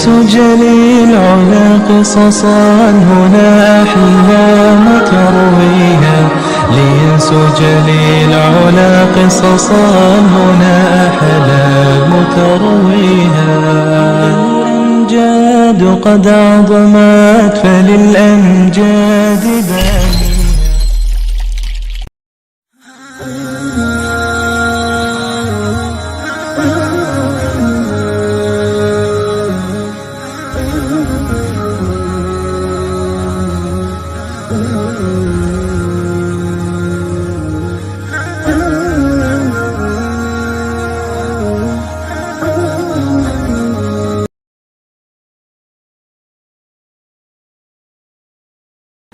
لسجل العلا قصصا هنا أحلام ترويها لسجل العلا قصصا هنا أحلام ترويها الأمجاد قد عظمت فللأمجاد بانيها.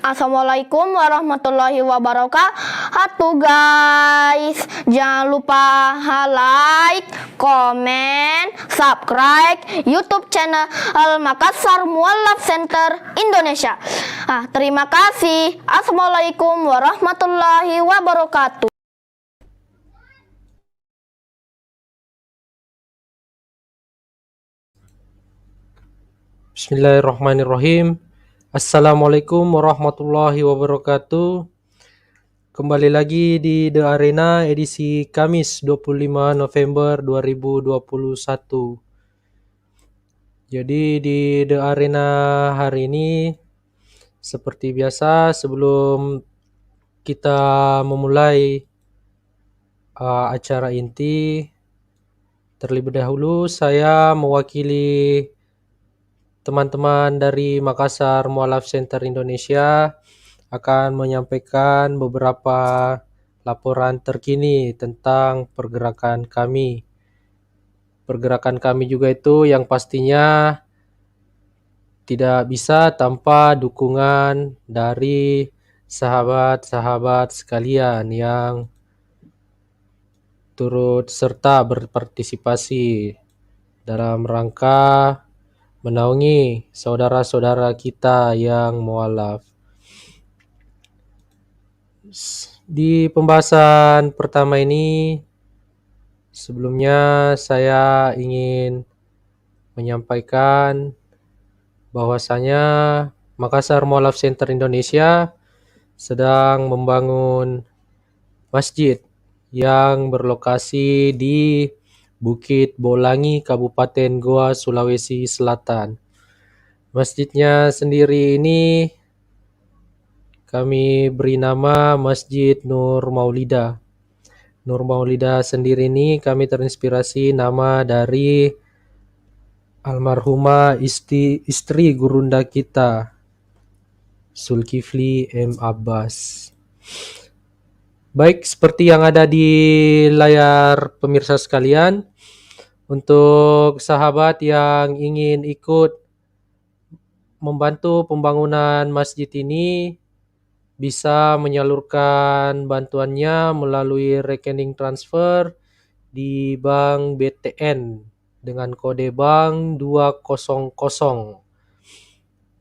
Assalamualaikum warahmatullahi wabarakatuh guys. Jangan lupa like, komen, subscribe YouTube channel Makassar Mualaf Center Indonesia. Terima kasih. Assalamualaikum warahmatullahi wabarakatuh. Bismillahirrahmanirrahim. Assalamualaikum warahmatullahi wabarakatuh. Kembali lagi di The Arena edisi Kamis 25 November 2021. Jadi di The Arena hari ini seperti biasa, sebelum kita memulai acara inti, terlebih dahulu saya mewakili teman-teman dari Makassar Mualaf Center Indonesia akan menyampaikan beberapa laporan terkini tentang pergerakan kami. Pergerakan kami juga itu yang pastinya tidak bisa tanpa dukungan dari sahabat-sahabat sekalian yang turut serta berpartisipasi dalam rangka menaungi saudara-saudara kita yang mualaf. Di pembahasan pertama ini, sebelumnya saya ingin menyampaikan bahwasanya Makassar Mualaf Center Indonesia sedang membangun masjid yang berlokasi di Bukit Bolangi, Kabupaten Goa, Sulawesi Selatan. Masjidnya sendiri ini kami beri nama Masjid Nur Maulida. Nur Maulida sendiri ini kami terinspirasi nama dari almarhumah istri gurunda kita, Zulkifli M. Abbas. Baik, seperti yang ada di layar pemirsa sekalian, untuk sahabat yang ingin ikut membantu pembangunan masjid ini bisa menyalurkan bantuannya melalui rekening transfer di Bank BTN dengan kode bank 200.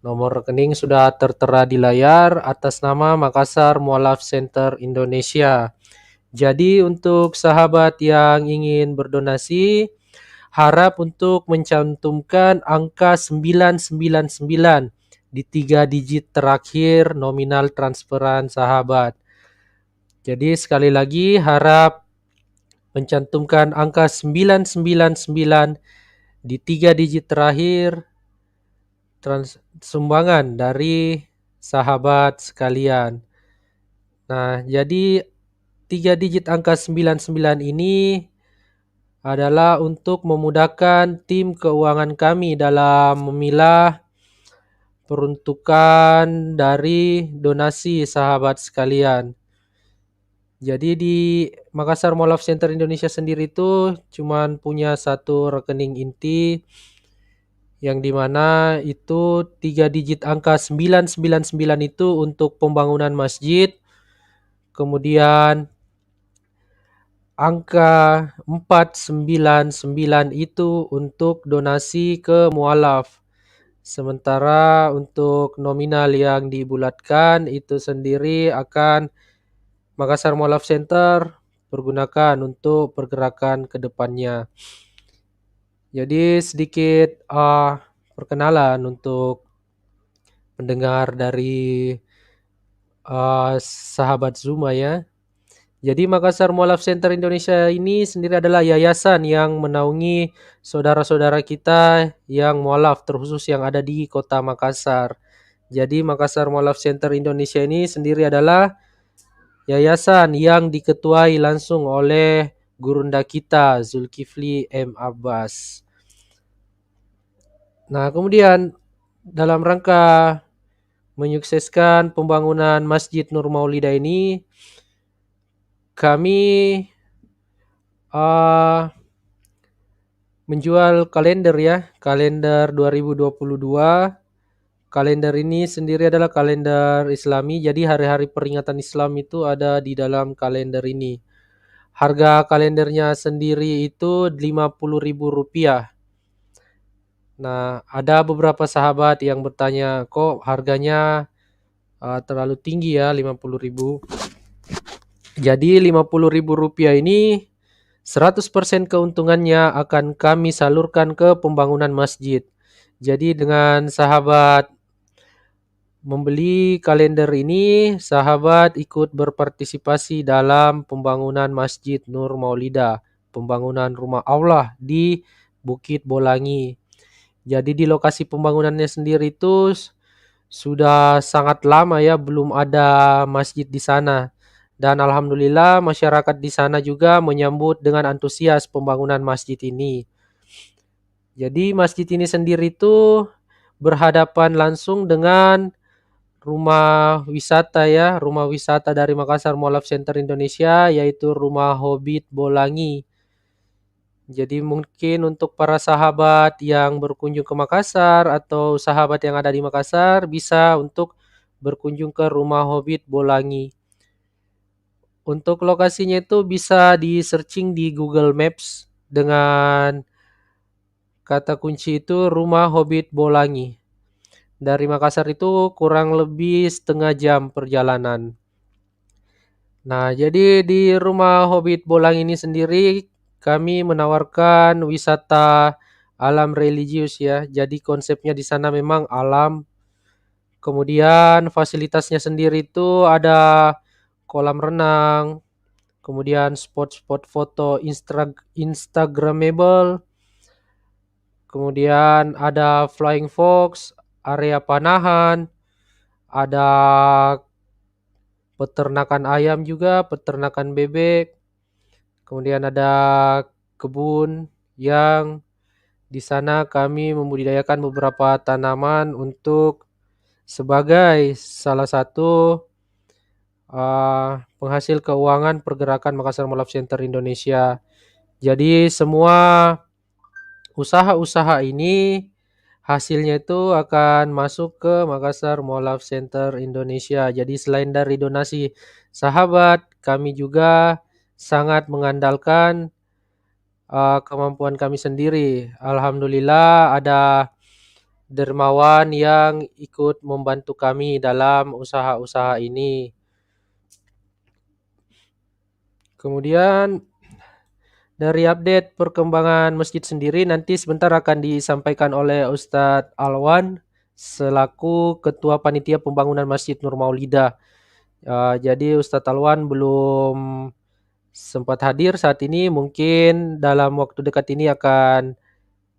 Nomor rekening sudah tertera di layar atas nama Makassar Mualaf Center Indonesia. Jadi untuk sahabat yang ingin berdonasi, harap untuk mencantumkan angka 999 di 3 digit terakhir nominal transferan sahabat. Jadi sekali lagi harap mencantumkan angka 999 di 3 digit terakhir sumbangan dari sahabat sekalian. Nah, jadi 3 digit angka 99 ini adalah untuk memudahkan tim keuangan kami dalam memilah peruntukan dari donasi sahabat sekalian. Jadi di Makassar Mualaf Center Indonesia sendiri itu cuman punya satu rekening inti yang dimana itu 3 digit angka 999 itu untuk pembangunan masjid, kemudian angka 499 itu untuk donasi ke mualaf. Sementara untuk nominal yang dibulatkan itu sendiri akan Makassar Mualaf Center pergunakan untuk pergerakan ke depannya. Jadi sedikit perkenalan untuk pendengar dari sahabat Zuma ya. Jadi Makassar Mualaf Center Indonesia ini sendiri adalah yayasan yang menaungi saudara-saudara kita yang mualaf, terkhusus yang ada di Kota Makassar. Jadi Makassar Mualaf Center Indonesia ini sendiri adalah yayasan yang diketuai langsung oleh gurunda kita Zulkifli M. Abbas. Nah, kemudian dalam rangka menyukseskan pembangunan Masjid Nur Maulida ini, kami menjual kalender ya, kalender 2022. Kalender ini sendiri adalah kalender Islami, jadi hari-hari peringatan Islam itu ada di dalam kalender ini. Harga kalendernya sendiri itu Rp50.000. Nah, ada beberapa sahabat yang bertanya, kok harganya terlalu tinggi ya, 50.000. Jadi Rp50.000 ini 100% keuntungannya akan kami salurkan ke pembangunan masjid. Jadi dengan sahabat membeli kalender ini, sahabat ikut berpartisipasi dalam pembangunan Masjid Nur Maulida, pembangunan rumah Allah di Bukit Bolangi. Jadi di lokasi pembangunannya sendiri itu sudah sangat lama ya, belum ada masjid di sana. Dan alhamdulillah masyarakat di sana juga menyambut dengan antusias pembangunan masjid ini. Jadi masjid ini sendiri itu berhadapan langsung dengan rumah wisata ya, rumah wisata dari Makassar Mualaf Center Indonesia, yaitu Rumah Hobbit Bolangi. Jadi mungkin untuk para sahabat yang berkunjung ke Makassar atau sahabat yang ada di Makassar bisa untuk berkunjung ke Rumah Hobbit Bolangi. Untuk lokasinya itu bisa di searching di Google Maps dengan kata kunci itu Rumah Hobbit Bolangi. Dari Makassar itu kurang lebih setengah jam perjalanan. Nah, jadi di Rumah Hobbit Bolang ini sendiri kami menawarkan wisata alam religius ya. Jadi konsepnya di sana memang alam. Kemudian fasilitasnya sendiri itu ada kolam renang, kemudian spot-spot foto Instagramable, kemudian ada flying fox, area panahan, ada peternakan ayam juga, peternakan bebek. Kemudian ada kebun yang di sana kami membudidayakan beberapa tanaman untuk sebagai salah satu penghasil keuangan pergerakan Makassar Mualaf Center Indonesia. Jadi semua usaha-usaha ini hasilnya itu akan masuk ke Makassar Mualaf Center Indonesia. Jadi selain dari donasi sahabat, kami juga sangat mengandalkan kemampuan kami sendiri. Alhamdulillah ada dermawan yang ikut membantu kami dalam usaha-usaha ini. Kemudian dari update perkembangan masjid sendiri nanti sebentar akan disampaikan oleh Ustadz Alwan selaku Ketua Panitia Pembangunan Masjid Nur Maulida. Jadi Ustadz Alwan belum sempat hadir saat ini, mungkin dalam waktu dekat ini akan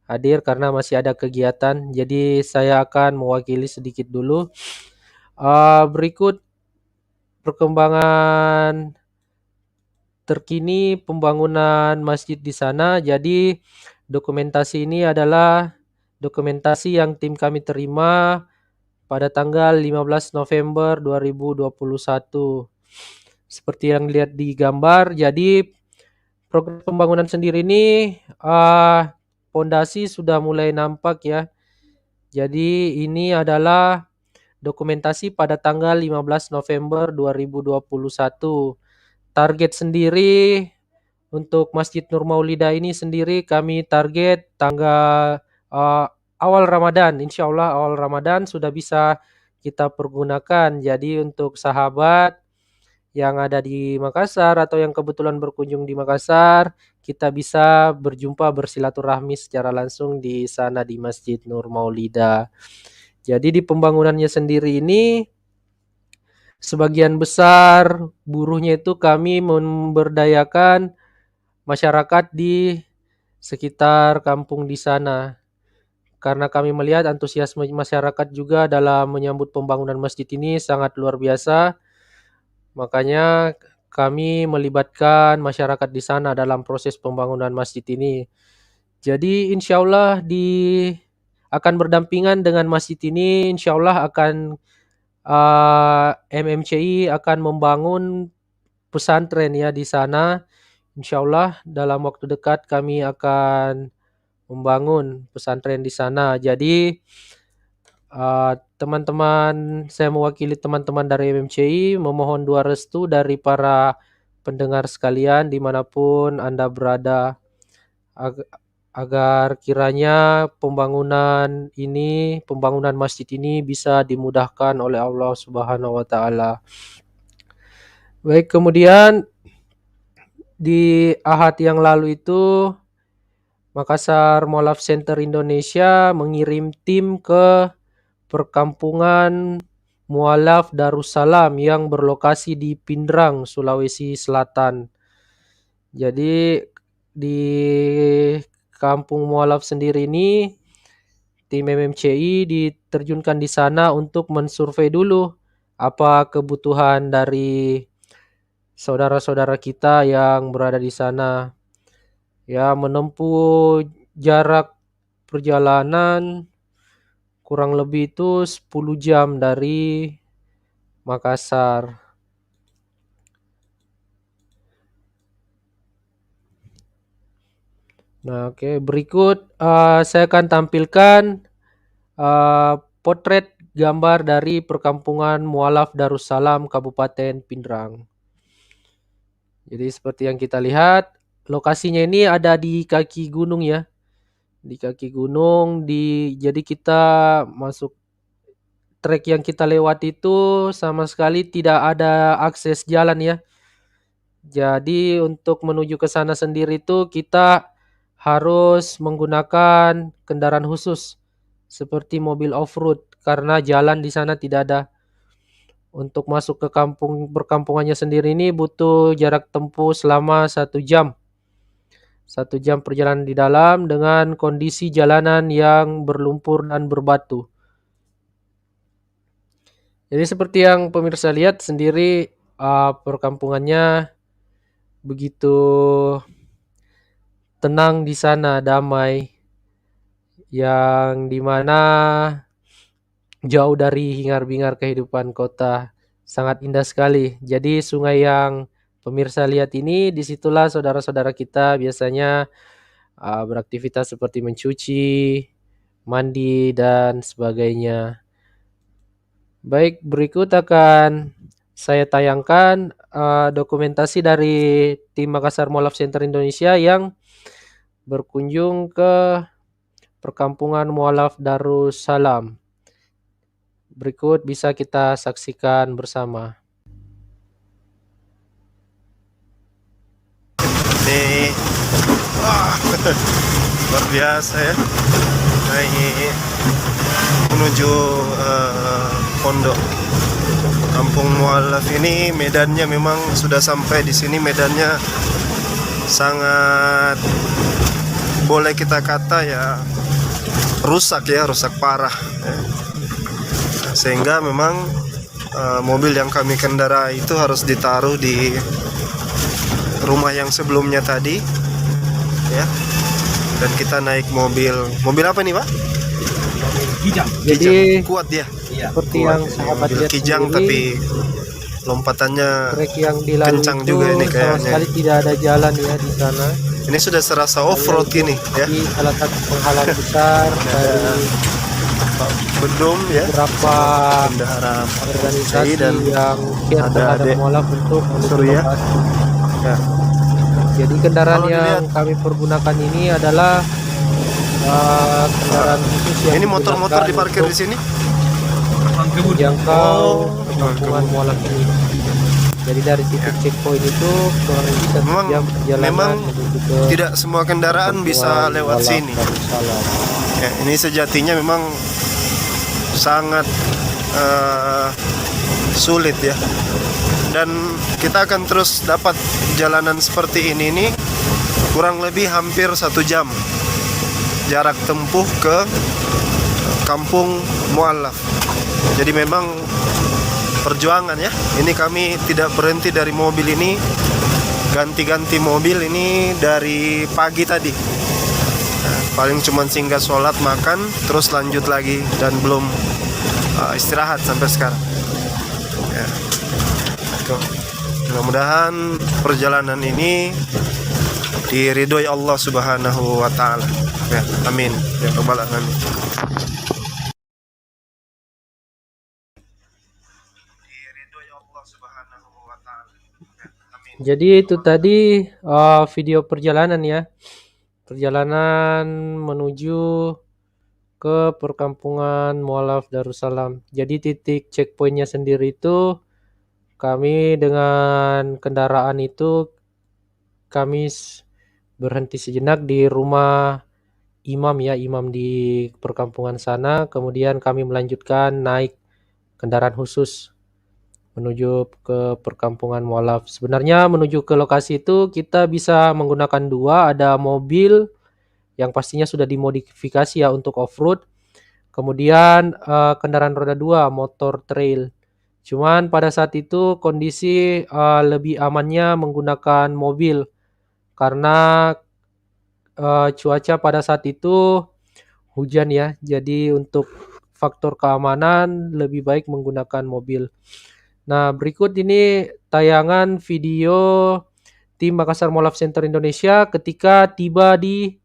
hadir karena masih ada kegiatan. Jadi saya akan mewakili sedikit dulu. Berikut perkembangan terkini pembangunan masjid di sana. Jadi dokumentasi ini adalah dokumentasi yang tim kami terima pada tanggal 15 November 2021. Seperti yang dilihat di gambar, jadi program pembangunan sendiri ini pondasi sudah mulai nampak ya. Jadi ini adalah dokumentasi pada tanggal 15 November 2021. Target sendiri untuk Masjid Nur Maulida ini sendiri kami target tanggal awal Ramadan. Insya Allah awal Ramadan sudah bisa kita pergunakan. Jadi untuk sahabat yang ada di Makassar atau yang kebetulan berkunjung di Makassar, kita bisa berjumpa bersilaturahmi secara langsung di sana di Masjid Nur Maulida. Jadi di pembangunannya sendiri ini sebagian besar buruhnya itu kami memberdayakan masyarakat di sekitar kampung di sana. Karena kami melihat antusiasme masyarakat juga dalam menyambut pembangunan masjid ini sangat luar biasa, makanya kami melibatkan masyarakat di sana dalam proses pembangunan masjid ini. Jadi insya Allah akan berdampingan dengan masjid ini, insya Allah akan MMCI akan membangun pesantren ya di sana. Insya Allah dalam waktu dekat kami akan membangun pesantren di sana. Jadi teman-teman, saya mewakili teman-teman dari MMCI memohon doa restu dari para pendengar sekalian dimanapun Anda berada agar kiranya pembangunan masjid ini bisa dimudahkan oleh Allah Subhanahu wa taala. Baik, kemudian di Ahad yang lalu itu Makassar Mualaf Center Indonesia mengirim tim ke perkampungan Mualaf Darussalam yang berlokasi di Pindrang, Sulawesi Selatan. Jadi di kampung Mualaf sendiri ini tim MMCI diterjunkan di sana untuk mensurvei dulu apa kebutuhan dari saudara-saudara kita yang berada di sana. Ya, menempuh jarak perjalanan kurang lebih itu 10 jam dari Makassar. Nah, oke, berikut saya akan tampilkan potret gambar dari perkampungan Mualaf Darussalam Kabupaten Pindrang. Jadi seperti yang kita lihat, lokasinya ini ada di kaki gunung ya. Di kaki gunung, jadi kita masuk trek yang kita lewati itu sama sekali tidak ada akses jalan ya. Jadi untuk menuju ke sana sendiri itu kita harus menggunakan kendaraan khusus seperti mobil off-road karena jalan di sana tidak ada. Untuk masuk ke perkampungannya sendiri ini butuh jarak tempuh selama 1 jam. 1 jam perjalanan di dalam dengan kondisi jalanan yang berlumpur dan berbatu. Jadi seperti yang pemirsa lihat sendiri perkampungannya begitu tenang di sana, damai, yang dimana jauh dari hingar-bingar kehidupan kota, sangat indah sekali. Jadi sungai yang pemirsa lihat ini, disitulah saudara-saudara kita biasanya beraktivitas seperti mencuci, mandi, dan sebagainya. Baik, berikut akan saya tayangkan dokumentasi dari tim Makassar Mualaf Center Indonesia yang berkunjung ke perkampungan Mualaf Darussalam. Berikut bisa kita saksikan bersama. Ini luar biasa ya, naik menuju pondok Kampung Mualaf ini. Medannya memang sudah sampai di sini, medannya sangat boleh kita kata ya rusak parah ya. Sehingga memang mobil yang kami kendarai itu harus ditaruh di rumah yang sebelumnya tadi ya, dan kita naik mobil apa nih Pak? Kijang. Jadi kuat dia. Seperti Kuat. yang sahabat lihat Kijang sendiri, tapi lompatannya trek yang dilalui kencang itu juga ini sama kayaknya. sekali tidak ada jalan ya di sana. Ini sudah serasa off-road ini ya. Jadi salah satu penghalang besar dari Bedum ya. beberapa Bendahara organisasi dan yang care ada terhadap adik Mualaf untuk menuju Surya. lokasi. Ya. Jadi kendaraan Kalau yang dilihat- kami pergunakan ini adalah kendaraan khusus yang Ini motor-motor digunakan diparkir untuk di sini. menjangkau Oh, perkampungan Mualaf ini. Jadi dari titik checkpoint itu kurang lebih 1 Memang jam perjalanan memang menuju ke tidak semua kendaraan bisa perkampungan lewat Mualaf sini. Darussalam. Ya, ini sejatinya memang sangat sulit ya. Dan kita akan terus dapat jalanan seperti ini nih kurang lebih hampir 1 jam jarak tempuh ke kampung Mualaf. Jadi memang perjuangan ya. Ini kami tidak berhenti dari mobil ini, ganti-ganti mobil ini dari pagi tadi. Nah, paling cuma singgah sholat, makan, terus lanjut lagi dan belum istirahat sampai sekarang. Ya. Tuh. Mudah-mudahan perjalanan ini diridhoi Allah Subhanahu wa taala. Ya, amin. Ya rabbal alamin. Diridhoi Allah Subhanahu wa taala. Ya, amin. Jadi itu tadi video perjalanan ya. Perjalanan menuju ke perkampungan Mualaf Darussalam. Jadi titik checkpointnya sendiri itu kami dengan kendaraan itu kami berhenti sejenak di rumah imam ya, imam di perkampungan sana. Kemudian kami melanjutkan naik kendaraan khusus menuju ke perkampungan Mualaf. Sebenarnya menuju ke lokasi itu kita bisa menggunakan dua, ada mobil yang pastinya sudah dimodifikasi ya untuk off-road. Kemudian kendaraan roda 2, motor trail. Cuman pada saat itu kondisi lebih amannya menggunakan mobil karena cuaca pada saat itu hujan ya. Jadi untuk faktor keamanan lebih baik menggunakan mobil. Nah, berikut ini tayangan video tim Makassar Mualaf Center Indonesia ketika tiba di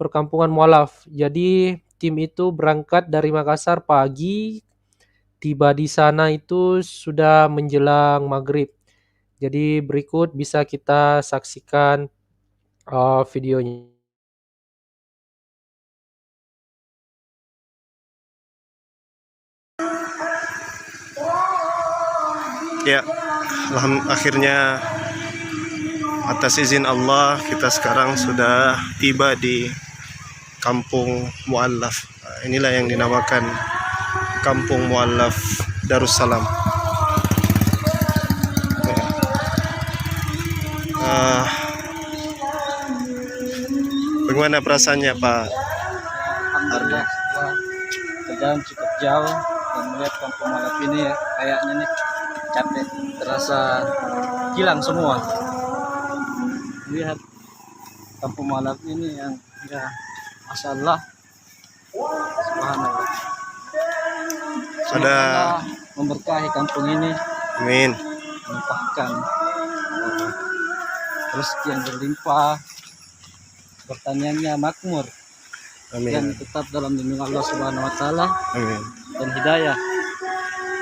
perkampungan Mualaf. Jadi tim itu berangkat dari Makassar pagi, tiba di sana itu sudah menjelang maghrib. Jadi berikut bisa kita saksikan videonya. Ya, akhirnya atas izin Allah kita sekarang sudah tiba di kampung Mualaf. Inilah yang dinamakan kampung Mualaf Darussalam. Ya. Bagaimana perasaannya Pak? Alhamdulillah, setelah perjalanan cukup jauh dan melihat kampung Mualaf ini ya, kayaknya nih capek, terasa hilang semua. Lihat kampung Mualaf ini yang ya masyaallah, subhanallah. Semoga Ada Allah memberkahi kampung ini, amin. melimpahkan rezeki yang berlimpah, pertaniannya makmur, dan Amin. tetap dalam lindungan Allah Subhanahu wa taala Amin. dan hidayah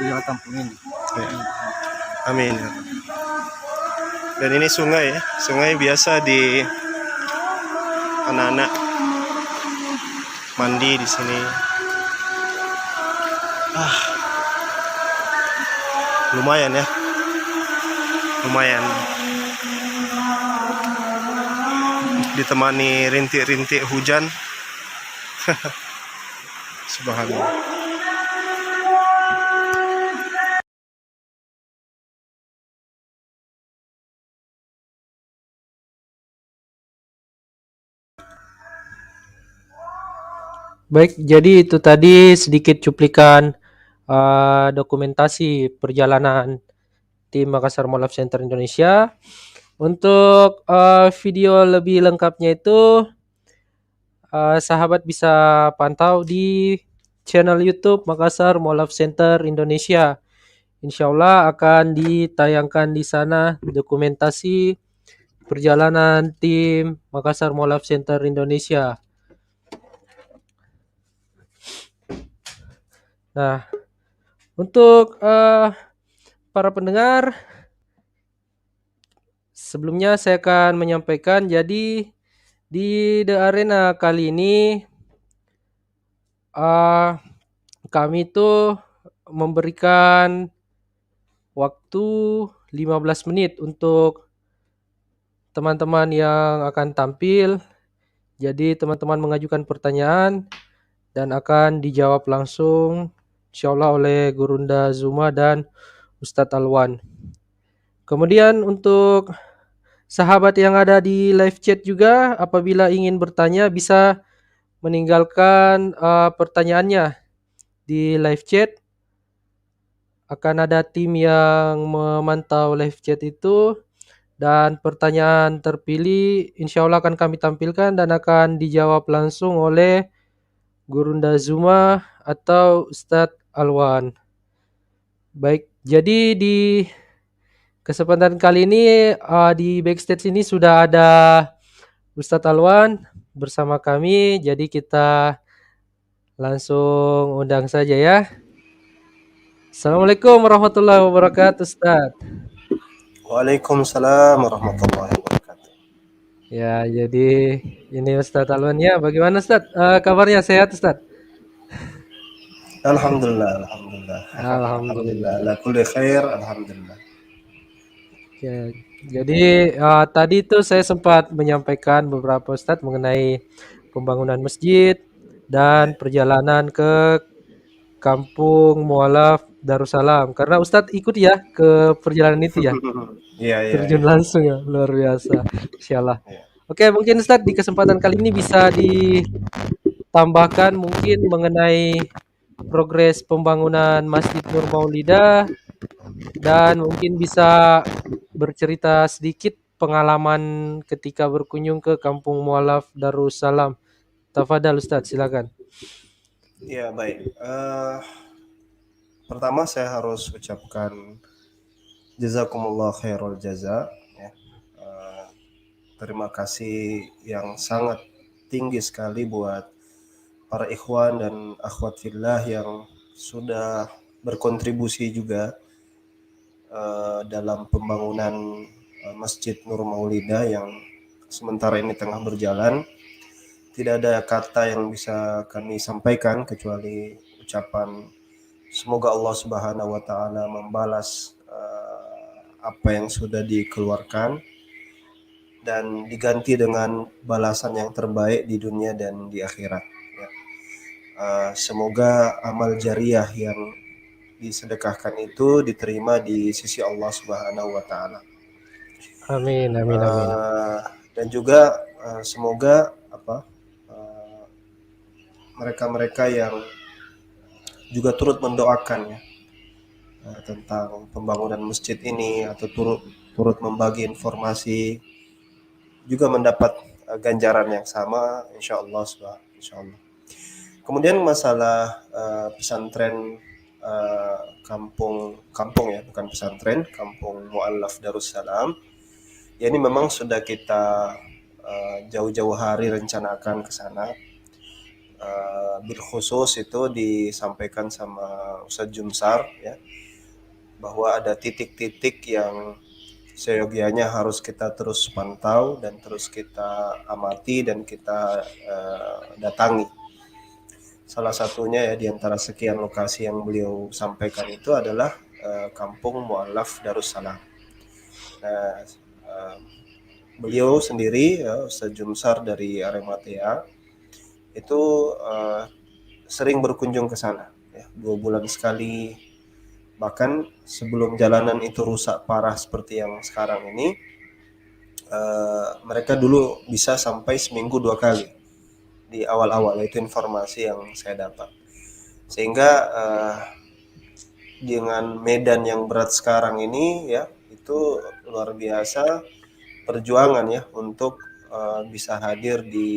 di kampung ini. Ya. Amin. Dan ini sungai ya. Sungai biasa di anak-anak mandi di sini. Lumayan ya. Lumayan. Ditemani rintik-rintik hujan. Subhanallah. Baik, jadi itu tadi sedikit cuplikan dokumentasi perjalanan tim Makassar Mualaf Center Indonesia. Untuk video lebih lengkapnya itu sahabat bisa pantau di channel YouTube Makassar Mualaf Center Indonesia. Insya Allah akan ditayangkan di sana dokumentasi perjalanan tim Makassar Mualaf Center Indonesia. Nah, untuk para pendengar, sebelumnya saya akan menyampaikan, jadi di The Arena kali ini kami itu memberikan waktu 15 menit untuk teman-teman yang akan tampil. Jadi teman-teman mengajukan pertanyaan dan akan dijawab langsung insyaallah oleh Gurunda Zuma dan Ustadz Alwan. Kemudian untuk sahabat yang ada di live chat juga apabila ingin bertanya bisa meninggalkan pertanyaannya di live chat. Akan ada tim yang memantau live chat itu dan pertanyaan terpilih insya Allah akan kami tampilkan dan akan dijawab langsung oleh Gurunda Zuma atau Ustadz Alwan. Baik, jadi di kesempatan kali ini di backstage ini sudah ada Ustadz Alwan bersama kami, jadi kita langsung undang saja ya. Assalamualaikum warahmatullahi wabarakatuh, Ustadz. Waalaikumsalam warahmatullahi wabarakatuh. Ya, jadi ini Ustadz Alwan ya. Bagaimana Ustadz? Kabarnya sehat Ustadz? Alhamdulillah, alhamdulillah. Alhamdulillah. Ala kulli khair, alhamdulillah. Ya, jadi tadi itu saya sempat menyampaikan beberapa Ustadz mengenai pembangunan masjid dan perjalanan ke Kampung Mualaf Darussalam. Karena Ustadz ikut ya ke perjalanan itu ya. Iya, iya. Terjun langsung ya, luar biasa. Insyaallah. Iya. Oke, mungkin Ustadz di kesempatan kali ini bisa ditambahkan mungkin mengenai progres pembangunan Masjid Nur Maulidah dan mungkin bisa bercerita sedikit pengalaman ketika berkunjung ke Kampung Mualaf Darussalam. Tafadhal Ustadz, silakan. Ya, baik. Pertama saya harus ucapkan jazakumullah khairul jaza. Ya. Terima kasih yang sangat tinggi sekali buat para ikhwan dan akhwat fillah yang sudah berkontribusi juga dalam pembangunan Masjid Nur Maulidah yang sementara ini tengah berjalan. Tidak ada kata yang bisa kami sampaikan kecuali ucapan semoga Allah Subhanahu wa taala membalas apa yang sudah dikeluarkan dan diganti dengan balasan yang terbaik di dunia dan di akhirat. Ya. Semoga amal jariah yang disedekahkan itu diterima di sisi Allah Subhanahu wa taala. Amin, amin, amin. Dan juga semoga mereka-mereka yang juga turut mendoakan ya tentang pembangunan masjid ini atau turut membagi informasi juga mendapat ganjaran yang sama insyaallah. Kemudian masalah pesantren kampung ya, bukan pesantren, Kampung Mualaf Darussalam. Ya, ini memang sudah kita jauh-jauh hari rencanakan ke sana. Bil khusus itu disampaikan sama Ustadz Jumsar ya, bahwa ada titik-titik yang seyogianya harus kita terus pantau dan terus kita amati dan kita datangi. Salah satunya ya di antara sekian lokasi yang beliau sampaikan itu adalah Kampung Mualaf Darussalam. Nah, beliau sendiri ya, Ustadz Jumsar dari Arematea itu sering berkunjung ke sana ya, 2 bulan sekali. Bahkan sebelum jalanan itu rusak parah seperti yang sekarang ini, mereka dulu bisa sampai seminggu 2 kali di awal-awal. Itu informasi yang saya dapat. Sehingga dengan medan yang berat sekarang ini ya, itu luar biasa perjuangan ya untuk bisa hadir di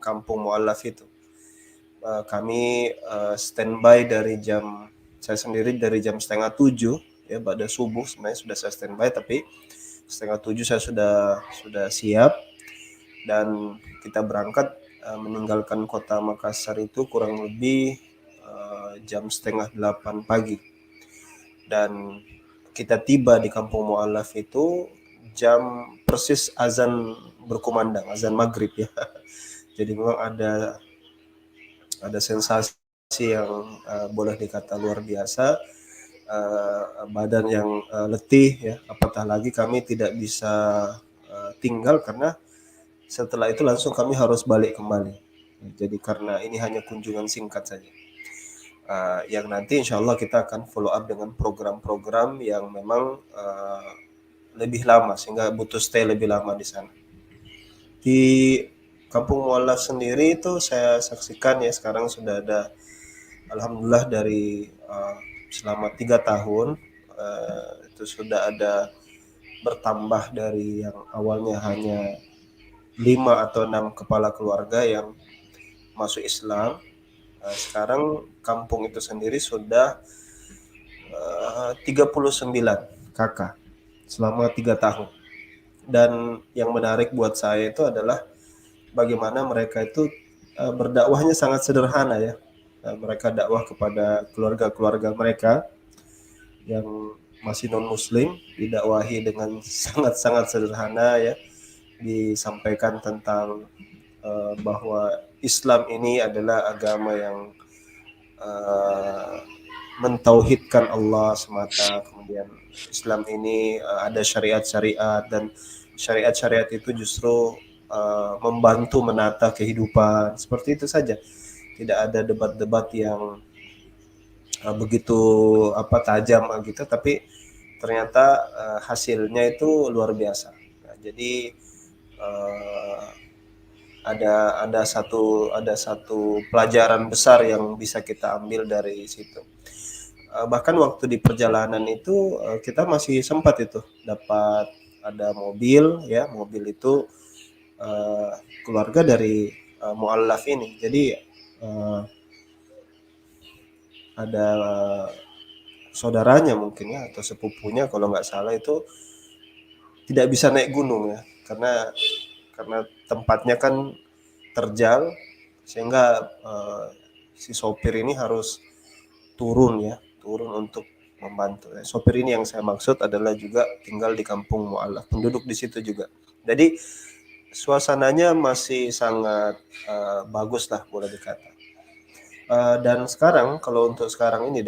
Kampung Mualaf itu. Kami standby dari saya sendiri dari jam 6:30 ya, pada subuh sebenarnya sudah saya standby, tapi 6:30 saya sudah siap dan kita berangkat meninggalkan kota Makassar itu kurang lebih jam 7:30 pagi dan kita tiba di Kampung Mualaf itu jam persis azan berkumandang, azan maghrib ya. Jadi memang ada sensasi yang boleh dikata luar biasa badan yang letih ya, apatah lagi kami tidak bisa tinggal karena setelah itu langsung kami harus balik kembali. Jadi karena ini hanya kunjungan singkat saja. Yang nanti insya Allah kita akan follow up dengan program-program yang memang lebih lama sehingga butuh stay lebih lama di sana. Di Kampung Mualaf sendiri itu saya saksikan ya sekarang sudah ada alhamdulillah dari selama 3 tahun itu sudah ada bertambah dari yang awalnya hanya 5 atau 6 kepala keluarga yang masuk Islam. Sekarang kampung itu sendiri sudah 39 kakak selama 3 tahun. Dan yang menarik buat saya itu adalah bagaimana mereka itu berdakwahnya sangat sederhana ya. Mereka dakwah kepada keluarga-keluarga mereka yang masih non muslim, didakwahi dengan sangat-sangat sederhana ya, disampaikan tentang bahwa Islam ini adalah agama yang mentauhidkan Allah semata, kemudian Islam ini ada syariat-syariat dan syariat-syariat itu justru membantu menata kehidupan, seperti itu saja. Tidak ada debat-debat yang begitu tajam gitu, tapi ternyata hasilnya itu luar biasa. Nah, jadi ada satu pelajaran besar yang bisa kita ambil dari situ. Bahkan waktu di perjalanan itu kita masih sempat itu dapat ada mobil ya, mobil itu keluarga dari mualaf ini. Jadi ada saudaranya mungkin ya atau sepupunya kalau nggak salah itu tidak bisa naik gunung ya karena tempatnya kan terjal sehingga si sopir ini harus turun untuk membantu. Sopir ini yang saya maksud adalah juga tinggal di kampung mualaf, penduduk di situ juga. Jadi suasananya masih sangat bagus lah boleh dikata. Dan sekarang kalau untuk sekarang ini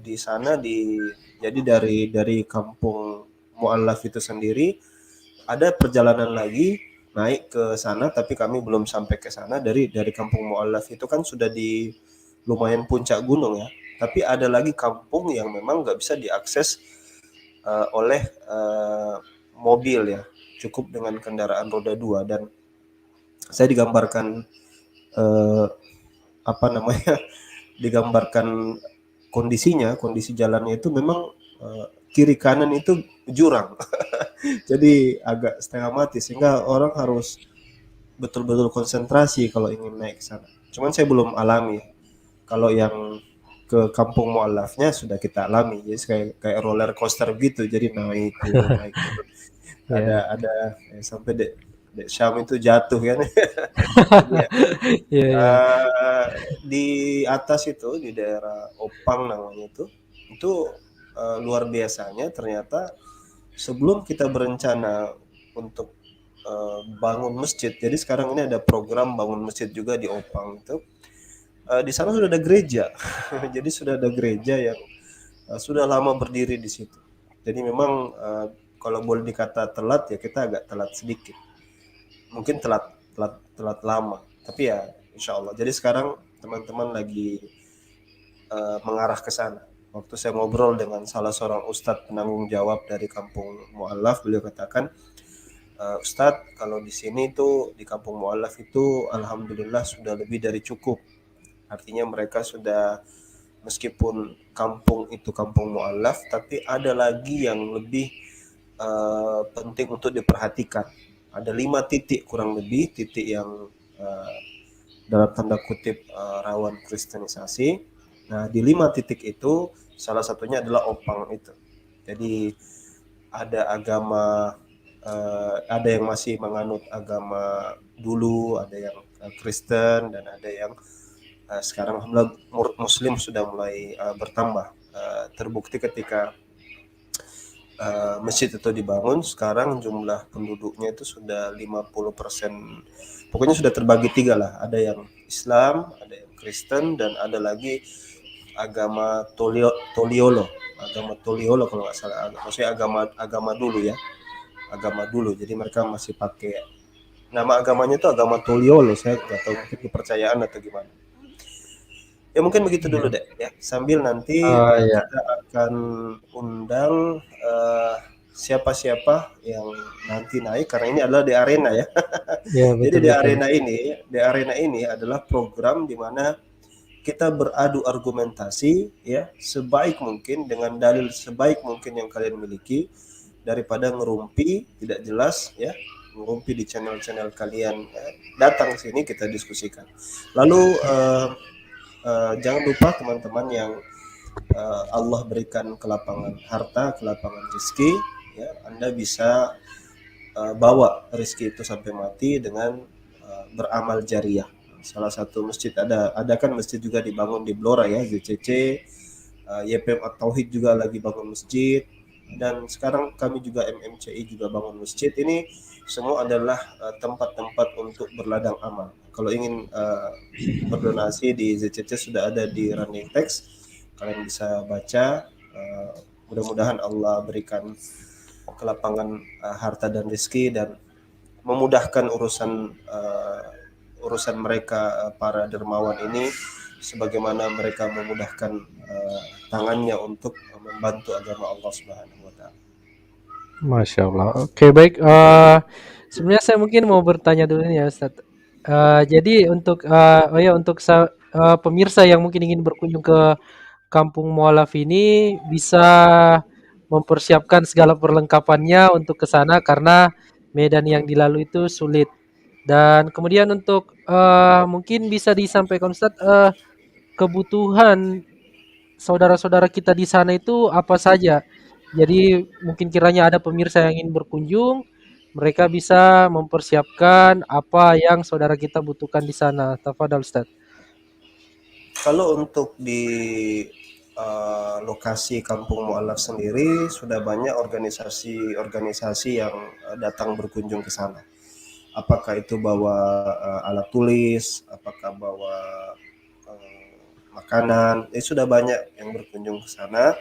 di sana jadi dari kampung mualaf itu sendiri ada perjalanan lagi naik ke sana, tapi kami belum sampai ke sana. Dari kampung mualaf itu kan sudah di lumayan puncak gunung ya, tapi ada lagi kampung yang memang nggak bisa diakses oleh mobil ya, cukup dengan kendaraan roda 2. Dan saya digambarkan digambarkan kondisi jalannya itu memang kiri kanan itu jurang. Jadi agak setengah mati sehingga orang harus betul-betul konsentrasi kalau ingin naik ke sana. Cuman saya belum alami. Kalau yang ke kampung mualafnya sudah kita alami. Jadi kayak roller coaster gitu. Jadi naik turun naik turun. Ada sampai Dek Syam itu jatuh kan. Di atas itu di daerah Opang namanya itu luar biasanya ternyata sebelum kita berencana untuk bangun masjid. Jadi sekarang ini ada program bangun masjid juga di Opang itu. Di sana sudah ada gereja. Jadi sudah ada gereja yang sudah lama berdiri di situ. Jadi memang kalau boleh dikata telat ya kita agak telat sedikit. Mungkin telat lama, tapi ya insya Allah. Jadi sekarang teman-teman lagi mengarah ke sana. Waktu saya ngobrol dengan salah seorang ustadz penanggung jawab dari kampung mualaf, beliau katakan, Ustadz, kalau di sini tuh di kampung mualaf itu alhamdulillah sudah lebih dari cukup. Artinya mereka sudah, meskipun kampung itu kampung mualaf, tapi ada lagi yang lebih penting untuk diperhatikan. Ada 5 titik kurang lebih, titik yang dalam tanda kutip rawan kristenisasi. Nah, di 5 titik itu salah satunya adalah Opang itu. Jadi ada agama, ada yang masih menganut agama dulu, ada yang Kristen, dan ada yang sekarang alhamdulillah Muslim sudah mulai bertambah. Terbukti ketika masjid itu dibangun, sekarang jumlah penduduknya itu sudah 50%. Pokoknya sudah terbagi 3 lah. Ada yang Islam, ada yang Kristen, dan ada lagi agama Toliolo kalau nggak salah, maksudnya agama dulu ya, agama dulu. Jadi mereka masih pakai nama agamanya itu agama Toliolo, saya nggak tahu mungkin kepercayaan atau gimana. Ya mungkin begitu dulu deh ya. Sambil nanti Ya, kita akan undang siapa-siapa yang nanti naik karena ini adalah di arena ya. ya Jadi betul betul. di arena ini adalah program di mana kita beradu argumentasi ya sebaik mungkin dengan dalil sebaik mungkin yang kalian miliki daripada ngerumpi tidak jelas ya, ngerumpi di channel-channel kalian. Datang sini kita diskusikan. Lalu jangan lupa teman-teman yang Allah berikan kelapangan harta, kelapangan rezeki, ya, Anda bisa bawa rezeki itu sampai mati dengan beramal jariah. Salah satu masjid ada kan masjid juga dibangun di Blora ya, GCC, YPM At-Tauhid juga lagi bangun masjid, dan sekarang kami juga MMCI juga bangun masjid. Ini semua adalah tempat-tempat untuk berladang amal. Kalau ingin berdonasi di ZCC sudah ada di running text, kalian bisa baca. Mudah-mudahan Allah berikan kelapangan harta dan rezeki dan memudahkan urusan mereka para dermawan ini, sebagaimana mereka memudahkan tangannya untuk membantu agama Allah Subhanahu wa taala. Masya Allah. Oke, baik. Sebenarnya saya mungkin mau bertanya dulu nih ya, Ustaz. Jadi untuk pemirsa yang mungkin ingin berkunjung ke Kampung Mualaf ini bisa mempersiapkan segala perlengkapannya untuk ke sana karena medan yang dilalui itu sulit. Dan kemudian untuk mungkin bisa disampaikan Ustaz, kebutuhan saudara-saudara kita di sana itu apa saja? Jadi mungkin kiranya ada pemirsa yang ingin berkunjung, mereka bisa mempersiapkan apa yang saudara kita butuhkan di sana. Tafadhal Ustaz. Kalau untuk di lokasi Kampung Mualaf sendiri sudah banyak organisasi-organisasi yang datang berkunjung ke sana. Apakah itu bawa alat tulis, apakah bawa makanan, sudah banyak yang berkunjung ke sana.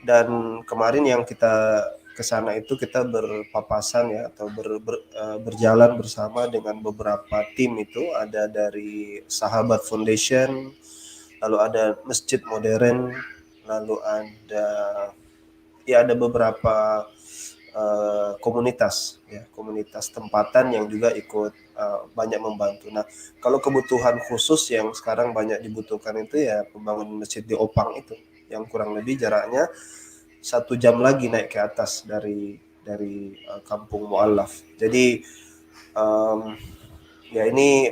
Dan kemarin yang kita ke sana itu kita berpapasan ya, atau berjalan bersama dengan beberapa tim. Itu ada dari Sahabat Foundation, lalu ada Masjid Modern, lalu ada beberapa komunitas ya, komunitas tempatan yang juga ikut banyak membantu. Nah, kalau kebutuhan khusus yang sekarang banyak dibutuhkan itu ya pembangunan masjid di Opang itu, yang kurang lebih jaraknya 1 jam lagi naik ke atas dari Kampung Mualaf. Jadi ya ini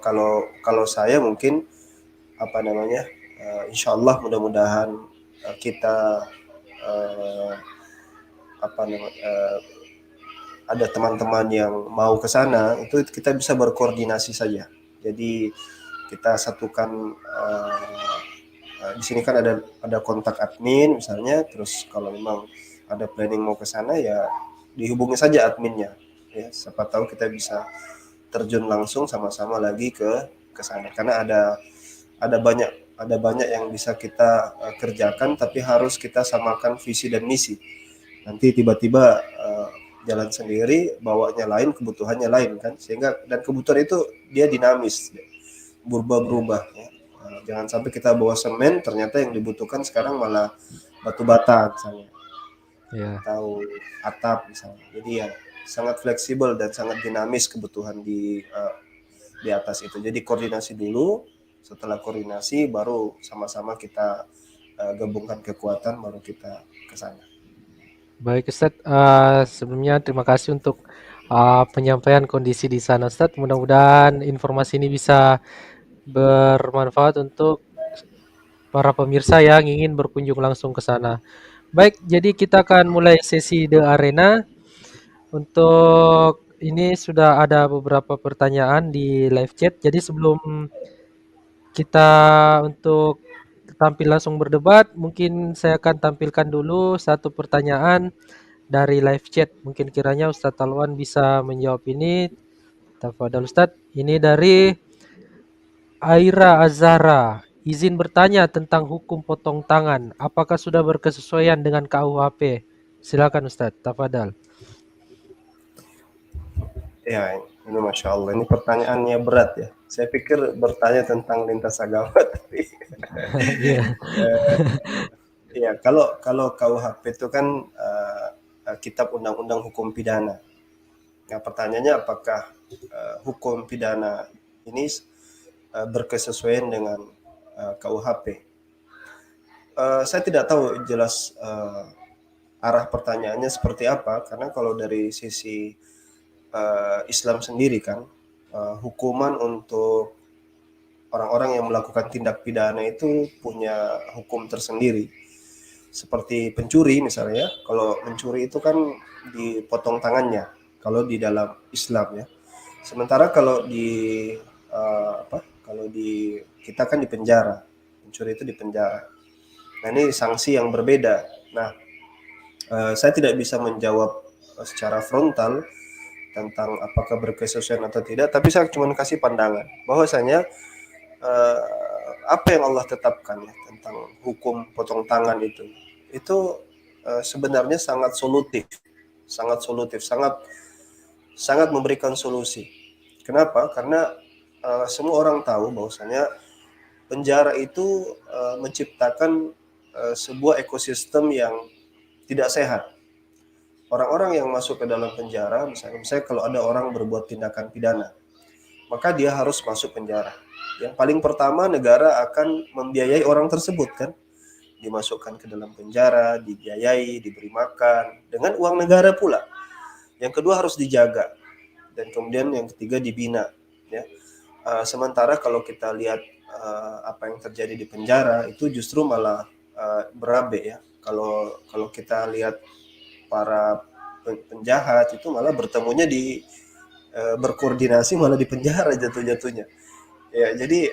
kalau saya mungkin insya Allah mudah-mudahan kita ada teman-teman yang mau ke sana, itu kita bisa berkoordinasi saja. Jadi kita satukan di sini kan ada kontak admin misalnya, terus kalau memang ada planning mau ke sana ya dihubungi saja adminnya ya, siapa tahu kita bisa terjun langsung sama-sama lagi ke sana, karena ada banyak yang bisa kita kerjakan, tapi harus kita samakan visi dan misi. Nanti tiba-tiba jalan sendiri, bawanya lain, kebutuhannya lain kan, sehingga dan kebutuhan itu dia dinamis, berubah-berubah ya. Jangan sampai kita bawa semen, ternyata yang dibutuhkan sekarang malah batu bata misalnya, Ya. atau atap misalnya. Jadi ya sangat fleksibel dan sangat dinamis kebutuhan di atas itu. Jadi koordinasi dulu, setelah koordinasi baru sama-sama kita gabungkan kekuatan, baru kita ke sana. Baik Ustaz, sebelumnya terima kasih untuk penyampaian kondisi di sana Ustaz. Mudah-mudahan informasi ini bisa bermanfaat untuk para pemirsa yang ingin berkunjung langsung ke sana. Baik, jadi kita akan mulai sesi The Arena. Untuk ini sudah ada beberapa pertanyaan di live chat. Jadi sebelum kita untuk tampil langsung berdebat, mungkin saya akan tampilkan dulu satu pertanyaan dari live chat. Mungkin kiranya Ustadz Talwan bisa menjawab ini. Tafadhal Ustadz. Ini dari Aira Azara. izin bertanya tentang hukum potong tangan. Apakah sudah berkesesuaian dengan KUHP? Silakan Ustadz, tafadhal. Ya, ini Masya Allah, ini pertanyaannya berat ya. Saya pikir bertanya tentang lintas agama, tapi Iya. ya kalau KUHP itu kan kitab undang-undang hukum pidana. Nah, pertanyaannya apakah hukum pidana ini berkesesuaian dengan KUHP? Saya tidak tahu jelas arah pertanyaannya seperti apa, karena kalau dari sisi Islam sendiri kan, hukuman untuk orang-orang yang melakukan tindak pidana itu punya hukum tersendiri. Seperti pencuri misalnya, kalau mencuri itu kan dipotong tangannya kalau di dalam Islam ya. Sementara kalau di kalau di kita kan di penjara, pencuri itu di penjara. Nah, ini sanksi yang berbeda. Nah, saya tidak bisa menjawab secara frontal tentang apakah berkesesuaian atau tidak, tapi saya cuma kasih pandangan bahwasanya apa yang Allah tetapkan ya tentang hukum potong tangan itu sebenarnya sangat solutif, sangat memberikan solusi. Kenapa? Karena semua orang tahu bahwasanya penjara itu menciptakan sebuah ekosistem yang tidak sehat. Orang-orang yang masuk ke dalam penjara, misalnya kalau ada orang berbuat tindakan pidana, maka dia harus masuk penjara. Yang paling pertama, negara akan membiayai orang tersebut kan, dimasukkan ke dalam penjara, dibiayai, diberi makan dengan uang negara pula. Yang kedua harus dijaga, dan kemudian yang ketiga dibina. Ya. Sementara kalau kita lihat apa yang terjadi di penjara itu justru malah berabe ya. Kalau kita lihat para penjahat itu malah bertemunya berkoordinasi malah di penjara jatuh-jatuhnya. Ya, jadi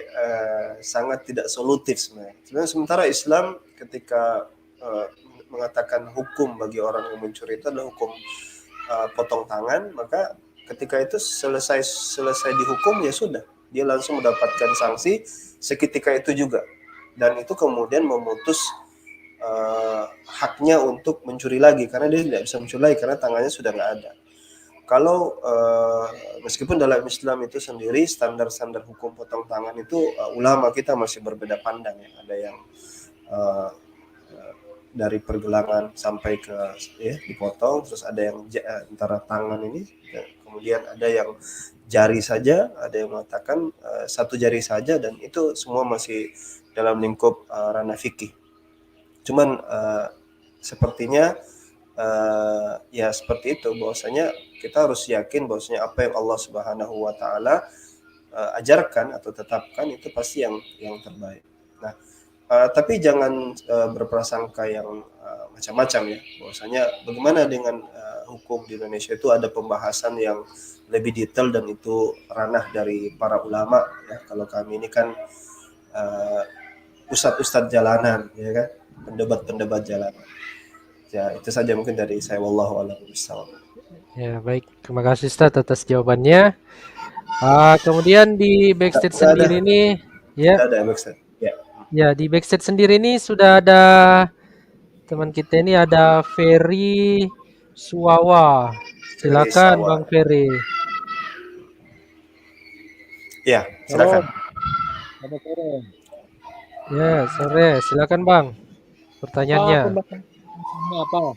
sangat tidak solutif sebenarnya. Sementara Islam ketika mengatakan hukum bagi orang yang mencuri itu adalah hukum potong tangan, maka ketika itu selesai dihukum ya sudah, dia langsung mendapatkan sanksi seketika itu juga, dan itu kemudian memutus haknya untuk mencuri lagi, karena dia tidak bisa mencuri lagi karena tangannya sudah nggak ada. Kalau meskipun dalam Islam itu sendiri standar-standar hukum potong tangan itu ulama kita masih berbeda pandang ya. Ada yang dari pergelangan sampai ke dipotong, terus ada yang antara tangan ini, kemudian ada yang jari saja, ada yang mengatakan satu jari saja, dan itu semua masih dalam lingkup ranah fikih. Cuman sepertinya ya seperti itu, bahwasanya kita harus yakin bahwasanya apa yang Allah Subhanahu wa taala ajarkan atau tetapkan itu pasti yang terbaik. Nah, tapi jangan berprasangka yang macam-macam ya, bahwasanya bagaimana dengan hukum di Indonesia itu ada pembahasan yang lebih detail dan itu ranah dari para ulama ya. Kalau kami ini kan ustadz-ustadz jalanan ya kan, pendebat jalanan. Ya, itu saja mungkin dari saya, wallahu a'lam bishawab. Ya, baik. Terima kasih Ustadz atas jawabannya. Kemudian di backstage sendiri ini ya. Ada backstage. Ya. Ya, di backstage sendiri ini sudah ada teman kita ini, ada Ferry Suwawa. Silakan Bang Ferry. Ya, silakan. Selamat sore. Ya, sore. Silakan Bang. Pertanyaannya. Apa?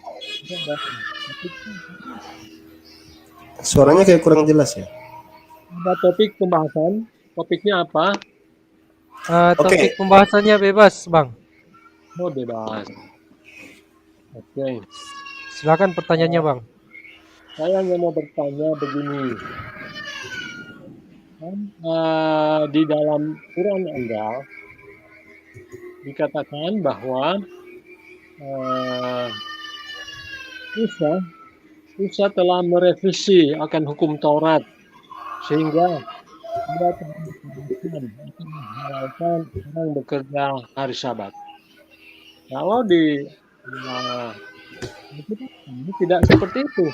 Suaranya kayak kurang jelas ya. Ada topik pembahasan. Topiknya apa? Topik pembahasannya bebas, Bang. Oh, bebas. Oke. Silakan pertanyaannya, Bang. Saya hanya mau bertanya begini. Di dalam Quran Anda dikatakan bahwa Musa telah merevisi akan hukum Taurat sehingga dia menghalalkan orang bekerja hari Sabat. Kalau di tidak seperti itu.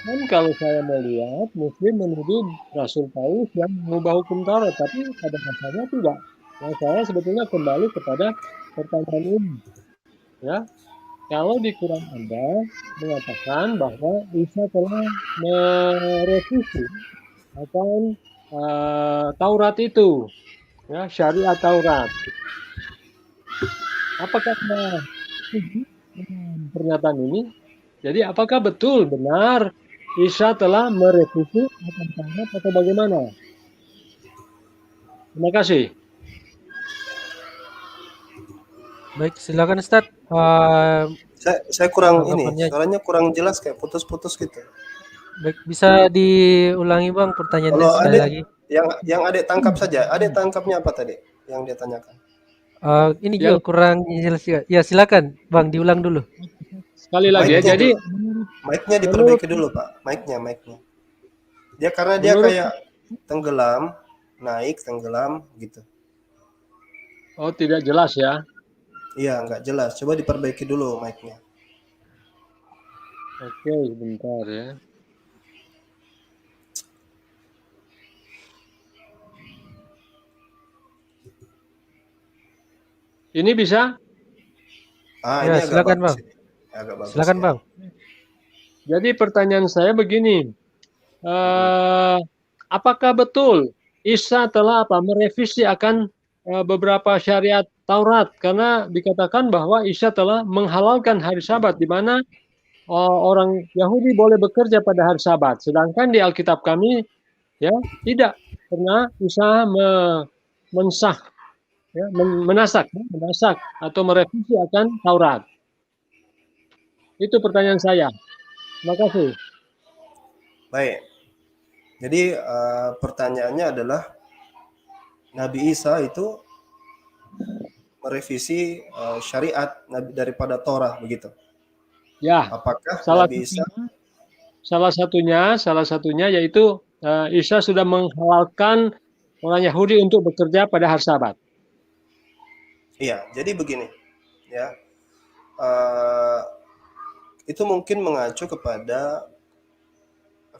Dan kalau saya melihat Muslim menuduh Rasul Paulus yang mengubah hukum Taurat, tapi pada masanya tidak. Nah, saya sebetulnya kembali kepada pertanyaan ini. Ya, kalau di Quran Anda mengatakan bahwa Isa telah merevisi akan Taurat itu, ya, syariat Taurat. Apakah Anda setuju dengan pernyataan ini? Jadi apakah betul benar Isa telah merevisi akan Taurat atau bagaimana? Terima kasih. Baik, silakan Ustadz. Saya kurang ini, Tanggapannya. suaranya kurang jelas kayak putus-putus gitu. Baik, bisa diulangi Bang pertanyaannya Kalau sekali Adek lagi. yang Adek tangkap saja. Adek tangkapnya apa tadi yang dia tanyakan? Ini juga Yang kurang jelas juga. Ya, silakan Bang, diulang dulu. sekali lagi ya. Mic-nya Jadi mic-nya menurut diperbaiki dulu, Pak. Mic-nya. Karena dia menurut kayak tenggelam, naik, tenggelam gitu. oh tidak jelas ya. Iya, nggak jelas. Coba diperbaiki dulu mic-nya. Oke, sebentar ya. Ini bisa? Ya, Ini agak silakan bagus Bang. ini. Agak bagus Silakan ya. Bang. Jadi pertanyaan saya begini, apakah betul Isa telah merevisi akan beberapa syariat Taurat? Karena dikatakan bahwa Isa telah menghalalkan hari Sabat, di mana orang Yahudi boleh bekerja pada hari Sabat, sedangkan di Alkitab kami ya tidak pernah Isa mensah, ya, menasak atau merevisi akan Taurat. Itu pertanyaan saya. Terima kasih. Baik. Jadi pertanyaannya adalah Nabi Isa itu merevisi syariat daripada Torah begitu. Ya, Apakah salah Nabi Isa salah satunya yaitu Isa sudah menghalalkan orang Yahudi untuk bekerja pada hari Sabat. Iya, jadi begini, ya, itu mungkin mengacu kepada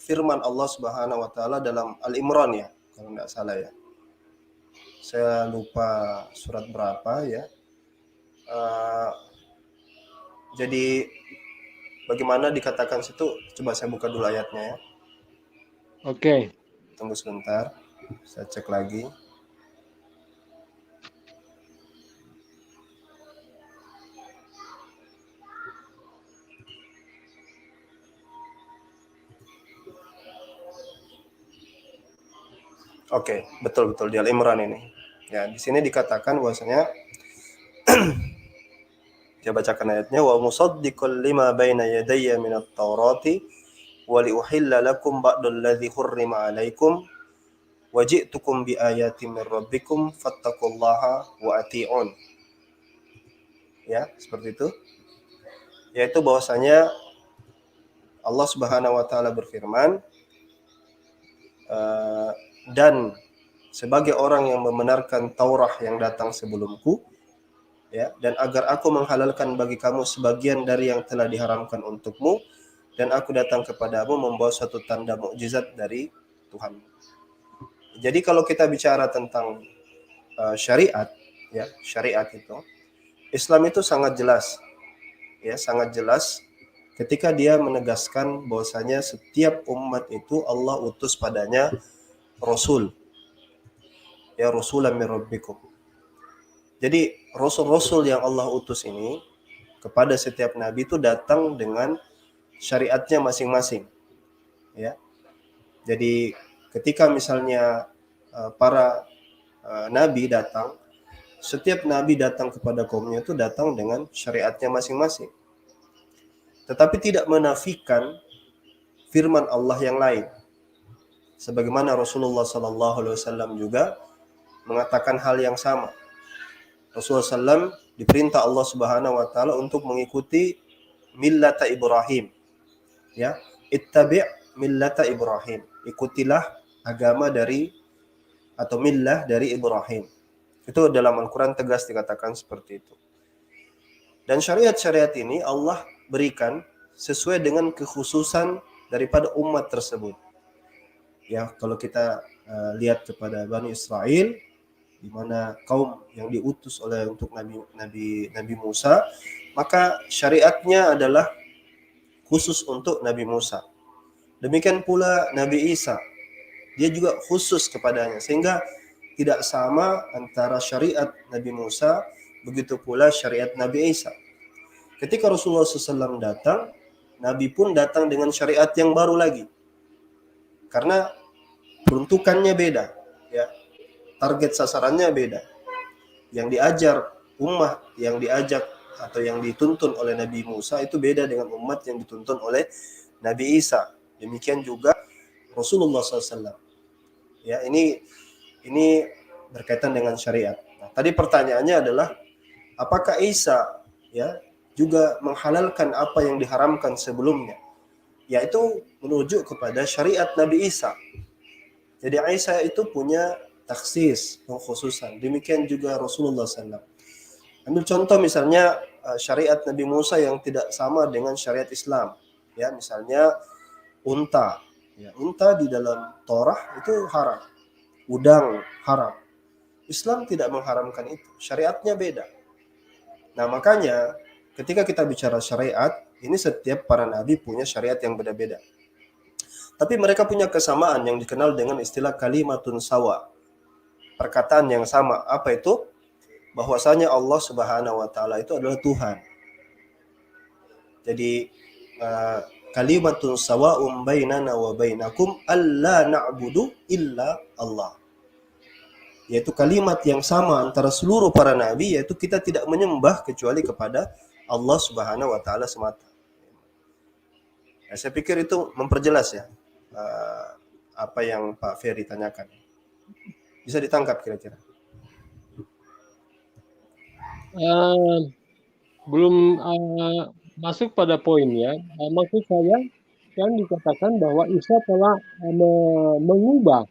firman Allah Subhanahu Wa Taala dalam Al-Imran ya, kalau nggak salah ya. Saya lupa surat berapa ya. Jadi bagaimana dikatakan situ? Coba saya buka dulu ayatnya ya. Oke. Tunggu sebentar, saya cek lagi. Oke, betul-betul di Al-Imran ini. Ya, di sini dikatakan bahwasanya saya bacakan ayatnya, wa musaddiqal lima baina yadayya minat taurati wa liuhilla lakum ba'dal ladzi hurrima 'alaikum wa ji'tukum bi ayatin min rabbikum fattaqullaha wa ati'un. Ya, seperti itu. Yaitu bahwasanya Allah Subhanahu wa taala berfirman, dan sebagai orang yang membenarkan Taurat yang datang sebelumku, ya, dan agar aku menghalalkan bagi kamu sebagian dari yang telah diharamkan untukmu, dan aku datang kepadamu membawa suatu tanda mukjizat dari Tuhan. Jadi kalau kita bicara tentang syariat, ya, syariat itu, Islam itu sangat jelas, ya, sangat jelas ketika dia menegaskan bahwasanya setiap umat itu Allah utus padanya Rasul, ya, Rasulan min Rabbikum. Jadi Rasul-Rasul yang Allah utus ini kepada setiap Nabi itu datang dengan syariatnya masing-masing, ya. Jadi ketika misalnya para Nabi datang, setiap Nabi datang kepada kaumnya itu datang dengan syariatnya masing-masing. Tetapi tidak menafikan firman Allah yang lain. Sebagaimana Rasulullah SAW juga mengatakan hal yang sama. Rasulullah SAW diperintah Allah Subhanahu Wa Taala untuk mengikuti millata Ibrahim, ya, ittabi' millata Ibrahim, ikutilah agama dari atau millah dari Ibrahim. Itu dalam Al-Quran tegas dikatakan seperti itu. Dan syariat-syariat ini Allah berikan sesuai dengan kekhususan daripada umat tersebut. Ya, kalau kita lihat kepada Bani Israel, di mana kaum yang diutus oleh untuk Nabi Musa, maka syariatnya adalah khusus untuk Nabi Musa. Demikian pula Nabi Isa, dia juga khusus kepadanya, sehingga tidak sama antara syariat Nabi Musa, begitu pula syariat Nabi Isa. Ketika Rasulullah SAW datang, Nabi pun datang dengan syariat yang baru lagi. Karena peruntukannya beda, ya. Target sasarannya beda. Yang diajar ummah yang diajak atau yang dituntun oleh Nabi Musa itu beda dengan umat yang dituntun oleh Nabi Isa. Demikian juga Rasulullah SAW. Ya, ini berkaitan dengan syariat. Nah, tadi pertanyaannya adalah apakah Isa ya juga menghalalkan apa yang diharamkan sebelumnya? Yaitu menuju kepada syariat Nabi Isa. Jadi Isa itu punya taksis, pengkhususan. Demikian juga Rasulullah SAW. Ambil contoh misalnya syariat Nabi Musa yang tidak sama dengan syariat Islam. Ya, misalnya unta. Ya, unta di dalam Torah itu haram. Udang haram. Islam tidak mengharamkan itu. Syariatnya beda. Nah, makanya ketika kita bicara syariat, ini setiap para nabi punya syariat yang beda-beda. Tapi mereka punya kesamaan yang dikenal dengan istilah kalimatun sawa. Perkataan yang sama. Apa itu? Bahwasanya Allah Subhanahu wa taala itu adalah Tuhan. Jadi kalimatun sawa'um bainana wa bainakum alla na'budu illa Allah. Yaitu kalimat yang sama antara seluruh para nabi, yaitu kita tidak menyembah kecuali kepada Allah Subhanahu wa taala semata. Ya, saya pikir itu memperjelas ya apa yang Pak Ferry tanyakan. Bisa ditangkap kira-kira? Belum masuk pada poinnya. Maksud saya kan dikatakan bahwa Isa telah mengubah,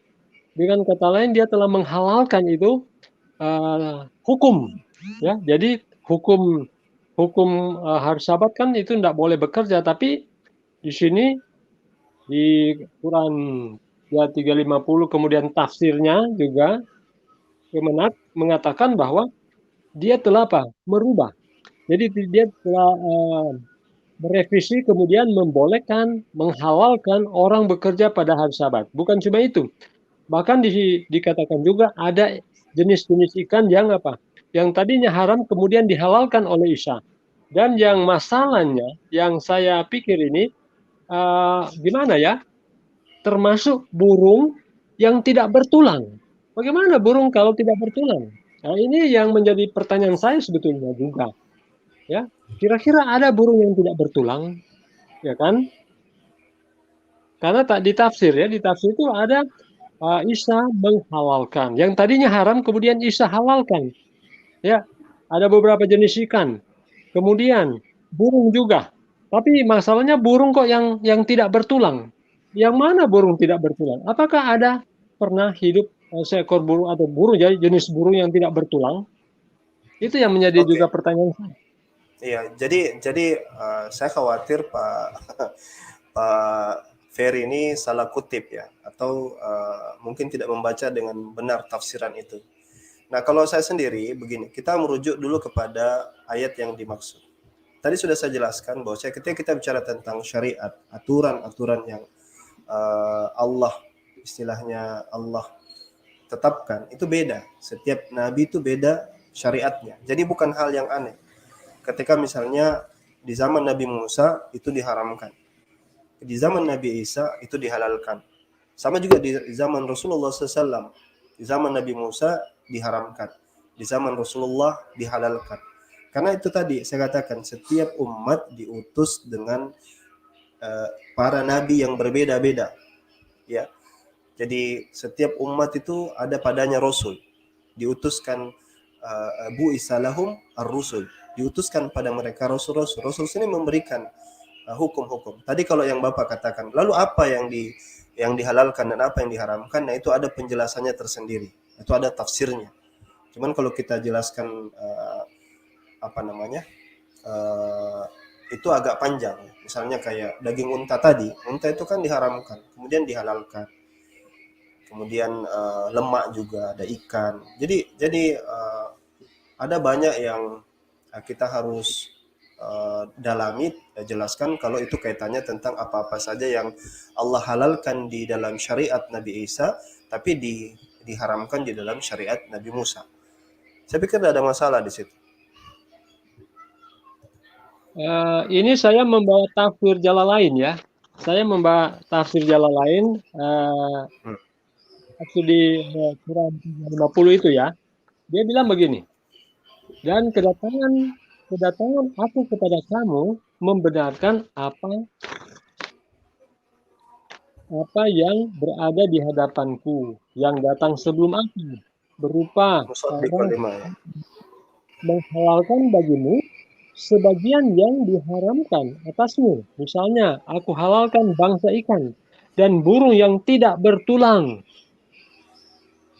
dengan kata lain dia telah menghalalkan itu hukum, ya. Jadi hukum hari Sabat kan itu tidak boleh bekerja, tapi di sini di Quran ya 350 kemudian tafsirnya juga Kemenak mengatakan bahwa dia telah merubah. Jadi dia telah merevisi kemudian membolehkan, menghalalkan orang bekerja pada hari Sabat. Bukan cuma itu. Bahkan dikatakan juga ada jenis-jenis ikan yang yang tadinya haram kemudian dihalalkan oleh Isa. Dan yang masalahnya yang saya pikir ini gimana ya? Termasuk burung yang tidak bertulang. Bagaimana burung kalau tidak bertulang? Nah, ini yang menjadi pertanyaan saya sebetulnya juga. Ya, kira-kira ada burung yang tidak bertulang, ya kan? Karena tak ditafsir ya, di tafsir itu ada Isa menghalalkan. Yang tadinya haram kemudian Isa halalkan. Ya, ada beberapa jenis ikan. Kemudian burung juga. Tapi masalahnya burung kok yang tidak bertulang. Yang mana burung tidak bertulang? Apakah ada pernah hidup seekor burung atau burung jadi jenis burung yang tidak bertulang? Itu yang menjadi juga pertanyaan saya. Iya, jadi saya khawatir Pak Ferry ini salah kutip ya, atau mungkin tidak membaca dengan benar tafsiran itu. Nah, kalau saya sendiri begini, kita merujuk dulu kepada ayat yang dimaksud. Tadi sudah saya jelaskan bahwa ketika kita bicara tentang syariat, aturan-aturan yang Allah, istilahnya Allah tetapkan, itu beda. Setiap nabi itu beda syariatnya. Jadi bukan hal yang aneh. Ketika misalnya di zaman Nabi Musa itu diharamkan, di zaman Nabi Isa itu dihalalkan. Sama juga di zaman Rasulullah SAW, di zaman Nabi Musa diharamkan, di zaman Rasulullah dihalalkan. Karena itu tadi saya katakan setiap umat diutus dengan para nabi yang berbeda-beda, ya. Jadi setiap umat itu ada padanya rasul, diutuskan bu isalahum ar-rusul, diutuskan pada mereka rasul-rasul. Rasul sini memberikan hukum-hukum. Tadi kalau yang Bapak katakan, lalu apa yang dihalalkan dan apa yang diharamkan, nah itu ada penjelasannya tersendiri. Itu ada tafsirnya. Cuman kalau kita jelaskan itu agak panjang. Misalnya kayak daging unta tadi, unta itu kan diharamkan, kemudian dihalalkan. kemudian lemak juga, ada ikan. Jadi ada banyak yang kita harus dalami, jelaskan kalau itu kaitannya tentang apa-apa saja yang Allah halalkan di dalam syariat Nabi Isa, tapi diharamkan di dalam syariat Nabi Musa. Saya pikir tidak ada masalah di situ. Ini saya membawa tafsir Jalalain ya. Saya membawa tafsir Jalalain tafsir di Quran 50 itu ya. Dia bilang begini. Dan kedatangan aku kepada kamu membenarkan apa yang berada di hadapanku yang datang sebelum aku, berupa Musaddiq orang lima ya. menghalalkan bagimu sebagian yang diharamkan atasmu. Misalnya, aku halalkan bangsa ikan dan burung yang tidak bertulang.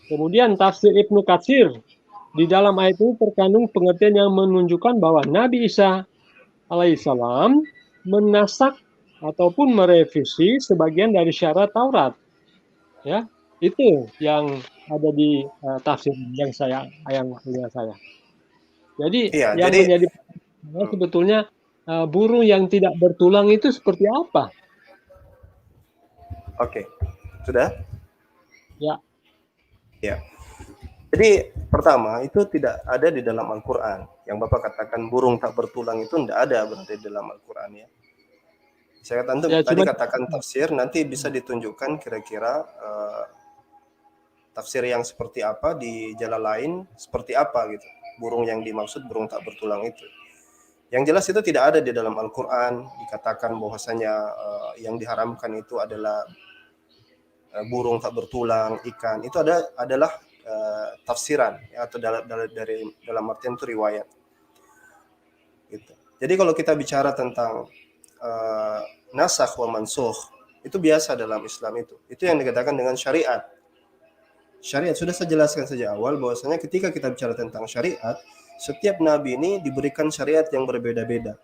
Kemudian tafsir Ibnu Katsir, di dalam ayat itu terkandung pengertian yang menunjukkan bahwa Nabi Isa alaihissalam menasak ataupun merevisi sebagian dari syarat Taurat. Ya, itu yang ada di tafsir yang punya saya. Jadi Iya, yang jadi menjadi sebetulnya burung yang tidak bertulang itu seperti apa? oke. Sudah? Ya, Ya. Jadi pertama itu tidak ada di dalam Al-Qur'an. Yang Bapak katakan burung tak bertulang itu tidak ada berarti di dalam Al-Qur'an ya. Saya ya tadi cuma katakan tafsir, nanti bisa ditunjukkan kira-kira tafsir yang seperti apa di Jalalain, seperti apa gitu. Burung yang dimaksud burung tak bertulang itu. Yang jelas itu tidak ada di dalam Al-Qur'an dikatakan bahwasanya yang diharamkan itu adalah burung tak bertulang, ikan. Itu adalah tafsiran ya, atau dalam artian itu riwayat. Gitu. Jadi kalau kita bicara tentang nasakh wa mansukh, itu biasa dalam Islam itu. Itu yang dikatakan dengan syariat. Syariat sudah saya jelaskan sejak awal bahwasanya ketika kita bicara tentang syariat, setiap nabi ini diberikan syariat yang berbeda-beda.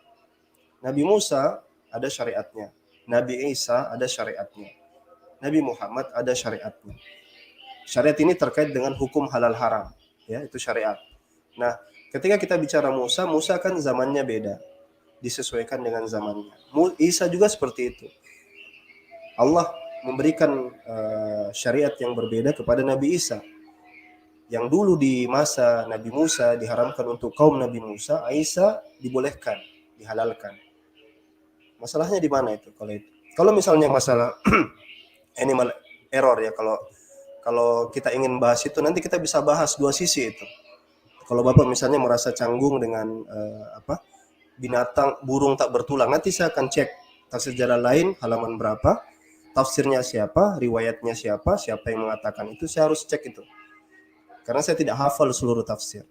Nabi Musa ada syariatnya, Nabi Isa ada syariatnya, Nabi Muhammad ada syariatnya. Syariat ini terkait dengan hukum halal haram, ya, itu syariat. Nah, ketika kita bicara Musa kan zamannya beda, disesuaikan dengan zamannya. Isa juga seperti itu. Allah memberikan syariat yang berbeda kepada Nabi Isa. Yang dulu di masa Nabi Musa diharamkan untuk kaum Nabi Musa, Isa dibolehkan, dihalalkan. Masalahnya di mana itu kalau itu? Kalau misalnya masalah animal error ya, kalau kita ingin bahas itu nanti kita bisa bahas dua sisi itu. Kalau Bapak misalnya merasa canggung dengan binatang burung tak bertulang, nanti saya akan cek tafsir Jalalain halaman berapa, tafsirnya siapa, riwayatnya siapa yang mengatakan itu, saya harus cek itu. Karena saya tidak hafal seluruh tafsir.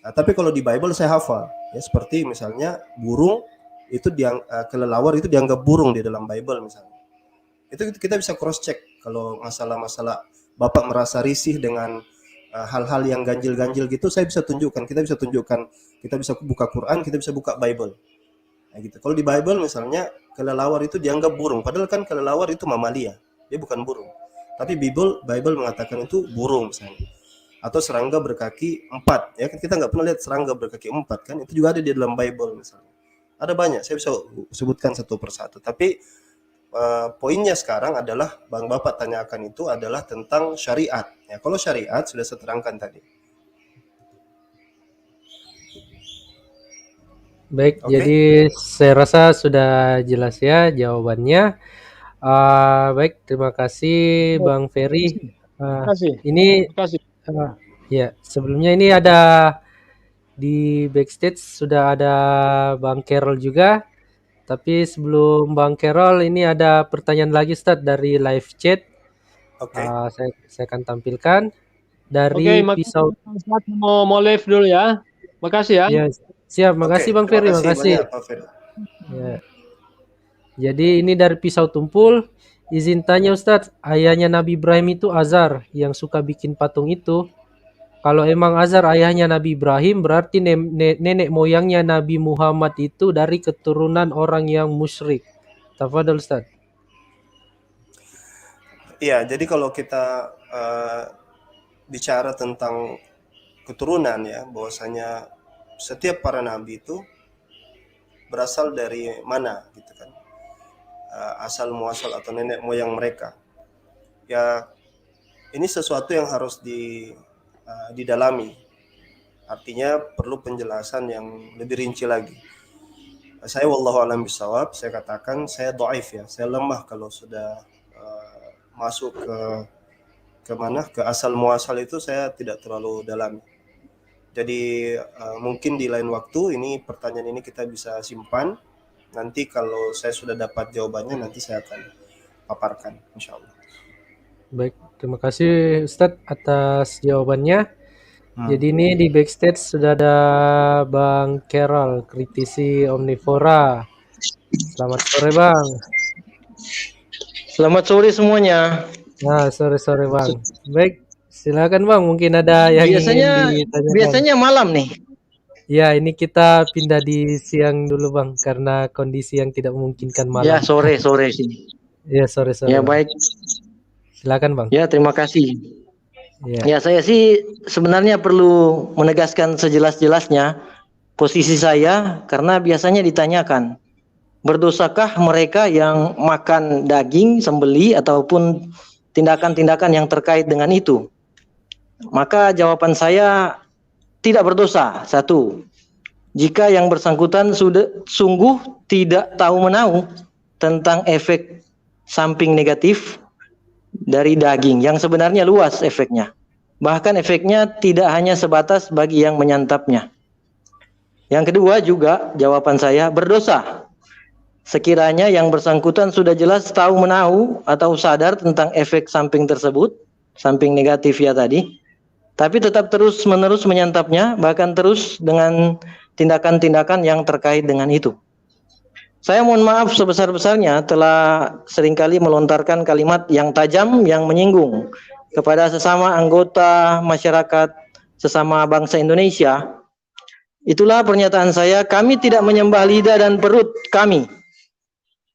Nah, tapi kalau di Bible saya hafal, ya seperti misalnya burung itu kelelawar itu dianggap burung di dalam Bible misalnya. Itu kita bisa cross check kalau masalah-masalah Bapak merasa risih dengan hal-hal yang ganjil-ganjil gitu, saya bisa tunjukkan, kita bisa buka Quran, kita bisa buka Bible. Nah, gitu. Kalau di Bible misalnya kelelawar itu dianggap burung, padahal kan kelelawar itu mamalia, dia bukan burung. Tapi Bible mengatakan itu burung misalnya. Atau serangga berkaki 4, ya kan kita nggak pernah lihat serangga berkaki 4 kan, itu juga ada di dalam Bible misalnya. Ada banyak, saya bisa sebutkan satu persatu. Tapi poinnya sekarang adalah Bang Bapak tanyakan itu adalah tentang syariat. Ya, kalau syariat sudah saya terangkan tadi. Baik, jadi saya rasa sudah jelas ya jawabannya. Baik, terima kasih Bang Ferry. terima kasih. Ini Terima kasih. ya, sebelumnya ini ada di backstage sudah ada Bang Carol juga. Tapi sebelum Bang Carol, ini ada pertanyaan lagi Ustadz dari live chat. Oke. Saya akan tampilkan dari pisau. Mau live dulu ya. Makasih ya. Ya, siap. Makasih Bang Ferry. Makasih. Ya. Jadi ini dari pisau tumpul. Izin tanya Ustadz, ayahnya Nabi Ibrahim itu Azar yang suka bikin patung itu. Kalau emang Azar ayahnya Nabi Ibrahim, berarti nenek moyangnya Nabi Muhammad itu dari keturunan orang yang musyrik. Tafadhol Ustaz. Iya, jadi kalau kita bicara tentang keturunan ya, bahwasanya setiap para nabi itu berasal dari mana gitu kan, asal muasal atau nenek moyang mereka. Ya, ini sesuatu yang harus didalami. Artinya perlu penjelasan yang lebih rinci lagi. Saya wallahu alam bisawab, saya katakan saya dhaif ya, saya lemah kalau sudah masuk ke mana, ke asal muasal itu saya tidak terlalu dalam. Jadi mungkin di lain waktu ini pertanyaan ini kita bisa simpan. Nanti kalau saya sudah dapat jawabannya nanti saya akan paparkan insya Allah. Baik, terima kasih Ustadz atas jawabannya. Jadi ini di backstage sudah ada Bang Carol, kritisi Omnivora. Selamat sore Bang. Selamat sore semuanya. Nah, sore-sore Bang. Baik, silakan Bang. Mungkin ada yang ingin ditanyakan. Biasanya malam nih. Ya, ini kita pindah di siang dulu Bang, karena kondisi yang tidak memungkinkan malam. Ya, sore sini. Ya, sore-sore. Ya, Bang. baik. Silakan Bang. Ya, terima kasih. Ya, saya sih sebenarnya perlu menegaskan sejelas-jelasnya posisi saya, karena biasanya ditanyakan, berdosakah mereka yang makan daging sembeli ataupun tindakan-tindakan yang terkait dengan itu? Maka jawaban saya tidak berdosa. Satu, jika yang bersangkutan sudah sungguh tidak tahu menahu tentang efek samping negatif dari daging yang sebenarnya luas efeknya. Bahkan efeknya tidak hanya sebatas bagi yang menyantapnya. Yang kedua juga jawaban saya berdosa. Sekiranya yang bersangkutan sudah jelas tahu menahu atau sadar tentang efek samping tersebut, samping negatif ya tadi, tapi tetap terus-menerus menyantapnya, bahkan terus dengan tindakan-tindakan yang terkait dengan itu. Saya mohon maaf sebesar-besarnya telah seringkali melontarkan kalimat yang tajam, yang menyinggung kepada sesama anggota masyarakat, sesama bangsa Indonesia. Itulah pernyataan saya, kami tidak menyembah lidah dan perut kami.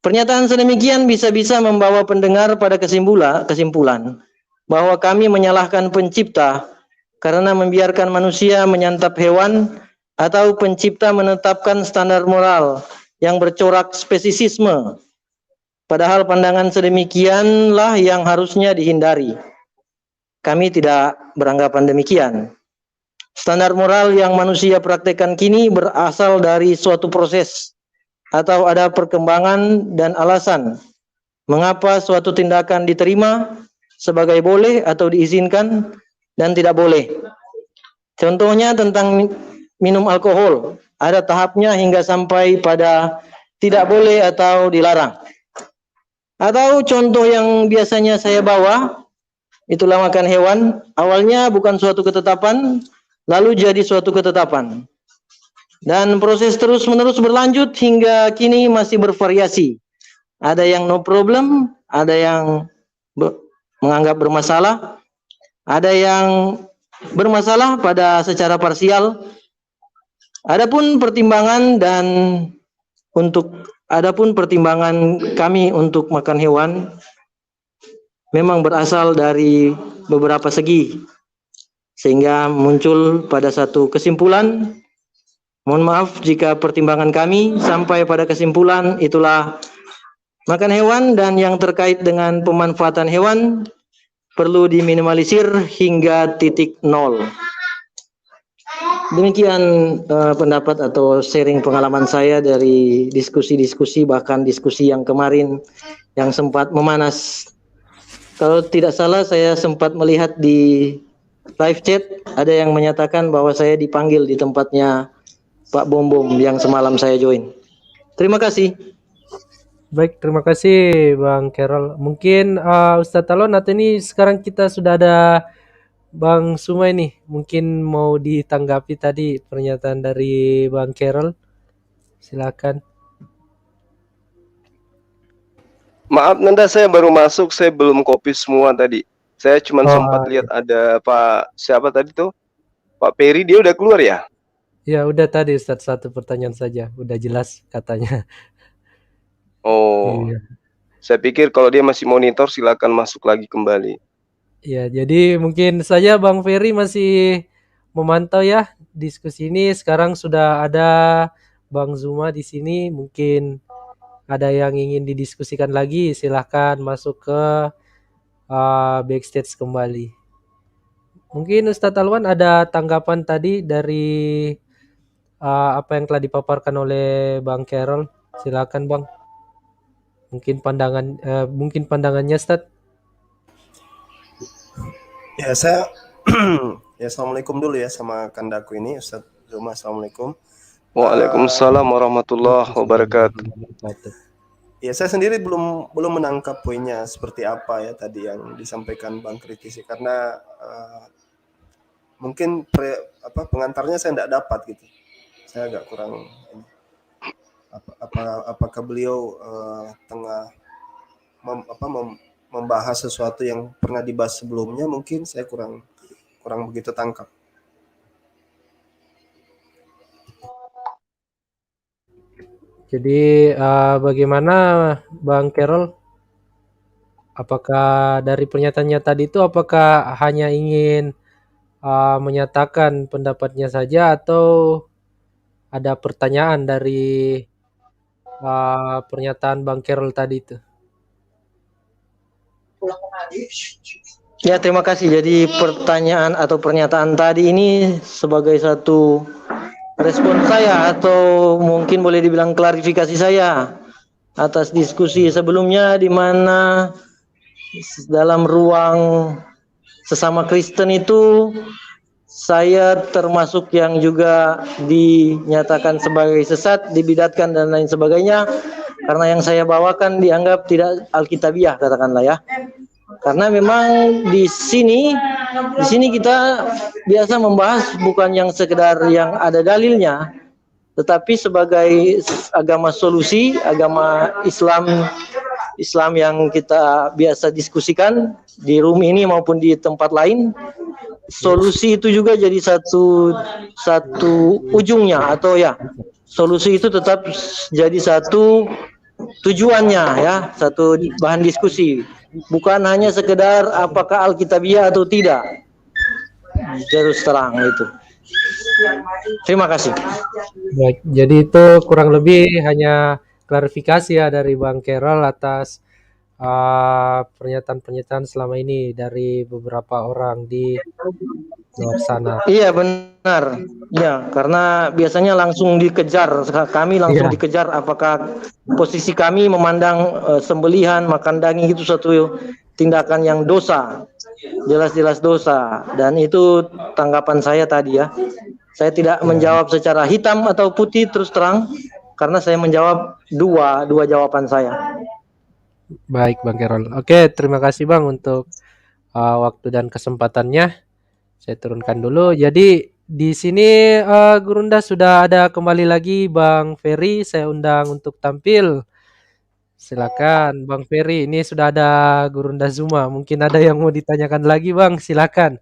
Pernyataan sedemikian bisa-bisa membawa pendengar pada kesimpulan bahwa kami menyalahkan pencipta karena membiarkan manusia menyantap hewan, atau pencipta menetapkan standar moral yang bercorak spesisisme. Padahal pandangan sedemikianlah yang harusnya dihindari. Kami tidak beranggapan demikian. Standar moral yang manusia praktekkan kini berasal dari suatu proses atau ada perkembangan dan alasan mengapa suatu tindakan diterima sebagai boleh atau diizinkan dan tidak boleh. Contohnya tentang minum alkohol, ada tahapnya hingga sampai pada tidak boleh atau dilarang. Atau contoh yang biasanya saya bawa, itulah makan hewan, awalnya bukan suatu ketetapan, lalu jadi suatu ketetapan. Dan proses terus-menerus berlanjut hingga kini masih bervariasi. Ada yang no problem, ada yang menganggap bermasalah, ada yang bermasalah pada secara parsial. Adapun pertimbangan kami untuk makan hewan memang berasal dari beberapa segi, sehingga muncul pada satu kesimpulan. Mohon maaf jika pertimbangan kami sampai pada kesimpulan itulah makan hewan dan yang terkait dengan pemanfaatan hewan perlu diminimalisir hingga titik nol. Demikian pendapat atau sharing pengalaman saya dari diskusi-diskusi, bahkan diskusi yang kemarin yang sempat memanas. Kalau tidak salah saya sempat melihat di live chat ada yang menyatakan bahwa saya dipanggil di tempatnya Pak Bom Bom yang semalam saya join. Terima kasih. Baik, terima kasih Bang Carol. Mungkin Ustadz Talon, nanti ini sekarang kita sudah ada Bang Sumai nih, mungkin mau ditanggapi tadi pernyataan dari Bang Carol. Silakan. Maaf Nanda, saya baru masuk, saya belum copy semua tadi. Saya cuma sempat lihat ada Pak siapa tadi tuh? Pak Peri, dia udah keluar ya? Ya udah tadi Ustadz, satu pertanyaan saja, udah jelas katanya. Oh. Iya. Saya pikir kalau dia masih monitor silakan masuk lagi kembali. Ya, jadi mungkin saja Bang Ferry masih memantau ya diskusi ini. Sekarang sudah ada Bang Zuma di sini. Mungkin ada yang ingin didiskusikan lagi, silahkan masuk ke backstage kembali. Mungkin Ustadz Alwan ada tanggapan tadi dari apa yang telah dipaparkan oleh Bang Carol. Silakan Bang. Mungkin pandangannya Ustadz. Ya, saya ya, assalamualaikum dulu ya sama kandaku ini, Ustadz Zuma. Assalamualaikum. Waalaikumsalam warahmatullahi wabarakatuh. Ya, saya sendiri belum menangkap poinnya seperti apa ya tadi yang disampaikan Bang Kritisi, karena mungkin pengantarnya saya tidak dapat gitu. Saya agak kurang apakah beliau tengah membahas sesuatu yang pernah dibahas sebelumnya, mungkin saya kurang begitu tangkap. Jadi bagaimana Bang Carol? Apakah dari pernyataannya tadi itu apakah hanya ingin menyatakan pendapatnya saja atau ada pertanyaan dari pernyataan Bang Carol tadi itu? Ya, terima kasih. Jadi pertanyaan atau pernyataan tadi ini sebagai satu respon saya atau mungkin boleh dibilang klarifikasi saya atas diskusi sebelumnya di mana dalam ruang sesama Kristen itu saya termasuk yang juga dinyatakan sebagai sesat, dibidatkan dan lain sebagainya karena yang saya bawakan dianggap tidak alkitabiah, katakanlah ya. Karena memang di sini kita biasa membahas bukan yang sekedar yang ada dalilnya, tetapi sebagai agama solusi, agama Islam yang kita biasa diskusikan di room ini maupun di tempat lain. Solusi itu juga jadi satu ujungnya, atau ya solusi itu tetap jadi satu tujuannya ya, satu bahan diskusi, bukan hanya sekedar apakah alkitabiah atau tidak. Terus terang itu. Terima kasih. Baik, jadi itu kurang lebih hanya klarifikasi ya dari Bang Carol atas pernyataan-pernyataan selama ini dari beberapa orang di luar sana. Iya, benar. Ya, karena biasanya langsung dikejar, kami langsung dikejar apakah posisi kami memandang sembelihan, makan daging itu suatu tindakan yang dosa. Jelas-jelas dosa, dan itu tanggapan saya tadi ya. Saya tidak menjawab secara hitam atau putih terus terang, karena saya menjawab dua jawaban saya. Baik Bang Carol. Oke, terima kasih Bang untuk waktu dan kesempatannya. Saya turunkan dulu. Jadi di sini Gurunda sudah ada kembali lagi Bang Ferry. Saya undang untuk tampil. Silakan Bang Ferry. Ini sudah ada Gurunda Zuma. Mungkin ada yang mau ditanyakan lagi Bang. Silakan.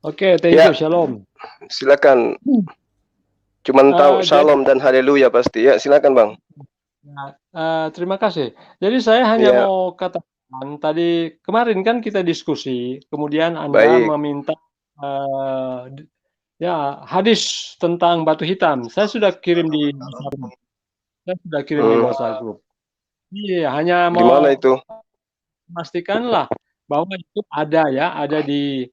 Oke, thank you. Shalom. Silakan. Cuman tahu shalom dan haleluya pasti. Ya, silakan Bang. Terima kasih. Jadi saya hanya mau katakan tadi kemarin kan kita diskusi, kemudian Anda meminta hadis tentang batu hitam. Saya sudah kirim di WhatsApp group. Iya, hanya mau Gimana itu? Pastikanlah bahwa itu ada ya, ada di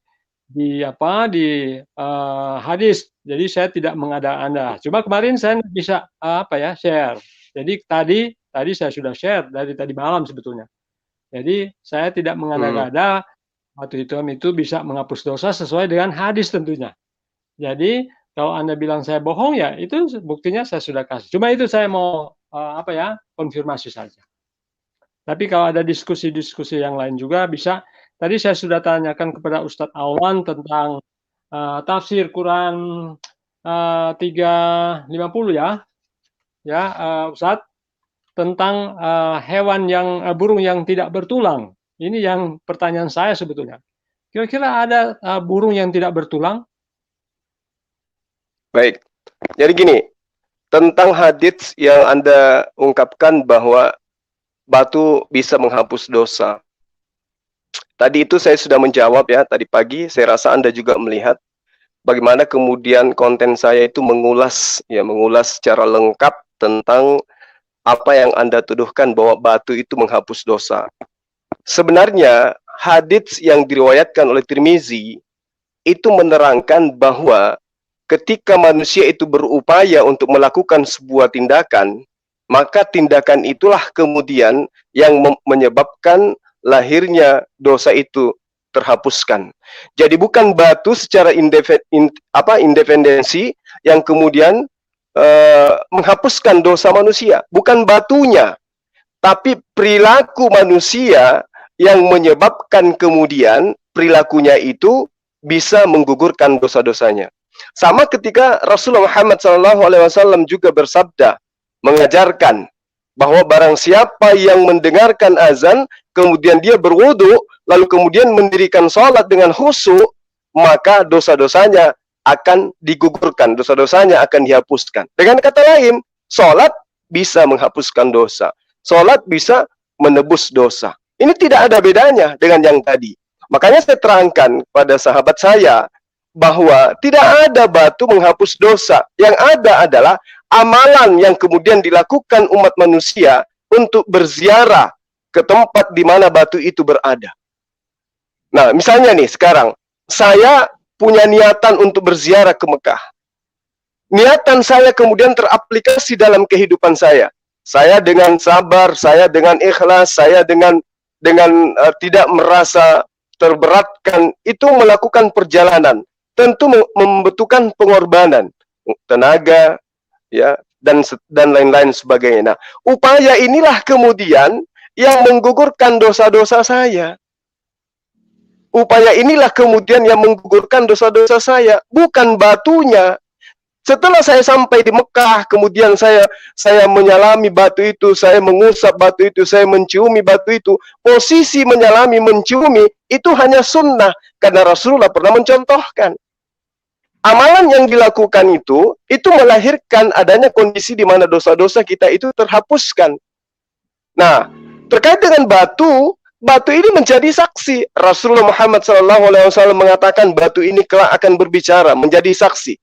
hadis. Jadi saya tidak mengada-anda. Cuma kemarin saya bisa share. Jadi tadi saya sudah share dari tadi malam sebetulnya. Jadi saya tidak mengada-ngada batu hitam itu bisa menghapus dosa sesuai dengan hadis tentunya. Jadi kalau Anda bilang saya bohong ya itu buktinya saya sudah kasih. Cuma itu saya mau konfirmasi saja. Tapi kalau ada diskusi-diskusi yang lain juga bisa. Tadi saya sudah tanyakan kepada Ustadz Alwan tentang tafsir Quran 350 ya. Ustadz, tentang hewan burung yang tidak bertulang. Ini yang pertanyaan saya sebetulnya. Kira-kira ada burung yang tidak bertulang? Baik. Jadi gini, tentang hadits yang Anda ungkapkan bahwa batu bisa menghapus dosa. Tadi itu saya sudah menjawab ya, tadi pagi. Saya rasa Anda juga melihat bagaimana kemudian konten saya itu mengulas secara lengkap tentang apa yang Anda tuduhkan bahwa batu itu menghapus dosa. Sebenarnya hadits yang diriwayatkan oleh Tirmizi itu menerangkan bahwa ketika manusia itu berupaya untuk melakukan sebuah tindakan, maka tindakan itulah kemudian yang menyebabkan lahirnya dosa itu terhapuskan. Jadi bukan batu secara independensi yang kemudian menghapuskan dosa manusia, bukan batunya, tapi perilaku manusia yang menyebabkan kemudian perilakunya itu bisa menggugurkan dosa-dosanya. Sama ketika Rasulullah Muhammad SAW juga bersabda, mengajarkan bahwa barang siapa yang mendengarkan azan, kemudian dia berwudu, lalu kemudian mendirikan sholat dengan khusyuk, maka dosa-dosanya akan digugurkan, dosa-dosanya akan dihapuskan. Dengan kata lain, sholat bisa menghapuskan dosa. Sholat bisa menebus dosa. Ini tidak ada bedanya dengan yang tadi. Makanya saya terangkan pada sahabat saya bahwa tidak ada batu menghapus dosa. Yang ada adalah amalan yang kemudian dilakukan umat manusia untuk berziarah ke tempat di mana batu itu berada. Nah, misalnya nih sekarang, saya punya niatan untuk berziarah ke Mekah. Niatan saya kemudian teraplikasi dalam kehidupan saya. Saya dengan sabar, saya dengan ikhlas, saya dengan tidak merasa terberatkan, itu melakukan perjalanan. Tentu membutuhkan pengorbanan, tenaga, ya, dan lain-lain sebagainya. Nah, upaya inilah kemudian yang menggugurkan dosa-dosa saya. Upaya inilah kemudian yang menggugurkan dosa-dosa saya, bukan batunya. Setelah saya sampai di Mekah, kemudian saya menyalami batu itu, saya mengusap batu itu, saya menciumi batu itu. Posisi menyalami, menciumi, itu hanya sunnah. Karena Rasulullah pernah mencontohkan. Amalan yang dilakukan itu melahirkan adanya kondisi di mana dosa-dosa kita itu terhapuskan. Nah, terkait dengan batu ini menjadi saksi. Rasulullah Muhammad SAW mengatakan batu ini kelak akan berbicara, menjadi saksi.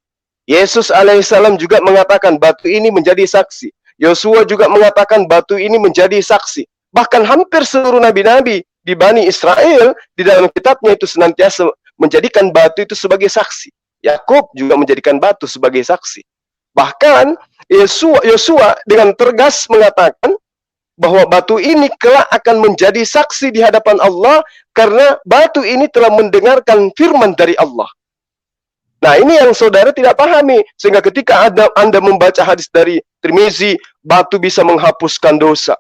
Yesus alaihissalam juga mengatakan batu ini menjadi saksi. Yosua juga mengatakan batu ini menjadi saksi. Bahkan hampir seluruh nabi-nabi di Bani Israel di dalam kitabnya itu senantiasa menjadikan batu itu sebagai saksi. Yakub juga menjadikan batu sebagai saksi. Bahkan Yosua dengan tegas mengatakan bahwa batu ini kelak akan menjadi saksi di hadapan Allah karena batu ini telah mendengarkan firman dari Allah. Nah, ini yang saudara tidak pahami. Sehingga ketika Anda membaca hadis dari Tirmizi, batu bisa menghapuskan dosa.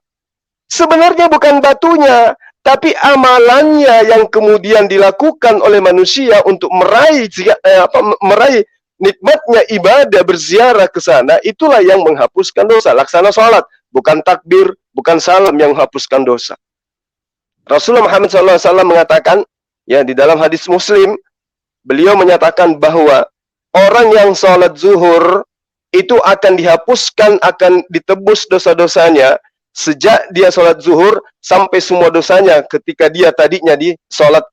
Sebenarnya bukan batunya, tapi amalannya yang kemudian dilakukan oleh manusia untuk meraih nikmatnya ibadah berziarah ke sana, itulah yang menghapuskan dosa. Laksana sholat, bukan takbir, bukan salam yang menghapuskan dosa. Rasulullah Muhammad SAW mengatakan, ya, di dalam hadis Muslim, beliau menyatakan bahwa orang yang sholat zuhur itu akan dihapuskan, akan ditebus dosa-dosanya sejak dia sholat zuhur sampai semua dosanya ketika dia tadinya di sholat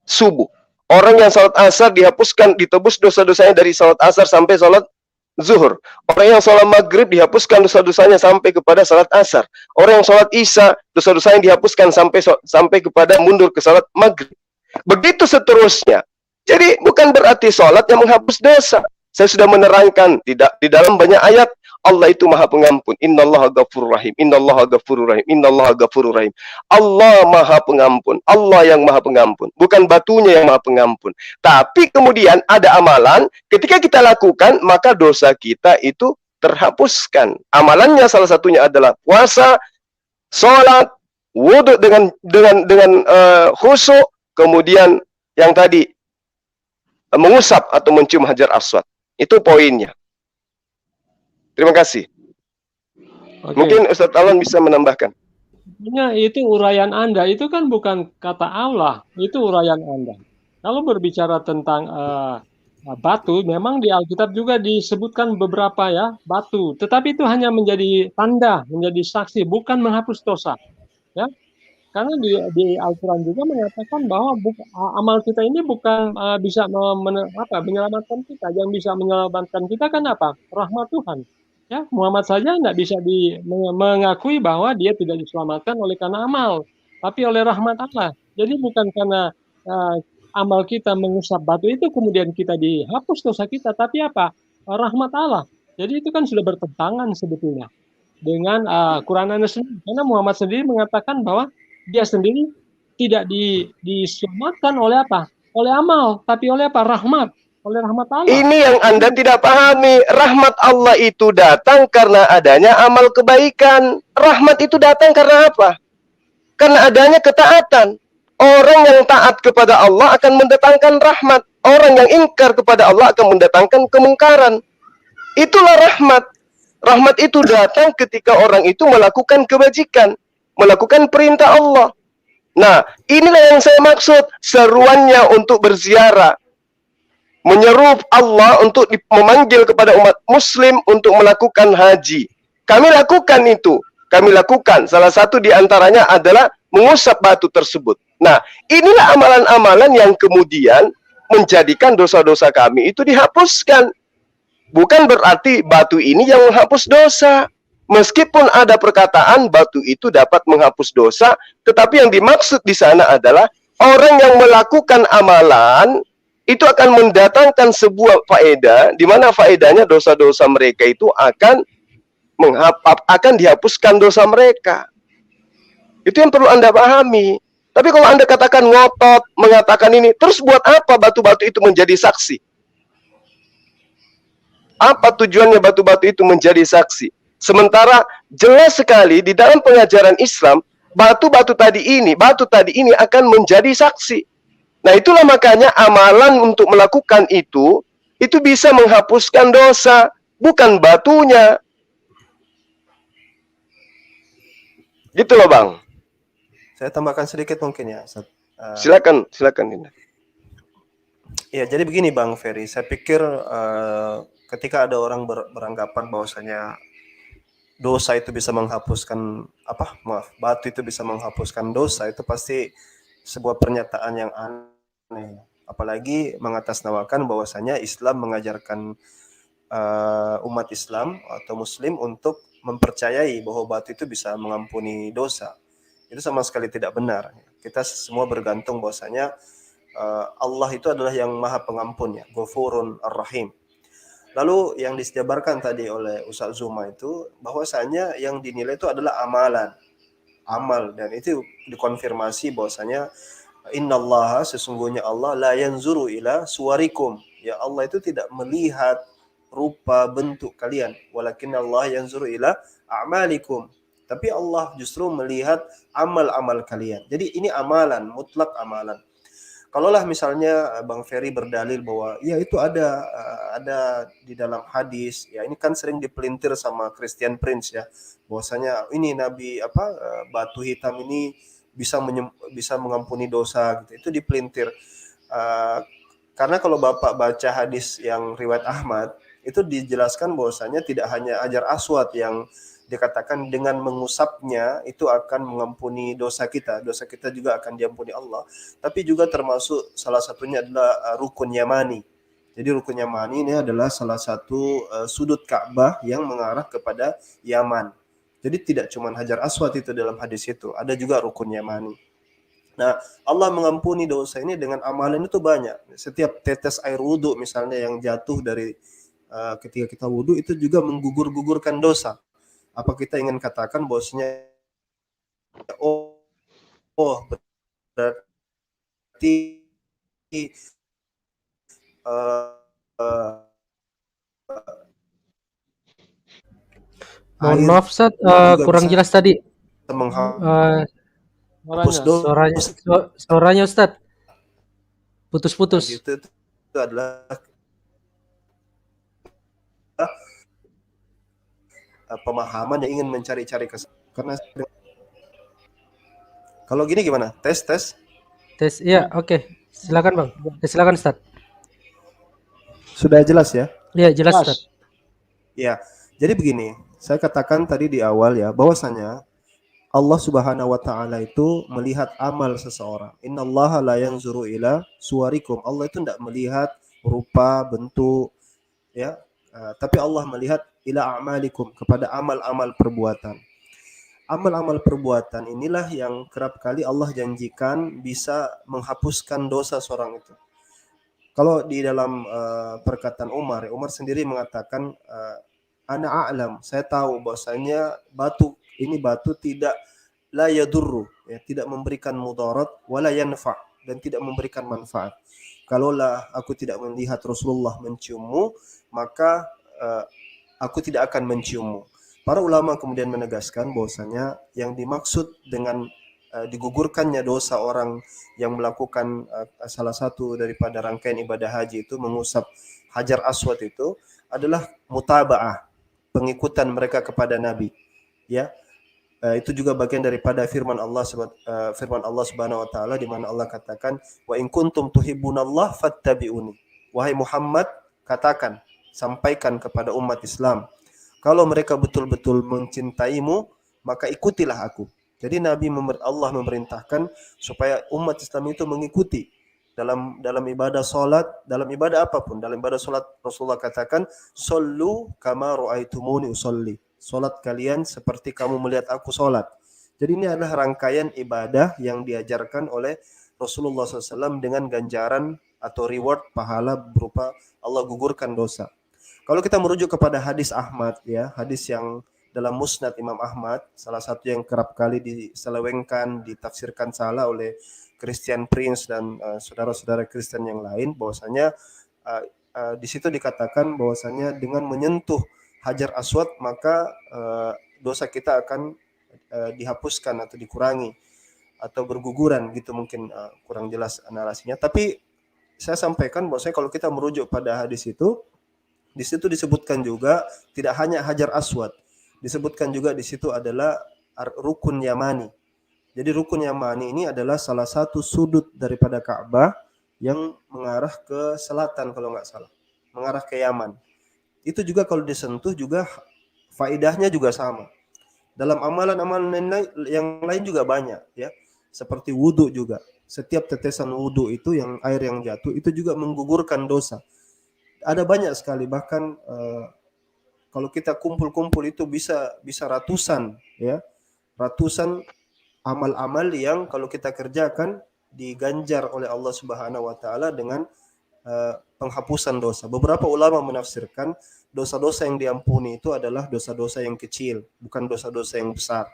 subuh. Orang yang sholat asar dihapuskan, ditebus dosa-dosanya dari sholat asar sampai sholat zuhur. Orang yang sholat maghrib dihapuskan dosa-dosanya sampai kepada sholat asar. Orang yang sholat isya, dosa-dosanya dihapuskan sampai kepada mundur ke sholat maghrib. Begitu seterusnya. Jadi bukan berarti sholat yang menghapus dosa. Saya sudah menerangkan tidak di dalam banyak ayat Allah itu Maha Pengampun. Innallaha ghafurur rahim. Innallaha ghafurur rahim. Innallaha ghafurur rahim. Allah Maha Pengampun. Allah yang Maha Pengampun. Bukan batunya yang Maha Pengampun. Tapi kemudian ada amalan ketika kita lakukan maka dosa kita itu terhapuskan. Amalannya salah satunya adalah puasa, sholat, wudhu dengan khusyuk, kemudian yang tadi mengusap atau mencium hajar aswad. Itu poinnya. Terima kasih. Oke. Mungkin Ustadz Alwan bisa menambahkan. Sebenarnya itu uraian Anda, itu kan bukan kata Allah, itu uraian Anda. Kalau berbicara tentang batu, memang di Alkitab juga disebutkan beberapa ya batu, tetapi itu hanya menjadi tanda, menjadi saksi, bukan menghapus dosa. Ya, karena di Al-Quran juga mengatakan bahwa amal kita ini bukan bisa menyelamatkan kita. Yang bisa menyelamatkan kita kan apa? Rahmat Tuhan. Ya, Muhammad saja tidak bisa mengakui bahwa dia tidak diselamatkan oleh karena amal, tapi oleh rahmat Allah. Jadi bukan karena uh, amal kita mengusap batu itu kemudian kita dihapus dosa kita, tapi apa? Rahmat Allah. Jadi itu kan sudah bertentangan sebetulnya dengan Quran sendiri. Karena Muhammad sendiri mengatakan bahwa dia sendiri tidak diselamatkan oleh apa? Oleh amal, tapi oleh apa? Rahmat. Oleh rahmat Allah. Ini yang Anda tidak pahami. Rahmat Allah itu datang karena adanya amal kebaikan. Rahmat itu datang karena apa? Karena adanya ketaatan. Orang yang taat kepada Allah akan mendatangkan rahmat. Orang yang ingkar kepada Allah akan mendatangkan kemungkaran. Itulah rahmat. Rahmat itu datang ketika orang itu melakukan kebajikan, melakukan perintah Allah. Nah, inilah yang saya maksud, seruannya untuk berziarah, menyeru Allah untuk memanggil kepada umat muslim untuk melakukan haji. Kami lakukan itu. Kami lakukan. Salah satu di antaranya adalah mengusap batu tersebut. Nah, inilah amalan-amalan yang kemudian menjadikan dosa-dosa kami itu dihapuskan. Bukan berarti batu ini yang menghapus dosa. Meskipun ada perkataan batu itu dapat menghapus dosa, tetapi yang dimaksud di sana adalah orang yang melakukan amalan itu akan mendatangkan sebuah faedah, di mana faedahnya dosa-dosa mereka itu akan dihapuskan dosa mereka. Itu yang perlu Anda pahami. Tapi kalau Anda katakan ngotot, mengatakan ini, terus buat apa batu-batu itu menjadi saksi? Apa tujuannya batu-batu itu menjadi saksi? Sementara jelas sekali di dalam pengajaran Islam, batu tadi ini akan menjadi saksi. Nah, itulah makanya amalan untuk melakukan itu bisa menghapuskan dosa, bukan batunya. Gitu loh, Bang. Saya tambahkan sedikit mungkin ya. Silakan Dinda. Ya, jadi begini Bang Ferry, saya pikir ketika ada orang beranggapan bahwasanya dosa itu bisa menghapuskan batu itu bisa menghapuskan dosa, itu pasti sebuah pernyataan yang aneh. Apalagi mengatasnamakan bahwasanya Islam mengajarkan umat Islam atau Muslim untuk mempercayai bahwa batu itu bisa mengampuni dosa. Itu sama sekali tidak benar. Kita semua bergantung bahwasanya Allah itu adalah yang maha pengampun ya, Ghafurun Ar-Rahim. Lalu yang disebarkan tadi oleh Ustaz Zuma itu bahwasanya yang dinilai itu adalah amal, dan itu dikonfirmasi bahwasanya innallaha, sesungguhnya Allah, la yanzuru ila suwarikum, ya Allah itu tidak melihat rupa bentuk kalian, walakin Allah yanzuru ila a'malikum, tapi Allah justru melihat amal-amal kalian. Jadi ini amalan, mutlak amalan. Kalaulah misalnya Bang Ferry berdalil bahwa ya itu ada di dalam hadis, ya ini kan sering dipelintir sama Christian Prince ya, bahwasanya ini Nabi batu hitam ini bisa mengampuni dosa gitu. Itu dipelintir. Karena kalau Bapak baca hadis yang riwayat Ahmad, itu dijelaskan bahwasanya tidak hanya Hajar Aswad yang dikatakan dengan mengusapnya itu akan mengampuni dosa kita juga akan diampuni Allah, tapi juga termasuk salah satunya adalah rukun Yamani. Jadi rukun Yamani ini adalah salah satu sudut Ka'bah yang mengarah kepada Yaman. Jadi tidak cuma Hajar Aswad itu dalam hadis itu, ada juga rukun Yamani. Nah, Allah mengampuni dosa ini dengan amalan itu banyak. Setiap tetes air wudhu misalnya yang jatuh dari ketika kita wudhu itu juga menggugur-gugurkan dosa. Apa kita ingin katakan bahwasanya berarti Mohon maaf Ustaz, kurang jelas tadi. Suaranya Ustaz putus-putus. Itu adalah pemahaman yang ingin mencari-cari karena kalau gini gimana? Tes ya, oke. Silakan Bang. Silakan Ustaz. Sudah jelas ya? Ya, jelas Jelas. Ustaz. Ya. Jadi begini, saya katakan tadi di awal ya, bahwasanya Allah Subhanahu wa taala itu melihat amal seseorang. Innallaha la yanzuru ila suwarikum. Allah itu tidak melihat rupa, bentuk, ya. Tapi Allah melihat ila a'malikum, kepada amal-amal perbuatan. Amal-amal perbuatan inilah yang kerap kali Allah janjikan bisa menghapuskan dosa seorang itu. Kalau di dalam perkataan Umar, Umar sendiri mengatakan ana a'lam, saya tahu bahwasanya batu tidak la yadurru, ya, tidak memberikan mudarat wala yanfa, dan tidak memberikan manfaat. Kalaulah aku tidak melihat Rasulullah menciummu, maka aku tidak akan menciummu. Para ulama kemudian menegaskan bahwasanya yang dimaksud dengan digugurkannya dosa orang yang melakukan salah satu daripada rangkaian ibadah haji itu, mengusap Hajar Aswad, itu adalah mutaba'ah, pengikutan mereka kepada Nabi, ya. Itu juga bagian daripada firman Allah Subhanahu wa taala, di mana Allah katakan, wa in kuntum tuhibbunallah fattabi'uni. Wahai Muhammad, katakan, sampaikan kepada umat Islam, kalau mereka betul-betul mencintaimu, maka ikutilah aku. Jadi Allah memerintahkan supaya umat Islam itu mengikuti dalam ibadah salat, dalam ibadah apapun. Dalam ibadah salat Rasulullah katakan, "Shollu kama ra'aitumuni usolli." Salat kalian seperti kamu melihat aku salat. Jadi ini adalah rangkaian ibadah yang diajarkan oleh Rasulullah SAW dengan ganjaran atau reward pahala berupa Allah gugurkan dosa. Kalau kita merujuk kepada hadis Ahmad, ya, hadis yang dalam Musnad Imam Ahmad, salah satu yang kerap kali diselewengkan, ditafsirkan salah oleh Christian Prince dan saudara-saudara Kristen yang lain, bahwasanya di situ dikatakan bahwasanya dengan menyentuh Hajar Aswad maka dosa kita akan dihapuskan atau dikurangi atau berguguran, gitu mungkin kurang jelas narasinya. Tapi saya sampaikan bahwasanya kalau kita merujuk pada hadis itu, di situ disebutkan juga tidak hanya Hajar Aswad, disebutkan juga di situ adalah rukun Yamani. Jadi rukun Yamani ini adalah salah satu sudut daripada Ka'bah yang mengarah ke selatan kalau nggak salah, mengarah ke Yaman. Itu juga kalau disentuh juga faidahnya juga sama. Dalam amalan-amalan yang lain juga banyak, ya. Seperti wudu juga. Setiap tetesan wudu itu, yang air yang jatuh itu juga menggugurkan dosa. Ada banyak sekali, bahkan kalau kita kumpul-kumpul itu bisa ratusan, ya, ratusan amal-amal yang kalau kita kerjakan diganjar oleh Allah Subhanahu wa taala dengan penghapusan dosa. Beberapa ulama menafsirkan dosa-dosa yang diampuni itu adalah dosa-dosa yang kecil, bukan dosa-dosa yang besar.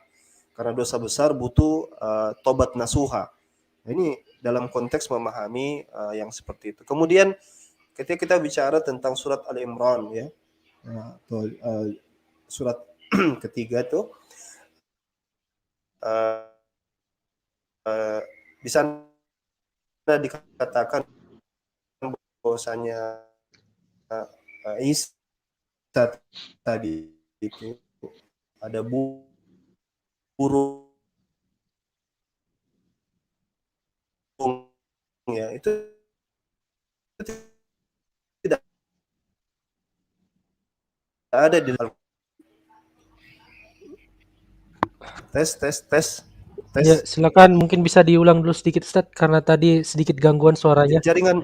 Karena dosa besar butuh tobat nasuha. Nah, ini dalam konteks memahami yang seperti itu. Kemudian ketika kita bicara tentang surat Al-Imran, ya, surat ketiga tuh, di sana dikatakan bahwasanya Isa tadi itu ada burung, ya, itu tidak ada di dalam tes. Ya, silakan, mungkin bisa diulang dulu sedikit Ustaz karena tadi sedikit gangguan suaranya. Jaringan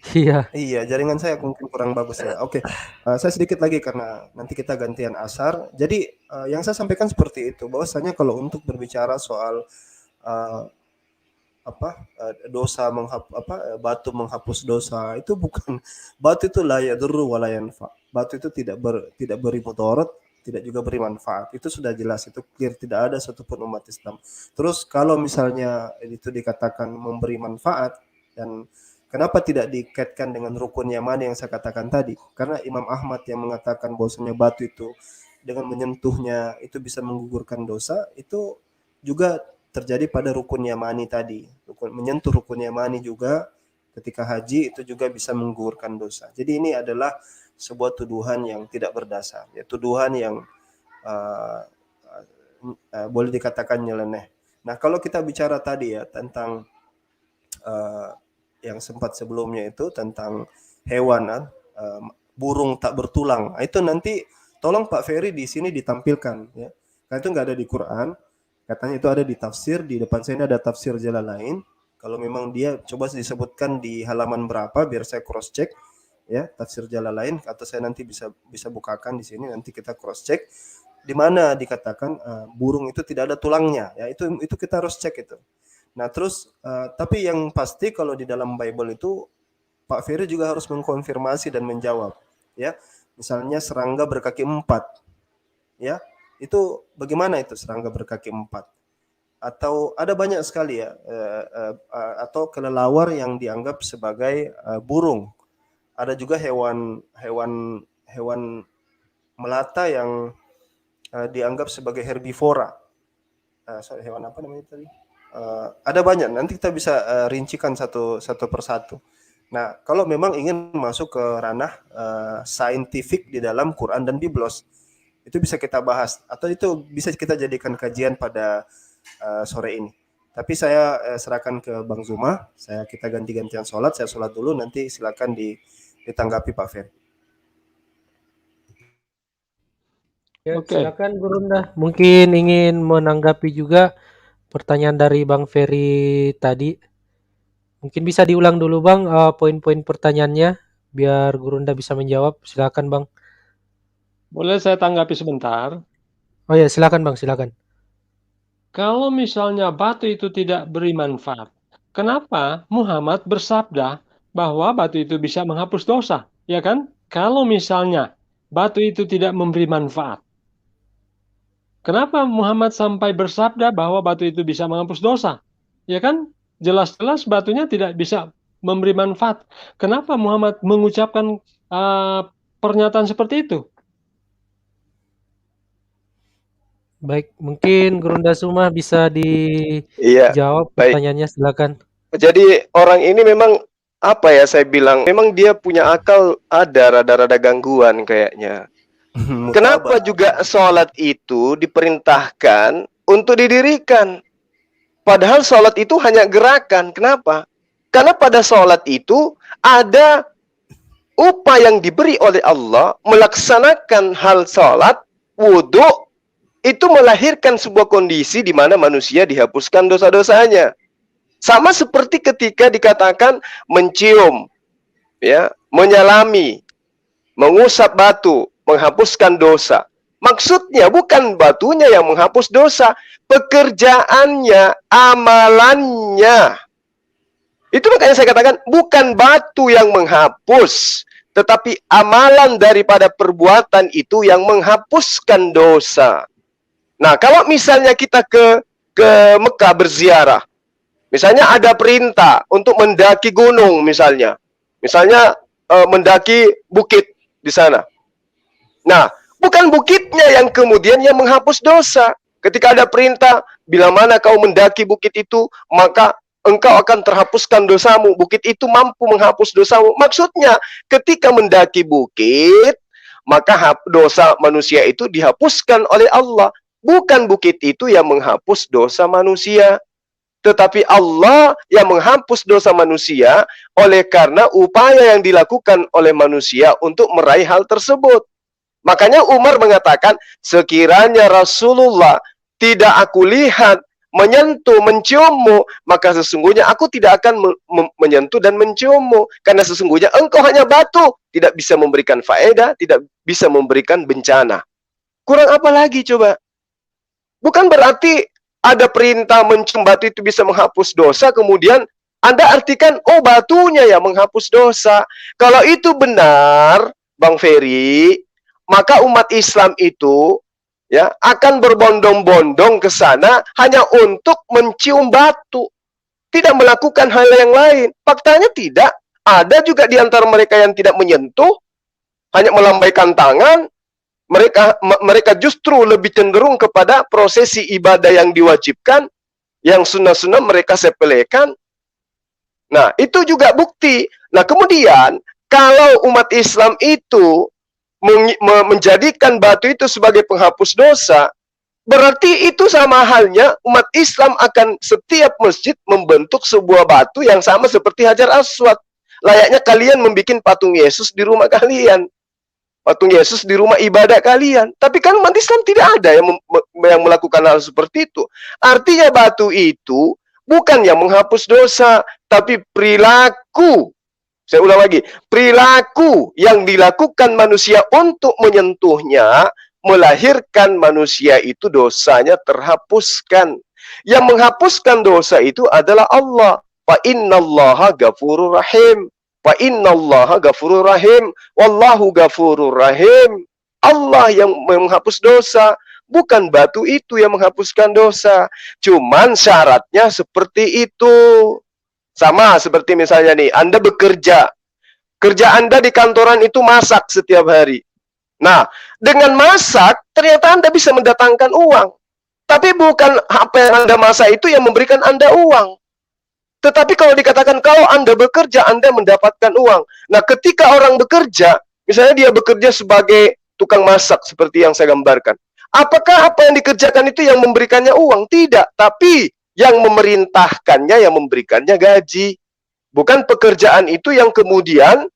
Iya, jaringan saya mungkin kurang bagus ya. Oke. Saya sedikit lagi karena nanti kita gantian asar. Jadi yang saya sampaikan seperti itu, bahwasanya kalau untuk berbicara soal dosa batu menghapus dosa, itu bukan, batu itu la yadurru wa la yanfa. Batu itu tidak beri mudarat, tidak juga beri manfaat. Itu sudah jelas, itu clear, tidak ada satupun umat Islam. Terus kalau misalnya itu dikatakan memberi manfaat, dan kenapa tidak dikaitkan dengan rukun Yamani yang saya katakan tadi? Karena Imam Ahmad yang mengatakan bahwasanya batu itu dengan menyentuhnya itu bisa menggugurkan dosa, itu juga terjadi pada rukun Yamani tadi. Menyentuh rukun Yamani juga ketika haji itu juga bisa menggugurkan dosa. Jadi ini adalah sebuah tuduhan yang tidak berdasar, ya, tuduhan yang boleh dikatakan nyeleneh. Nah, kalau kita bicara tadi ya tentang yang sempat sebelumnya itu tentang hewan, burung tak bertulang. Nah, itu nanti tolong Pak Ferry di sini ditampilkan ya. Karena itu nggak ada di Quran, katanya itu ada di tafsir. Di depan saya ini ada tafsir Jalalain. Kalau memang dia coba disebutkan di halaman berapa biar saya cross check ya, tafsir Jalalain, atau saya nanti bisa bukakan di sini, nanti kita cross check di mana dikatakan burung itu tidak ada tulangnya ya. Itu kita harus cek itu. Nah, terus tapi yang pasti kalau di dalam Bible itu Pak Ferry juga harus mengkonfirmasi dan menjawab ya. Misalnya serangga berkaki 4 ya. Itu bagaimana itu serangga berkaki 4? Atau ada banyak sekali ya, atau kelelawar yang dianggap sebagai burung. Ada juga hewan melata yang dianggap sebagai herbivora. Hewan apa namanya tadi? Ada banyak. Nanti kita bisa rincikan satu persatu. Nah, kalau memang ingin masuk ke ranah saintifik di dalam Quran dan Biblos, itu bisa kita bahas, atau itu bisa kita jadikan kajian pada sore ini. Tapi saya serahkan ke Bang Zuma. Kita ganti-gantian sholat. Saya sholat dulu, nanti silakan ditanggapi Pak Ferry. Ya, Oke. silakan Gurunda. Mungkin ingin menanggapi juga pertanyaan dari Bang Ferry tadi. Mungkin bisa diulang dulu Bang poin-poin pertanyaannya biar Gurunda bisa menjawab. Silakan Bang. Boleh saya tanggapi sebentar? Oh ya, silakan Bang, silakan. Kalau misalnya batu itu tidak beri manfaat, kenapa Muhammad bersabda bahwa batu itu bisa menghapus dosa? Ya kan? Kalau misalnya batu itu tidak memberi manfaat, kenapa Muhammad sampai bersabda bahwa batu itu bisa menghapus dosa? Ya kan? Jelas-jelas batunya tidak bisa memberi manfaat. Kenapa Muhammad mengucapkan pernyataan seperti itu? Baik, mungkin Gurunda Suma bisa Iya, dijawab baik. pertanyaannya, silakan. Jadi orang ini memang apa ya saya bilang, memang dia punya akal ada rada-rada gangguan kayaknya. Kenapa juga sholat itu diperintahkan untuk didirikan? Padahal sholat itu hanya gerakan. Kenapa? Karena pada sholat itu ada upah yang diberi oleh Allah melaksanakan hal sholat, wudhu, itu melahirkan sebuah kondisi di mana manusia dihapuskan dosa-dosanya. Sama seperti ketika dikatakan mencium, ya, menyalami, mengusap batu, menghapuskan dosa. Maksudnya bukan batunya yang menghapus dosa, pekerjaannya, amalannya. Itu makanya saya katakan bukan batu yang menghapus, tetapi amalan daripada perbuatan itu yang menghapuskan dosa. Nah, kalau misalnya kita ke Mekah berziarah, misalnya ada perintah untuk mendaki gunung misalnya mendaki bukit di sana. Nah, bukan bukitnya yang kemudian yang menghapus dosa. Ketika ada perintah, bila mana kau mendaki bukit itu, maka engkau akan terhapuskan dosamu. Bukit itu mampu menghapus dosamu. Maksudnya, ketika mendaki bukit, maka dosa manusia itu dihapuskan oleh Allah. Bukan bukit itu yang menghapus dosa manusia, tetapi Allah yang menghapus dosa manusia oleh karena upaya yang dilakukan oleh manusia untuk meraih hal tersebut. Makanya Umar mengatakan, sekiranya Rasulullah tidak aku lihat, menyentuh, menciummu, maka sesungguhnya aku tidak akan menyentuh dan menciummu. Karena sesungguhnya engkau hanya batu, tidak bisa memberikan faedah, tidak bisa memberikan bencana. Kurang apa lagi coba? Bukan berarti ada perintah mencium batu itu bisa menghapus dosa, kemudian Anda artikan, oh batunya yang menghapus dosa. Kalau itu benar, Bang Ferry, maka umat Islam itu ya akan berbondong-bondong ke sana hanya untuk mencium batu, tidak melakukan hal yang lain. Faktanya tidak. Ada juga di antara mereka yang tidak menyentuh, hanya melambaikan tangan. Mereka justru lebih cenderung kepada prosesi ibadah yang diwajibkan, yang sunnah-sunnah mereka sepelekan. Nah, itu juga bukti. Nah, kemudian kalau umat Islam itu menjadikan batu itu sebagai penghapus dosa, berarti itu sama halnya umat Islam akan setiap masjid membentuk sebuah batu yang sama seperti Hajar Aswad. layaknya kalian membuat patung Yesus di rumah kalian. Patung Yesus di rumah ibadah kalian. Tapi kan umat Islam tidak ada yang melakukan hal seperti itu. Artinya batu itu bukan yang menghapus dosa, tapi perilaku. Saya ulang lagi, perilaku yang dilakukan manusia untuk menyentuhnya melahirkan manusia itu dosanya terhapuskan. Yang menghapuskan dosa itu adalah Allah. Fa innallaha ghafurur rahim. Fa innallaha ghafurur rahim. Wallahu ghafurur rahim. Allah yang menghapus dosa, bukan batu itu yang menghapuskan dosa. Cuman syaratnya seperti itu. Sama seperti misalnya nih, Anda bekerja. Kerja Anda di kantoran itu masak setiap hari. Nah, dengan masak, ternyata Anda bisa mendatangkan uang. Tapi bukan apa yang Anda masak itu yang memberikan Anda uang. Tetapi kalau dikatakan kalau Anda bekerja, Anda mendapatkan uang. Nah, ketika orang bekerja, misalnya dia bekerja sebagai tukang masak seperti yang saya gambarkan. Apakah apa yang dikerjakan itu yang memberikannya uang? Tidak, tapi yang memerintahkannya, yang memberikannya gaji. Bukan pekerjaan itu yang kemudian,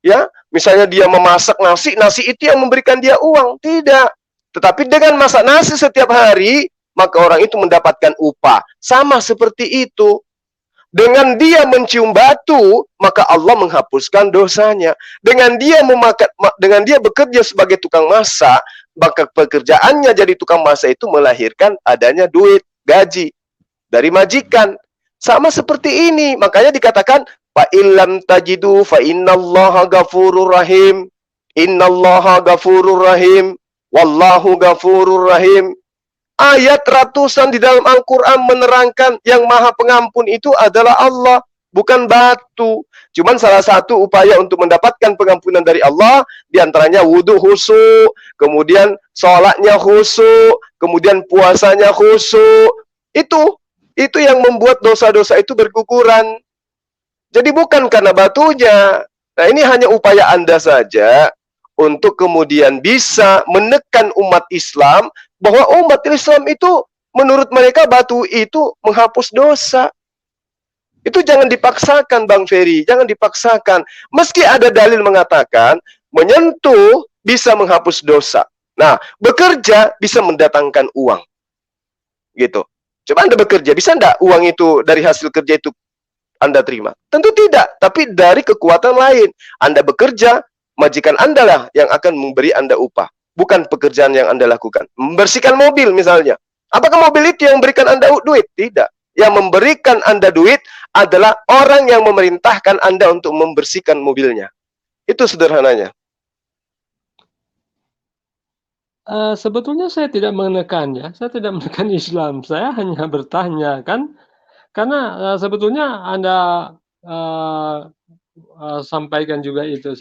ya, misalnya dia memasak nasi, nasi itu yang memberikan dia uang. Tidak. Tetapi dengan masak nasi setiap hari, maka orang itu mendapatkan upah. Sama seperti itu. Dengan dia mencium batu, maka Allah menghapuskan dosanya. Dengan dia bekerja sebagai tukang masak, maka pekerjaannya jadi tukang masak itu melahirkan adanya duit, gaji dari majikan. Sama seperti ini. Makanya dikatakan fa illam tajidu fa innallaha ghafurur rahim. Innallaha ghafurur rahim. Wallahu ghafurur rahim. Ayat ratusan di dalam Al-Quran menerangkan yang maha pengampun itu adalah Allah, bukan batu. Cuman salah satu upaya untuk mendapatkan pengampunan dari Allah, diantaranya wudhu khusyuk, kemudian sholatnya khusyuk, kemudian puasanya khusyuk. Itu yang membuat dosa-dosa itu berguguran. Jadi bukan karena batunya. Nah, ini hanya upaya Anda saja untuk kemudian bisa menekan umat Islam bahwa umat Islam itu menurut mereka batu itu menghapus dosa. Itu jangan dipaksakan, Bang Ferry, jangan dipaksakan. Meski ada dalil mengatakan menyentuh bisa menghapus dosa. Nah, bekerja bisa mendatangkan uang. Gitu. Coba Anda bekerja, bisa enggak uang itu dari hasil kerja itu Anda terima? Tentu tidak, tapi dari kekuatan lain. Anda bekerja, majikan Anda lah yang akan memberi Anda upah. Bukan pekerjaan yang Anda lakukan. Membersihkan mobil misalnya. Apakah mobil itu yang memberikan Anda duit? Tidak. Yang memberikan Anda duit adalah orang yang memerintahkan Anda untuk membersihkan mobilnya. Itu sederhananya. Sebetulnya saya tidak menekannya. Saya tidak menekan Islam. Saya hanya bertanya kan. Karena sebetulnya Anda sampaikan juga itu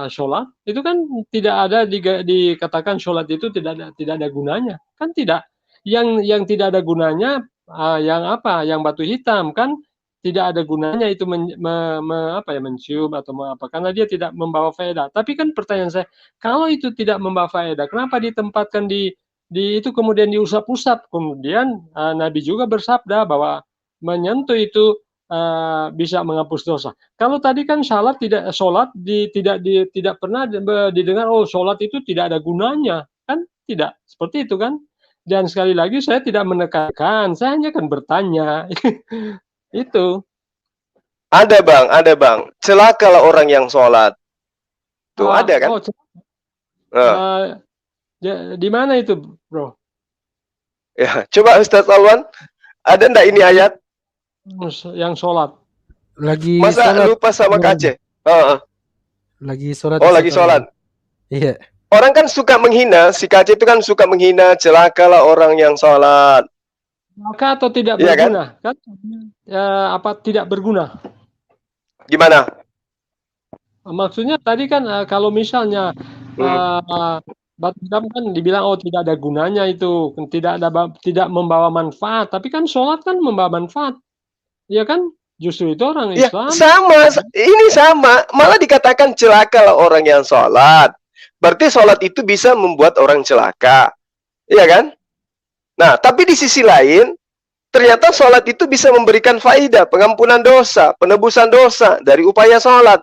sholat itu kan tidak ada dikatakan sholat itu tidak ada gunanya, kan tidak. Yang tidak ada gunanya yang batu hitam kan tidak ada gunanya itu mencium atau apa, karena dia tidak membawa faedah. Tapi kan pertanyaan saya, kalau itu tidak membawa faedah, kenapa ditempatkan di itu kemudian diusap-usap? Kemudian Nabi juga bersabda bahwa menyentuh itu bisa menghapus dosa. Kalau tadi kan tidak pernah didengar sholat itu tidak ada gunanya, kan tidak seperti itu kan. Dan sekali lagi saya tidak menekankan, saya hanya kan bertanya. Itu ada bang, celakalah orang yang sholat tuh ada kan. Di mana itu, bro? Ya, coba Ustaz Alwan, ada ndak ini ayat yang sholat lagi masa sholat, lupa sama Kace? Lagi sholat. Oh, lagi sholat. Iya. Orang kan suka menghina, si Kace itu kan suka menghina, celakalah orang yang sholat. Maka atau tidak iya, berguna kan? Tidak berguna? Gimana? Maksudnya tadi kan kalau misalnya batu hitam kan dibilang tidak ada gunanya, itu tidak membawa manfaat. Tapi kan sholat kan membawa manfaat. Ya kan, justru itu orang Islam. Ya, ini sama. Malah dikatakan celakalah orang yang sholat. Berarti sholat itu bisa membuat orang celaka. Iya kan? Nah, tapi di sisi lain, ternyata sholat itu bisa memberikan faidah, pengampunan dosa, penebusan dosa dari upaya sholat.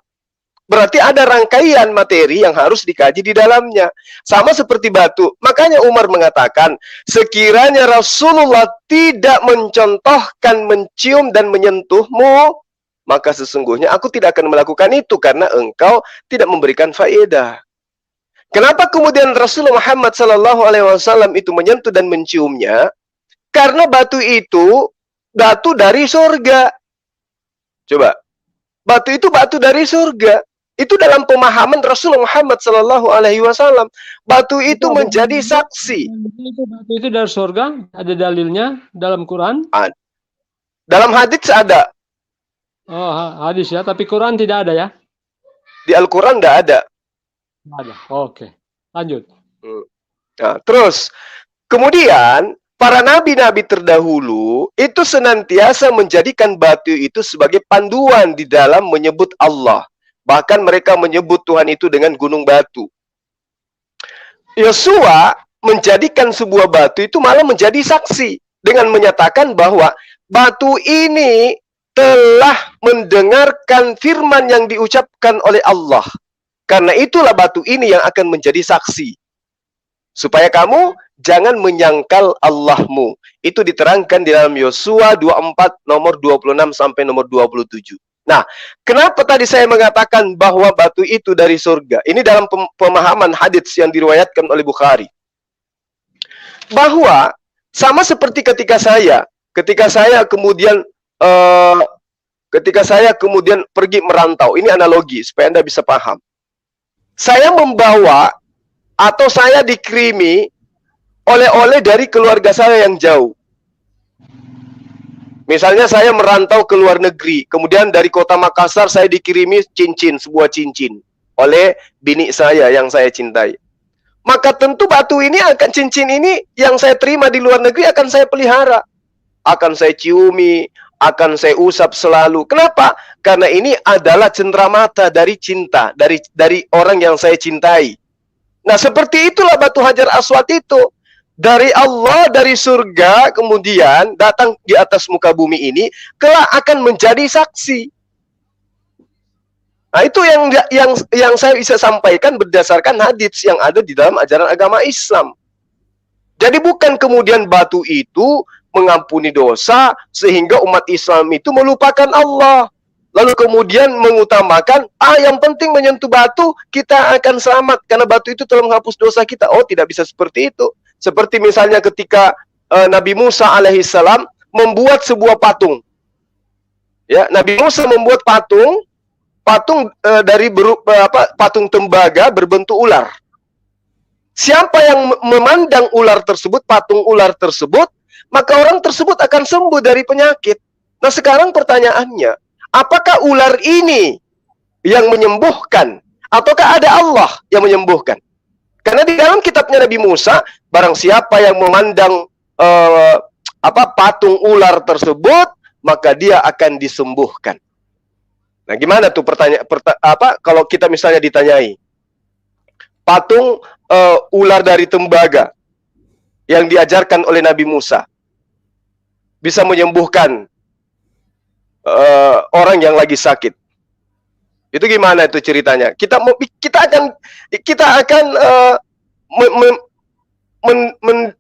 Berarti ada rangkaian materi yang harus dikaji di dalamnya. Sama seperti batu. Makanya Umar mengatakan, sekiranya Rasulullah tidak mencontohkan, mencium dan menyentuhmu, maka sesungguhnya aku tidak akan melakukan itu karena engkau tidak memberikan faedah. Kenapa kemudian Rasulullah Muhammad SAW itu menyentuh dan menciumnya? Karena batu itu batu dari surga. Coba, batu itu batu dari surga. Itu dalam pemahaman Rasulullah Muhammad SAW. Batu itu menjadi saksi. Batu itu dari surga, ada dalilnya dalam Quran? Dalam hadits ada. Oh, hadis ya, tapi Quran tidak ada ya? Di Al-Quran tidak ada. Ada. Oke, lanjut. Nah, terus, kemudian para nabi-nabi terdahulu itu senantiasa menjadikan batu itu sebagai panduan di dalam menyebut Allah. Bahkan mereka menyebut Tuhan itu dengan gunung batu. Yosua menjadikan sebuah batu itu malah menjadi saksi dengan menyatakan bahwa batu ini telah mendengarkan firman yang diucapkan oleh Allah. Karena itulah batu ini yang akan menjadi saksi. Supaya kamu jangan menyangkal Allahmu. Itu diterangkan di dalam Yosua 24 nomor 26 sampai nomor 27. Nah, kenapa tadi saya mengatakan bahwa batu itu dari surga? Ini dalam pemahaman hadits yang diriwayatkan oleh Bukhari. Bahwa sama seperti ketika saya kemudian pergi merantau. Ini analogi supaya Anda bisa paham. Saya membawa atau saya dikirimi oleh-oleh dari keluarga saya yang jauh. Misalnya saya merantau ke luar negeri, kemudian dari kota Makassar saya dikirimi sebuah cincin oleh bini saya yang saya cintai. Maka tentu cincin ini yang saya terima di luar negeri akan saya pelihara. Akan saya ciumi, akan saya usap selalu. Kenapa? Karena ini adalah cenderamata dari cinta, dari orang yang saya cintai. Nah, seperti itulah batu Hajar Aswad itu. Dari Allah, dari surga, kemudian datang di atas muka bumi ini, kelak akan menjadi saksi. Nah, itu yang saya bisa sampaikan berdasarkan hadits yang ada di dalam ajaran agama Islam. Jadi bukan kemudian batu itu mengampuni dosa, sehingga umat Islam itu melupakan Allah. Lalu kemudian mengutamakan, yang penting menyentuh batu, kita akan selamat, karena batu itu telah menghapus dosa kita. Oh, tidak bisa seperti itu. Seperti misalnya ketika Nabi Musa alaihissalam membuat sebuah patung. Ya, Nabi Musa membuat patung dari patung tembaga berbentuk ular. Siapa yang memandang ular tersebut, patung ular tersebut, maka orang tersebut akan sembuh dari penyakit. Nah, sekarang pertanyaannya, apakah ular ini yang menyembuhkan ataukah ada Allah yang menyembuhkan? Karena di dalam kitabnya Nabi Musa, barang siapa yang memandang patung ular tersebut, maka dia akan disembuhkan. Nah, gimana tuh kalau kita misalnya ditanyai, patung ular dari tembaga yang diajarkan oleh Nabi Musa bisa menyembuhkan orang yang lagi sakit. Itu gimana itu ceritanya? Kita akan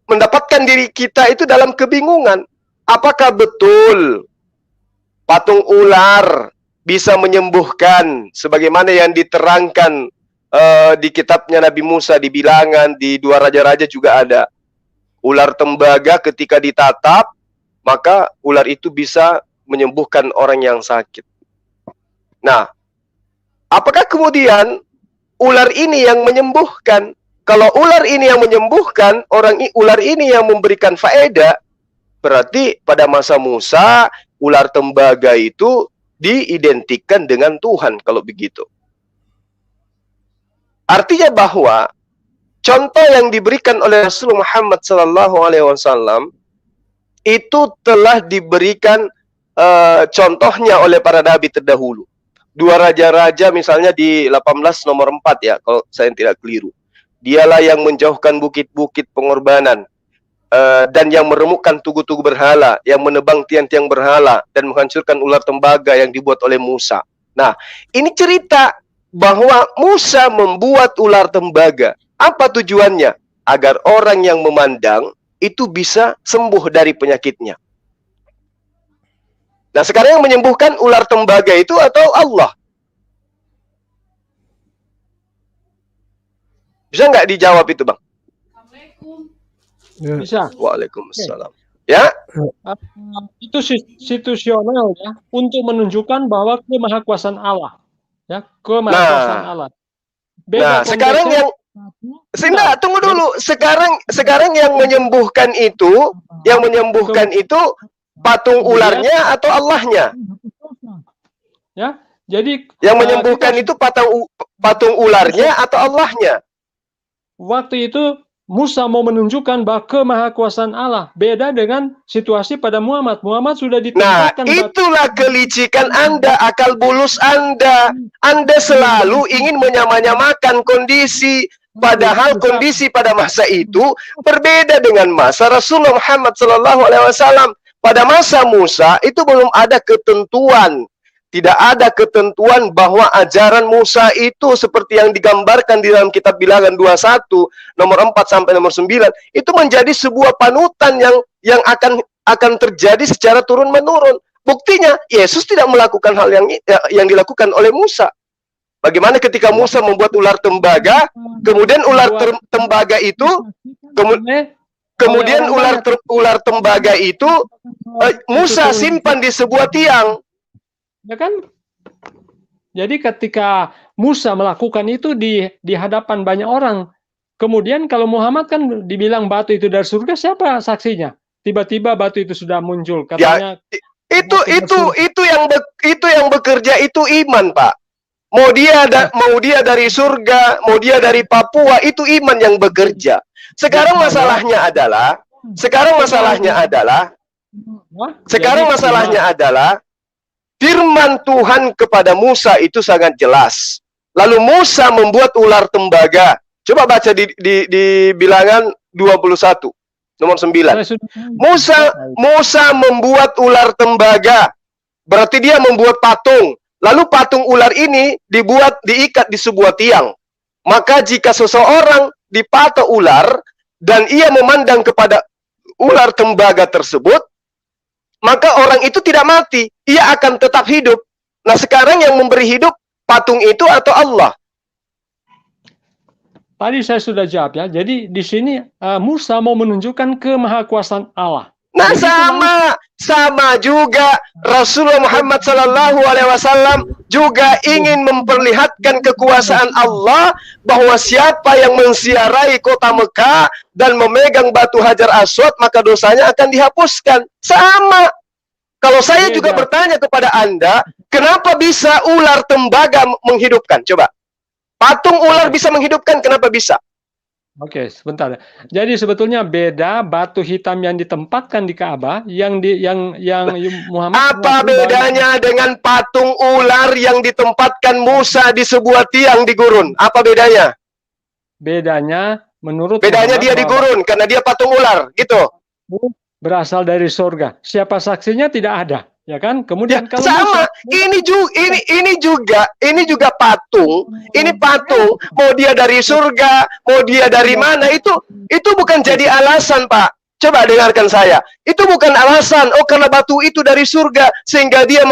mendapatkan diri kita itu dalam kebingungan. Apakah betul patung ular bisa menyembuhkan sebagaimana yang diterangkan di kitabnya Nabi Musa, di Bilangan, di Dua Raja-Raja juga ada. Ular tembaga ketika ditatap, maka ular itu bisa menyembuhkan orang yang sakit. Nah, apakah kemudian ular ini yang menyembuhkan? Kalau ular ini yang menyembuhkan, ular ini yang memberikan faedah, berarti pada masa Musa, ular tembaga itu diidentikan dengan Tuhan kalau begitu. Artinya bahwa contoh yang diberikan oleh Rasulullah Muhammad SAW itu telah diberikan contohnya oleh para nabi terdahulu. Dua Raja-Raja misalnya di 18 nomor 4 ya, kalau saya tidak keliru. Dialah yang menjauhkan bukit-bukit pengorbanan dan yang meremukkan tugu-tugu berhala, yang menebang tiang-tiang berhala dan menghancurkan ular tembaga yang dibuat oleh Musa. Nah, ini cerita bahwa Musa membuat ular tembaga. Apa tujuannya? Agar orang yang memandang itu bisa sembuh dari penyakitnya. Nah, sekarang yang menyembuhkan ular tembaga itu atau Allah? Bisa nggak dijawab itu, Bang? Bisa. Waalaikumsalam. Ya, Itu situasional ya, untuk menunjukkan bahwa kemahakuasaan Allah. Ya, kemahakuasaan Allah. nah sekarang yang Sinda, tunggu dulu. Sekarang yang menyembuhkan itu, patung ularnya atau Allahnya? Ya, jadi Yang menyembuhkan itu patung ularnya atau Allahnya? waktu itu Musa mau menunjukkan bahwa kemahakuasaan Allah beda dengan situasi pada Muhammad. Muhammad sudah Nah, ditempatkan. itulah kelicikan Anda, akal bulus Anda. Anda selalu ingin menyamanyamakan kondisi, padahal kondisi pada masa itu berbeda dengan masa Rasulullah Muhammad SAW. Pada masa Musa itu belum ada ketentuan. Tidak ada ketentuan bahwa ajaran Musa itu seperti yang digambarkan di dalam kitab Bilangan 21 nomor 4 sampai nomor 9 itu menjadi sebuah panutan yang akan terjadi secara turun menurun. Buktinya Yesus tidak melakukan hal yang dilakukan oleh Musa. Bagaimana ketika Musa membuat ular tembaga, kemudian ular tembaga itu kemudian ular tembaga itu Musa simpan di sebuah tiang. Ya kan? Jadi ketika Musa melakukan itu di hadapan banyak orang, kemudian kalau Muhammad kan dibilang batu itu dari surga, siapa saksinya? Tiba-tiba batu itu sudah muncul, katanya. Ya, itu yang bekerja itu iman, Pak. Mau dia dari surga, mau dia dari Papua, itu iman yang bekerja. Sekarang masalahnya adalah firman Tuhan kepada Musa itu sangat jelas. Lalu Musa membuat ular tembaga. Coba baca di Bilangan 21 nomor 9. Musa membuat ular tembaga. Berarti dia membuat patung. Lalu patung ular ini diikat di sebuah tiang. Maka jika seseorang dipatok ular dan ia memandang kepada ular tembaga tersebut, maka orang itu tidak mati, ia akan tetap hidup. Nah, sekarang yang memberi hidup patung itu atau Allah? Tadi saya sudah jawab ya. Jadi di sini Musa mau menunjukkan kemahakuasaan Allah. Nah, sama juga Rasulullah Muhammad SAW juga ingin memperlihatkan kekuasaan Allah, bahwa siapa yang mensiarai kota Mekah dan memegang batu Hajar Aswad maka dosanya akan dihapuskan. Sama. Kalau saya juga bertanya kepada Anda, kenapa bisa ular tembaga menghidupkan? Coba. Patung ular bisa menghidupkan, kenapa bisa? Oke, sebentar. Jadi sebetulnya beda batu hitam yang ditempatkan di Ka'bah yang Muhammad. Apa bedanya dengan patung ular yang ditempatkan Musa di sebuah tiang di gurun? Apa bedanya? Bedanya dia di gurun karena dia patung ular, gitu. Berasal dari surga. Siapa saksinya tidak ada, ya kan? Kemudian ya, kalau sama, ini juga patung. Ini patung, mau dia dari surga, mau dia dari mana, itu bukan jadi alasan, Pak. Coba dengarkan saya. Itu bukan alasan, oh karena batu itu dari surga sehingga dia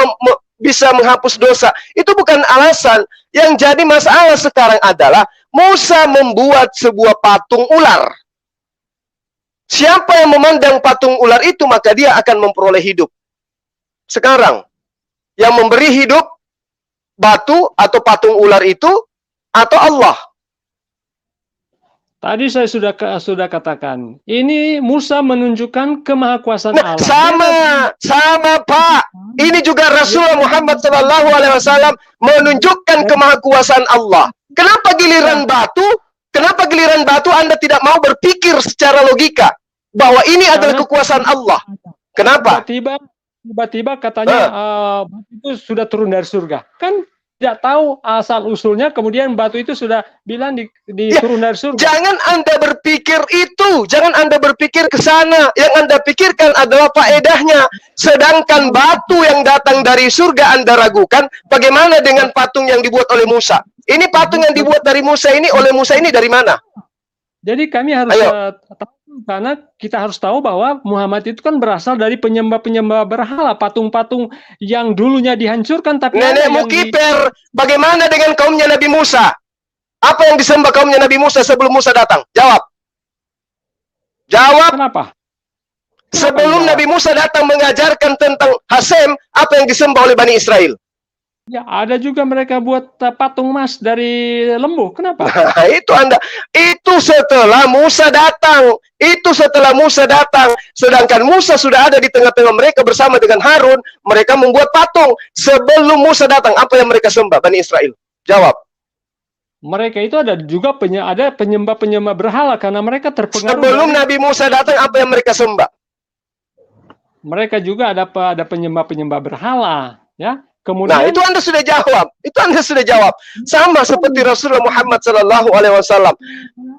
bisa menghapus dosa. Itu bukan alasan. Yang jadi masalah sekarang adalah Musa membuat sebuah patung ular. Siapa yang memandang patung ular itu, maka dia akan memperoleh hidup. Sekarang, yang memberi hidup batu atau patung ular itu, atau Allah? Tadi saya sudah katakan, ini Musa menunjukkan kemahakuasaan Allah. Sama Pak. Ini juga Rasulullah Muhammad SAW menunjukkan kemahakuasaan Allah. Kenapa giliran batu Anda tidak mau berpikir secara logika bahwa ini adalah kekuasaan Allah? Kenapa? Tiba-tiba katanya batu itu sudah turun dari surga. Kan tidak tahu asal usulnya, kemudian batu itu sudah bilang diturun dari surga. Jangan Anda berpikir itu, jangan Anda berpikir ke sana. Yang Anda pikirkan adalah faedahnya. Sedangkan batu yang datang dari surga Anda ragukan, bagaimana dengan patung yang dibuat oleh Musa? Ini patung yang dibuat dari Musa ini, oleh Musa ini dari mana? Jadi kami harus tahu, karena kita harus tahu bahwa Muhammad itu kan berasal dari penyembah-penyembah berhala, patung-patung yang dulunya dihancurkan, tapi Nenek Mukiper, bagaimana dengan kaumnya Nabi Musa? Apa yang disembah kaumnya Nabi Musa sebelum Musa datang? Jawab. Jawab. Kenapa? Sebelum Nabi Musa datang mengajarkan tentang Hasem, apa yang disembah oleh Bani Israel? Ya, ada juga mereka buat patung emas dari lembu. Kenapa? Nah, itu Anda. Itu setelah Musa datang. Itu setelah Musa datang. Sedangkan Musa sudah ada di tengah-tengah mereka bersama dengan Harun. Mereka membuat patung. Sebelum Musa datang, apa yang mereka sembah, Bani Israel? Jawab. Mereka itu ada juga penyembah-penyembah berhala karena mereka terpengaruh. Sebelum Nabi Musa datang, apa yang mereka sembah? Mereka juga ada penyembah-penyembah berhala, ya. Kemudian, nah, itu Anda sudah jawab. Itu Anda sudah jawab. Sama seperti Rasulullah Muhammad SAW.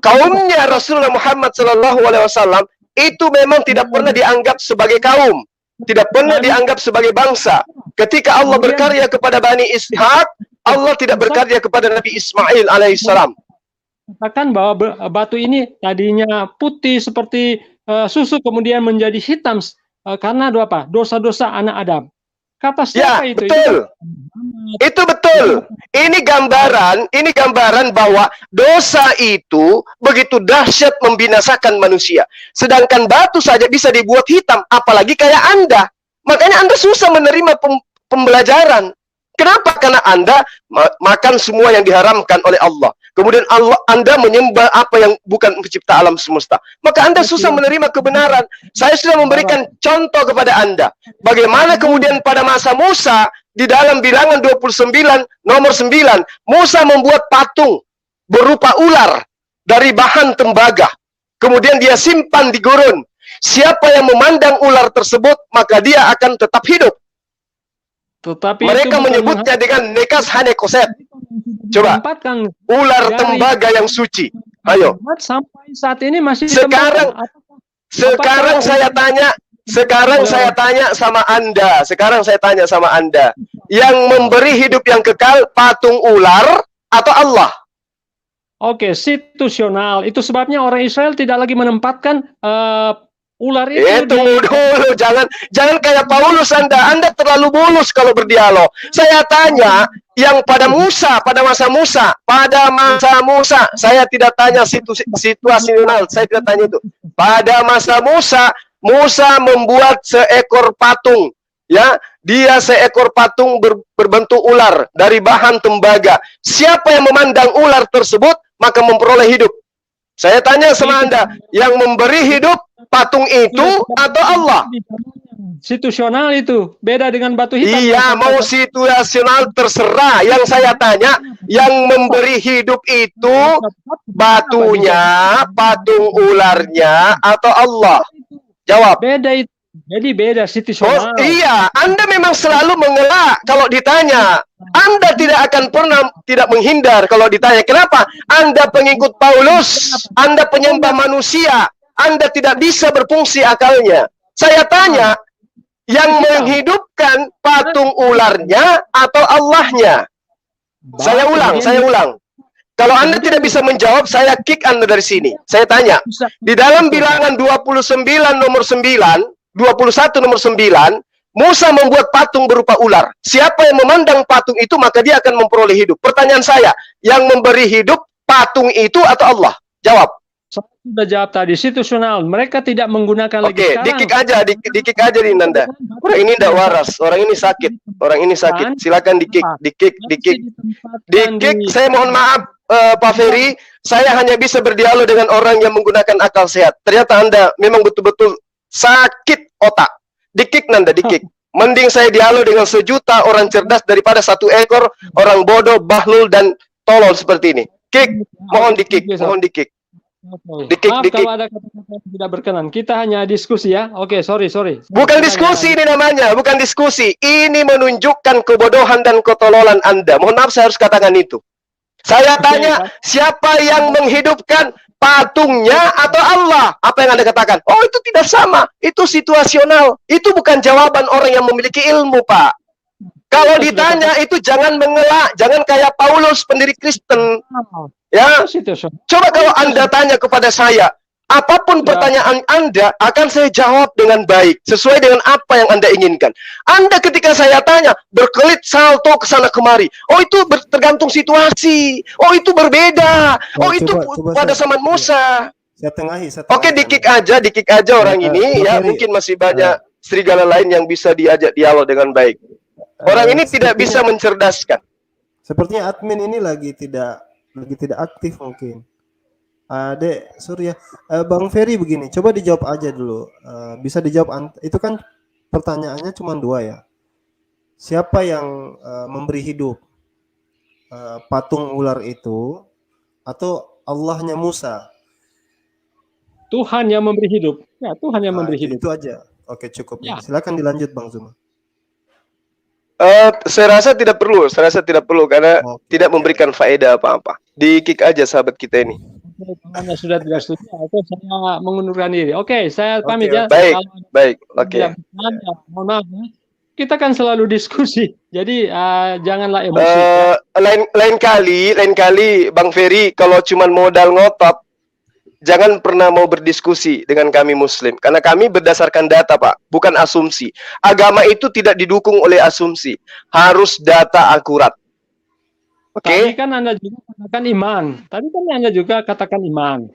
Kaumnya Rasulullah Muhammad SAW itu memang tidak pernah dianggap sebagai kaum. Tidak pernah dianggap sebagai bangsa. Ketika Allah berkarya kepada Bani Ishak, Allah tidak berkarya kepada Nabi Ismail alaihissalam. Katakan bahwa batu ini tadinya putih seperti susu, kemudian menjadi hitam karena apa? Dosa-dosa anak Adam. Kata siapa ya, itu? Betul. Itu betul. Ini gambaran bahwa dosa itu begitu dahsyat membinasakan manusia. Sedangkan batu saja bisa dibuat hitam, apalagi kayak Anda. Makanya Anda susah menerima pembelajaran. Kenapa? Karena Anda makan semua yang diharamkan oleh Allah. Kemudian Anda menyembah apa yang bukan pencipta alam semesta. Maka Anda susah menerima kebenaran. Saya sudah memberikan contoh kepada Anda. Bagaimana kemudian pada masa Musa, di dalam bilangan 29, nomor 9, Musa membuat patung berupa ular dari bahan tembaga. Kemudian dia simpan di gurun. Siapa yang memandang ular tersebut, maka dia akan tetap hidup. Tetapi mereka menyebutnya dengan nekas hanekoset. Coba, ular tembaga yang suci. Ayo. Sampai saat ini masih sekarang saya tanya sama Anda. Yang memberi hidup yang kekal patung ular atau Allah? Oke, situasional. Itu sebabnya orang Israel tidak lagi menempatkan ular itu. Tunggu dulu, jangan kayak Paulus Anda terlalu mulus kalau berdialog. Saya tanya yang pada masa Musa, saya tidak tanya situasional, saya tidak tanya itu. Pada masa Musa membuat seekor patung, ya, dia seekor patung berbentuk ular dari bahan tembaga. Siapa yang memandang ular tersebut maka memperoleh hidup. Saya tanya sama Anda, yang memberi hidup patung itu atau Allah? Situasional itu, beda dengan batu hitam. Iya, mau situasional terserah. Yang saya tanya, yang memberi hidup itu batunya, patung ularnya atau Allah? Jawab. Beda itu. Jadi beda situasional. Iya, Anda memang selalu mengelak kalau ditanya. Anda tidak akan pernah tidak menghindar kalau ditanya. Kenapa? Anda pengikut Paulus, Anda penyembah manusia, Anda tidak bisa berfungsi akalnya. Saya tanya, yang menghidupkan patung ularnya atau Allahnya? Saya ulang. Kalau Anda tidak bisa menjawab, saya kick Anda dari sini. Saya tanya, di dalam bilangan 21 nomor 9, Musa membuat patung berupa ular. Siapa yang memandang patung itu, maka dia akan memperoleh hidup. Pertanyaan saya, yang memberi hidup patung itu atau Allah? Jawab. Saya sudah jawab tadi, situasional. Mereka tidak menggunakan lagi sekarang. Di-kick aja nih Nanda. Orang ini tidak waras, orang ini sakit. Silakan di-kick. Saya mohon maaf, Pak Ferry, saya hanya bisa berdialog dengan orang yang menggunakan akal sehat. Ternyata Anda memang betul-betul sakit otak. Di-kick Nanda, di-kick. Mending saya dialog dengan 1 juta orang cerdas daripada 1 ekor orang bodoh, bahlul dan tolol seperti ini. Kick, mohon di-kick. Oke. Dikik, Maaf dikik. kalau ada kata-kata yang tidak berkenan. Kita hanya diskusi ya. Oke, sorry. Bukan Kita diskusi hanya- ini namanya, bukan diskusi. Ini menunjukkan kebodohan dan ketololan Anda. Mohon maaf saya harus katakan itu. Saya Oke, tanya, siapa yang menghidupkan patungnya atau Allah? Apa yang Anda katakan? Oh, itu tidak sama. Itu situasional. Itu bukan jawaban orang yang memiliki ilmu, Pak. Kalau ditanya itu jangan mengelak, jangan kayak Paulus pendiri Kristen. Ya, Itu situasional. coba kalau Anda tanya kepada saya, apapun Ya. pertanyaan Anda akan saya jawab dengan baik, sesuai dengan apa yang Anda inginkan. Anda ketika saya tanya, berkelit salto ke sana kemari. Oh, itu tergantung situasi. Oh, itu berbeda. Oh, itu coba pada saya- zaman Musa. Saya tengahi. Oke, dikik aja orang ini. Ya, Ferry, mungkin masih banyak serigala lain yang bisa diajak dialog dengan baik. Orang ini tidak bisa mencerdaskan. Sepertinya admin ini lagi tidak aktif mungkin. Dek Surya, Bang Ferry begini, coba dijawab aja dulu. Bisa dijawab, itu kan pertanyaannya cuma dua ya. Siapa yang memberi hidup? Patung ular itu atau Allahnya Musa? Tuhan yang memberi hidup. Ya, Tuhan yang memberi hidup. Itu aja. Oke, cukup. Ya. Silakan dilanjut Bang Zuma. Saya rasa tidak perlu karena Oke. tidak memberikan faedah apa-apa. Di-kick aja sahabat kita ini. Karena sudah tidak setuju, oke, saya mengundurkan diri. Oke, saya pamit Oke, ya. baik. Kalau ada Baik, yang oke. tidak berkenan, ya, mohon maaf ya. Kita kan selalu diskusi, jadi janganlah emosi. Lain kali Bang Ferry kalau cuma modal ngotot, jangan pernah mau berdiskusi dengan kami Muslim, karena kami berdasarkan data, Pak, bukan asumsi. Agama itu tidak didukung oleh asumsi, harus data akurat. Oke? Tadi kan Anda juga katakan iman. Tadi kan Anda juga katakan iman.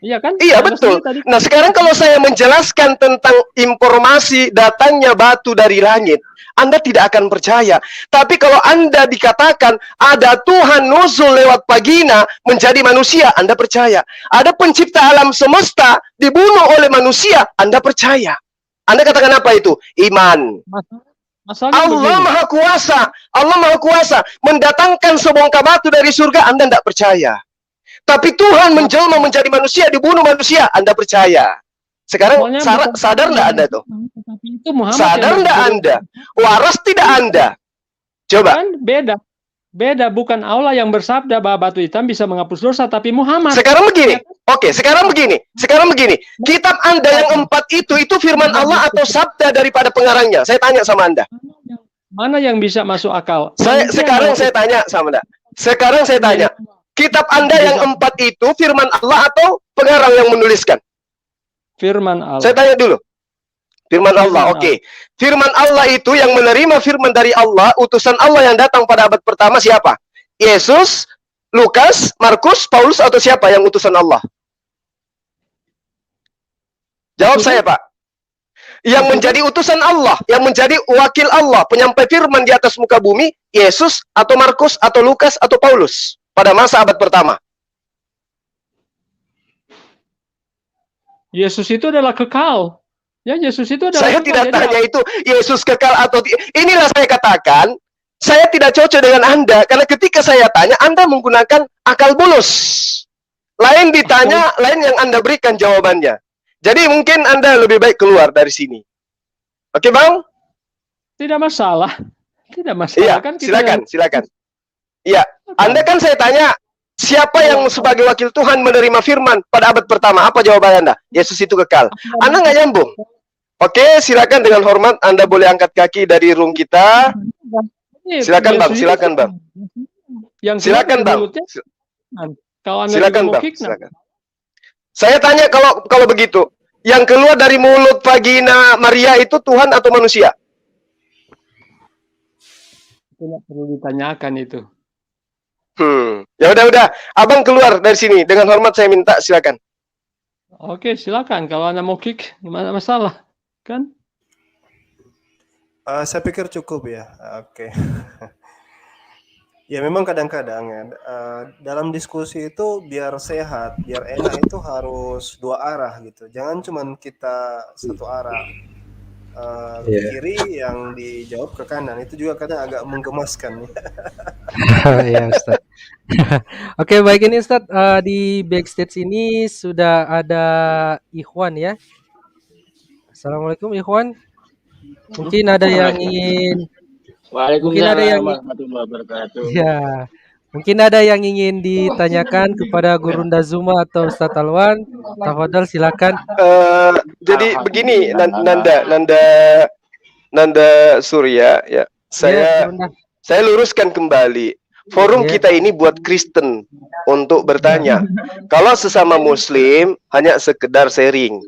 Iya kan? Iya, Anda betul. sendiri tadi. Nah, sekarang kalau saya menjelaskan tentang informasi datangnya batu dari langit, Anda tidak akan percaya. Tapi kalau Anda dikatakan ada Tuhan nuzul lewat vagina menjadi manusia, Anda percaya. Ada pencipta alam semesta dibunuh oleh manusia, Anda percaya. Anda katakan apa itu? Iman. Masalahnya Allah begini. Maha Kuasa. Allah Maha Kuasa mendatangkan sebongkah batu dari surga, Anda tidak percaya. Tapi Tuhan menjelma menjadi manusia, dibunuh manusia, Anda percaya. Sekarang Pokoknya bukan- sadar enggak Anda tuh? Tapi itu Muhammad Sadar yang enggak bersuruh. Anda? Waras tidak Anda? Coba. Kan beda. Beda, bukan Allah yang bersabda bahwa batu hitam bisa menghapus dosa, tapi Muhammad. Sekarang begini. Oke, sekarang begini. Kitab Anda yang 4 itu firman Allah atau sabda daripada pengarangnya? Saya tanya sama Anda. Mana yang bisa masuk akal? Sekarang saya tanya sama Anda. Sekarang saya tanya. Kitab Anda yang 4 itu firman Allah atau pengarang yang menuliskan? Firman Allah. Saya tanya dulu. Firman Allah, Firman oke. Firman Allah itu yang menerima firman dari Allah, utusan Allah yang datang pada abad pertama siapa? Yesus, Lukas, Markus, Paulus, atau siapa yang utusan Allah? Jawab saya, Pak. Yang menjadi utusan Allah, yang menjadi wakil Allah, penyampai firman di atas muka bumi, Yesus, atau Markus, atau Lukas, atau Paulus pada masa abad pertama. Yesus itu adalah kekal. Ya, Yesus itu adalah Saya kekal. tidak Jadi tanya itu Yesus kekal atau inilah saya katakan, saya tidak cocok dengan Anda karena ketika saya tanya Anda menggunakan akal bulus. Lain ditanya, lain yang Anda berikan jawabannya. Jadi mungkin Anda lebih baik keluar dari sini. Oke, Bang? tidak masalah. Tidak masalah Iya, kan kita silakan. Iya, Anda kan saya tanya siapa yang sebagai wakil Tuhan menerima firman pada abad pertama? Apa jawaban Anda? Yesus itu kekal. Anda nggak nyambung. Oke, silakan dengan hormat Anda boleh angkat kaki dari room kita. Silakan, Bang, silakan, Bang. Yang Silakan, keluar dari Bang. mulutnya, kalau Anda Silakan, juga mau Bang. kick, nah, Silakan. Saya tanya kalau begitu, yang keluar dari mulut vagina Maria itu Tuhan atau manusia? tidak perlu ditanyakan itu. Ya udah. Abang keluar dari sini. Dengan hormat saya minta, silakan. Oke, silakan. Kalau Anda mau kick, gimana masalah? Kan? Saya pikir cukup ya. Oke. Ya memang kadang-kadang ya dalam diskusi itu biar sehat, biar enak itu harus dua arah gitu. Jangan cuma kita satu arah. ke Iya. kiri, yang dijawab ke kanan. Itu juga kadang agak menggemaskan. Ya, Ustaz. Oke, baik ini Ustaz, di backstage ini sudah ada Ikhwan ya. Assalamualaikum Ikhwan. Mungkin ada yang ingin Waalaikumsalam warahmatullahi wabarakatuh. ya, mungkin ada yang ingin ditanyakan kepada Gurunda Zuma atau Ustaz Alwan. Tafadhol silakan. Jadi begini, Nanda Surya, ya. Ya, Gurunda. Saya luruskan kembali. Forum kita ini buat Kristen untuk bertanya. Kalau sesama Muslim hanya sekedar sharing.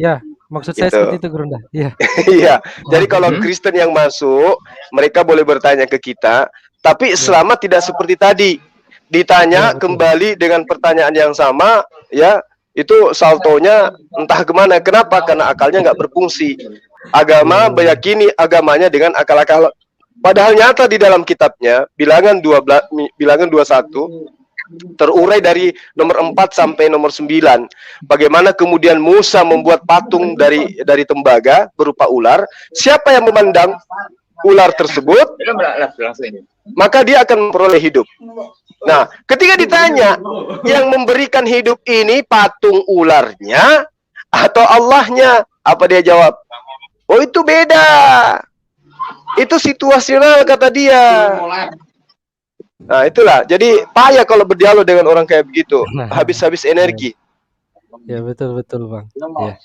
Ya, maksud saya Gitu. seperti itu Gurunda. Ya. Iya. Jadi kalau Kristen yang masuk, mereka boleh bertanya ke kita. Tapi selama tidak seperti tadi, ditanya kembali dengan pertanyaan yang sama, ya itu saltonya entah kemana. Kenapa? Karena akalnya nggak berfungsi. Agama meyakini agamanya dengan akal-akal. Padahal nyata di dalam kitabnya bilangan 21 terurai dari nomor 4 sampai nomor 9. Bagaimana kemudian Musa membuat patung dari tembaga berupa ular. Siapa yang memandang ular tersebut, maka dia akan memperoleh hidup. Nah, ketika ditanya, yang memberikan hidup ini patung ularnya atau Allahnya? Apa dia jawab? Oh, itu beda. Itu situasional, kata dia. Nah, itulah. Jadi payah kalau berdialog dengan orang kayak begitu. Habis-habis energi. Ya, betul Bang. Ya.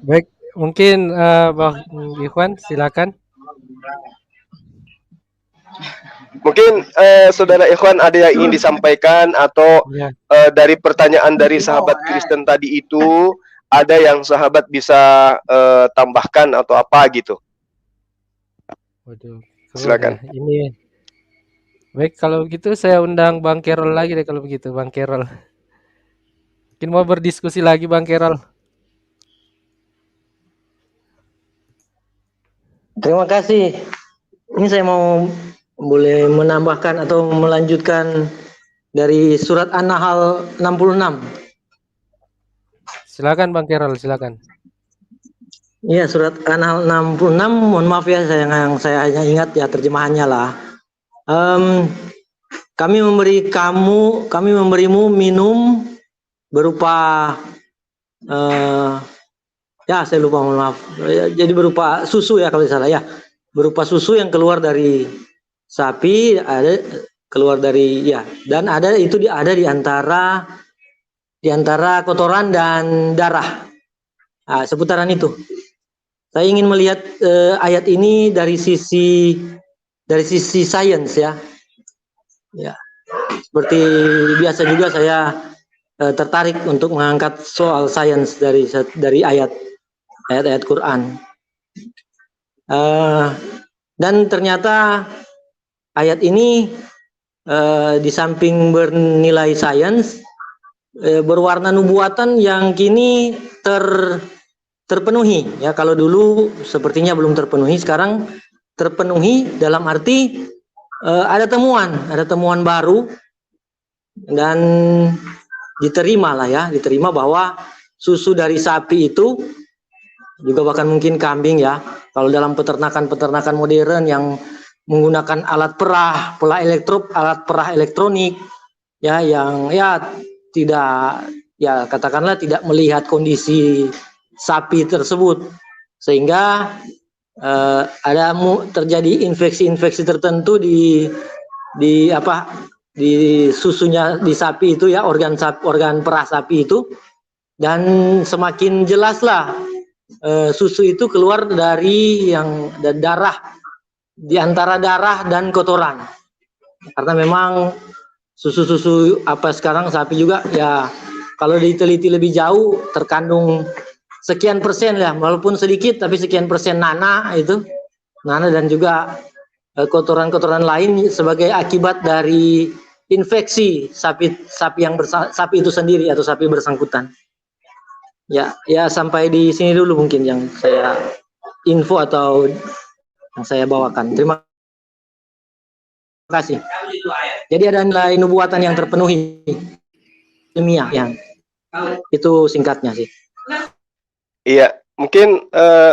Baik, mungkin Bang Ikhwan silakan. Mungkin saudara Ikhwan ada yang ingin disampaikan atau dari pertanyaan dari sahabat Kristen tadi itu ada yang sahabat bisa tambahkan atau apa gitu. Waduh, silakan. Ya. Ini baik, kalau begitu saya undang Bang Kerol lagi deh kalau begitu, Bang Kerol. Mungkin mau berdiskusi lagi Bang Kerol. Terima kasih. Ini saya mau boleh menambahkan atau melanjutkan dari surat An-Nahl 66. Silakan Bang Kerol, silakan. Iya, surat An-Nahl 66. Mohon maaf ya, yang saya hanya ingat ya terjemahannya lah. Kami memberimu minum berupa ya saya lupa, mohon maaf. Jadi berupa susu ya kalau tidak salah ya. Berupa susu yang keluar dari sapi, ada keluar dari ya, dan ada itu ada di antara kotoran dan darah. Nah, seputaran itu. Saya ingin melihat ayat ini dari sisi sains ya. Ya. Seperti biasa juga saya tertarik untuk mengangkat soal sains dari ayat-ayat Quran. Dan ternyata ayat ini di samping bernilai sains, berwarna nubuatan yang kini terpenuhi ya. Kalau dulu sepertinya belum terpenuhi, sekarang terpenuhi dalam arti ada temuan baru dan diterima bahwa susu dari sapi itu juga bahkan mungkin kambing ya. Kalau dalam peternakan modern yang menggunakan alat perah elektronik ya, yang ya tidak ya katakanlah tidak melihat kondisi sapi tersebut, sehingga terjadi infeksi tertentu di susunya di sapi itu ya, organ perah sapi itu, dan semakin jelaslah susu itu keluar dari darah, di antara darah dan kotoran, karena memang susu sekarang sapi juga ya, kalau diteliti lebih jauh terkandung sekian persen ya, walaupun sedikit tapi sekian persen nanah dan juga kotoran lain sebagai akibat dari infeksi sapi itu sendiri atau sapi bersangkutan. Ya sampai di sini dulu mungkin yang saya info atau yang saya bawakan. Terima kasih. Jadi ada nilai nubuatan yang terpenuhi ilmiah yang itu singkatnya sih. Iya, Mungkin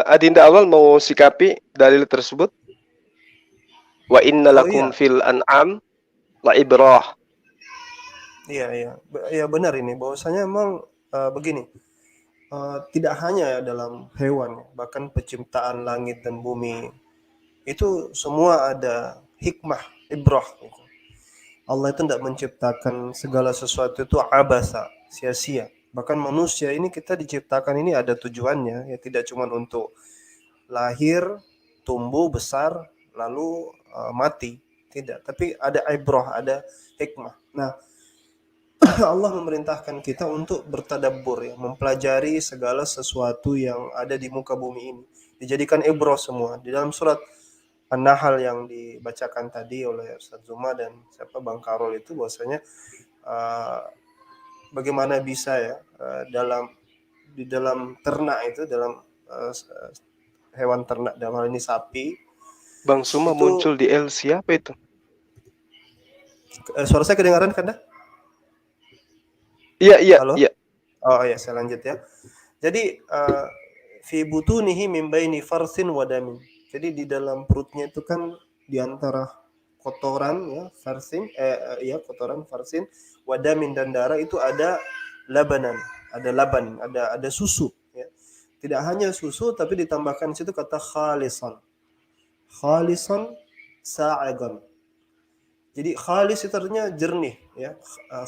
Adinda Awal mau sikapi dalil tersebut. Wa inna lakum fil an'am la ibrah. Iya benar ini, bahwasanya emang begini, tidak hanya dalam hewan, bahkan penciptaan langit dan bumi itu semua ada hikmah, ibrah gitu. Allah itu tidak menciptakan segala sesuatu itu abasa, sia-sia. Bahkan manusia ini kita diciptakan ini ada tujuannya, ya tidak cuma untuk lahir, tumbuh, besar, lalu mati, tidak. Tapi ada ibrah, ada hikmah. Nah, Allah memerintahkan kita untuk bertadabbur, ya, mempelajari segala sesuatu yang ada di muka bumi ini. Dijadikan ibrah semua. Di dalam surat An-Nahl yang dibacakan tadi oleh Ustaz Zuma dan Bang Karol itu bahwasanya bagaimana bisa ya di dalam ternak itu, dalam hewan ternak, dalam hal ini sapi. Bang Zuma itu, muncul di LC apa itu? Suara saya kedengaran kan? Iya. Oh iya, saya lanjut ya. Jadi fi butunihi min baini farsin wa damin. Jadi di dalam perutnya itu kan di antara kotoran ya, farsin kotoran farsin, wa damin dan darah itu ada labanan, ada laban, ada susu ya. Tidak hanya susu tapi ditambahkan situ kata khalisan. Khalisan sa'igan. Jadi khalis itu artinya jernih ya.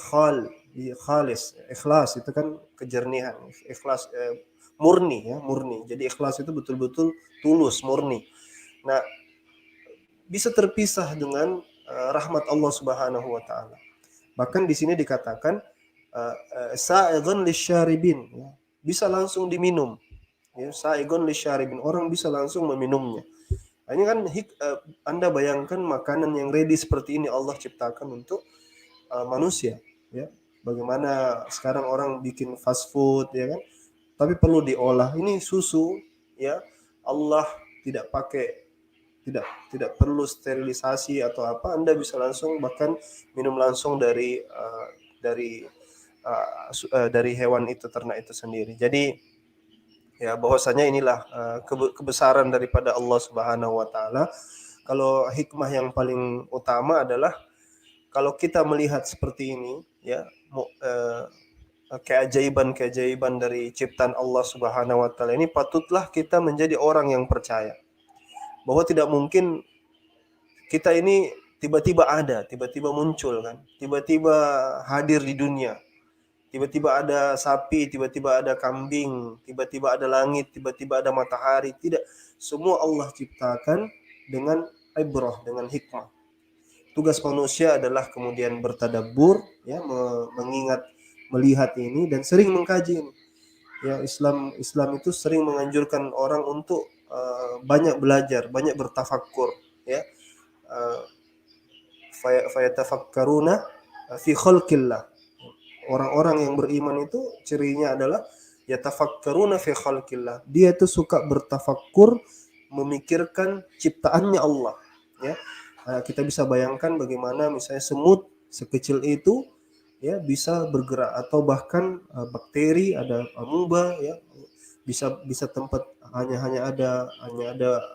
Khalis, ikhlas itu kan kejernihan, ikhlas murni ya, murni. Jadi ikhlas itu betul-betul tulus, murni. Nah, bisa terpisah dengan rahmat Allah Subhanahu wa taala. Bahkan di sini dikatakan sa'igun lisyaribin, ya. Bisa langsung diminum. Ya, sa'igun lisyaribin, orang bisa langsung meminumnya. Nah, ini kan Anda bayangkan makanan yang ready seperti ini Allah ciptakan untuk manusia, ya. Bagaimana sekarang orang bikin fast food ya kan, tapi perlu diolah. Ini susu ya, Allah tidak perlu sterilisasi atau apa, Anda bisa langsung bahkan minum langsung dari hewan itu, ternak itu sendiri. Jadi ya bahwasanya inilah kebesaran daripada Allah Subhanahu wa taala. Kalau hikmah yang paling utama adalah kalau kita melihat seperti ini ya, keajaiban dari ciptaan Allah Subhanahu wa taala ini, patutlah kita menjadi orang yang percaya bahwa tidak mungkin kita ini tiba-tiba muncul kan, tiba-tiba hadir di dunia, tiba-tiba ada sapi, tiba-tiba ada kambing, tiba-tiba ada langit, tiba-tiba ada matahari. Tidak, semua Allah ciptakan dengan ibrah, dengan hikmah. Tugas manusia adalah kemudian bertadabbur ya, mengingat, melihat ini dan sering mengkaji ini. Ya, Islam itu sering menganjurkan orang untuk banyak belajar, banyak bertafakkur ya. Fayatafakkaruna fi khalqillah. Orang-orang yang beriman itu cirinya adalah yatafakkaruna fi khalqillah. Dia itu suka bertafakkur, memikirkan ciptaannya Allah ya. Kita bisa bayangkan bagaimana misalnya semut sekecil itu ya bisa bergerak, atau bahkan bakteri, ada amuba ya, bisa tempat hanya ada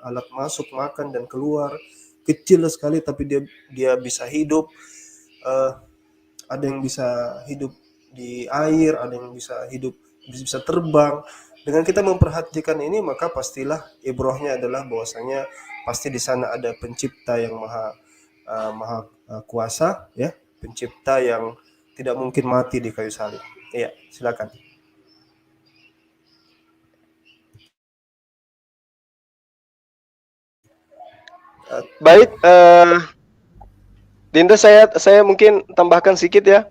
alat masuk, makan dan keluar, kecil sekali tapi dia bisa hidup. Ada yang bisa hidup di air, ada yang bisa hidup, bisa terbang. Dengan kita memperhatikan ini, maka pastilah ibrahnya adalah bahwasanya pasti di sana ada pencipta yang maha kuasa ya, pencipta yang tidak mungkin mati di kayu salib. Iya, silakan. Baik, Dinda, saya mungkin tambahkan sedikit ya.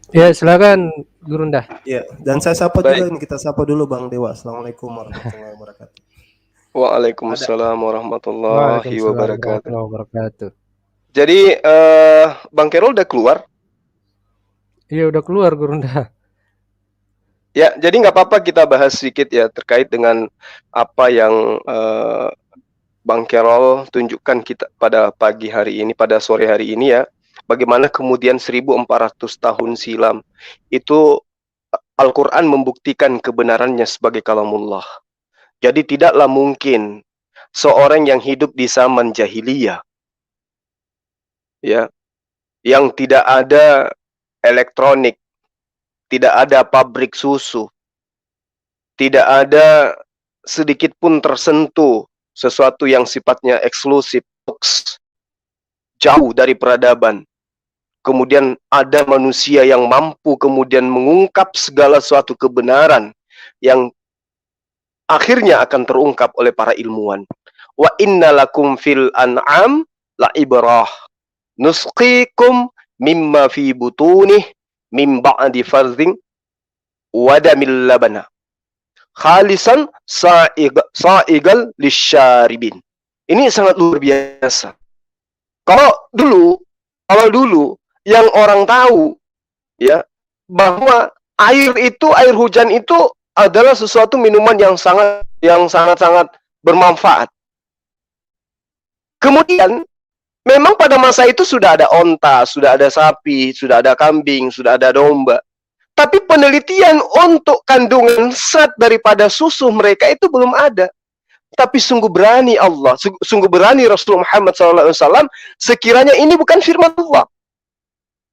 Ya, silakan Gurunda. Ya, dan saya sapa juga ini, kita sapa dulu Bang Dewa. Assalamualaikum warahmatullahi wabarakatuh. Waalaikumsalam warahmatullahi wabarakatuh. Jadi Bang Kerol udah keluar? Iya, udah keluar Gurunda. Ya, jadi nggak apa-apa kita bahas sedikit ya terkait dengan apa yang Bang Kerol tunjukkan kita pada pagi hari ini, pada sore hari ini ya. Bagaimana kemudian 1400 tahun silam itu Al-Quran membuktikan kebenarannya sebagai kalamullah. Jadi tidaklah mungkin seorang yang hidup di zaman jahiliyah, ya, yang tidak ada elektronik, tidak ada pabrik susu, tidak ada sedikit pun tersentuh sesuatu yang sifatnya eksklusif, jauh dari peradaban. Kemudian ada manusia yang mampu kemudian mengungkap segala suatu kebenaran yang akhirnya akan terungkap oleh para ilmuwan. Wa inna lakum fil an'am la ibrah nusqikum mimma fi butunih min ba'di farzin wadamil labana khalisan sa'igal lisyaribin. Ini sangat luar biasa. Kalau dulu yang orang tahu, ya, bahwa air hujan itu adalah sesuatu minuman yang sangat bermanfaat. Kemudian memang pada masa itu sudah ada onta, sudah ada sapi, sudah ada kambing, sudah ada domba. Tapi penelitian untuk kandungan zat daripada susu mereka itu belum ada. Tapi sungguh berani Allah, sungguh berani Rasulullah Muhammad SAW, sekiranya ini bukan firman Allah.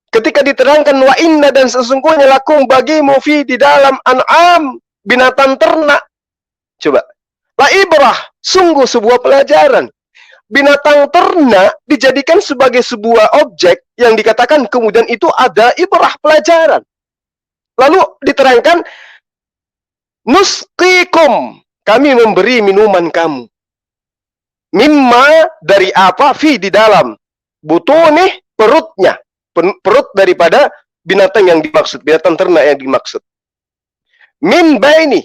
Ketika diterangkan wa inna, dan sesungguhnya lakum bagimu fi di dalam an'am, binatang ternak. Coba. La ibrah, sungguh sebuah pelajaran. Binatang ternak dijadikan sebagai sebuah objek yang dikatakan kemudian itu ada ibrah, pelajaran. Lalu diterangkan nusqikum, kami memberi minuman kamu. Mimma, dari apa, fi di dalam, butunih, perutnya, perut daripada binatang yang dimaksud, binatang ternak yang dimaksud. Min baini,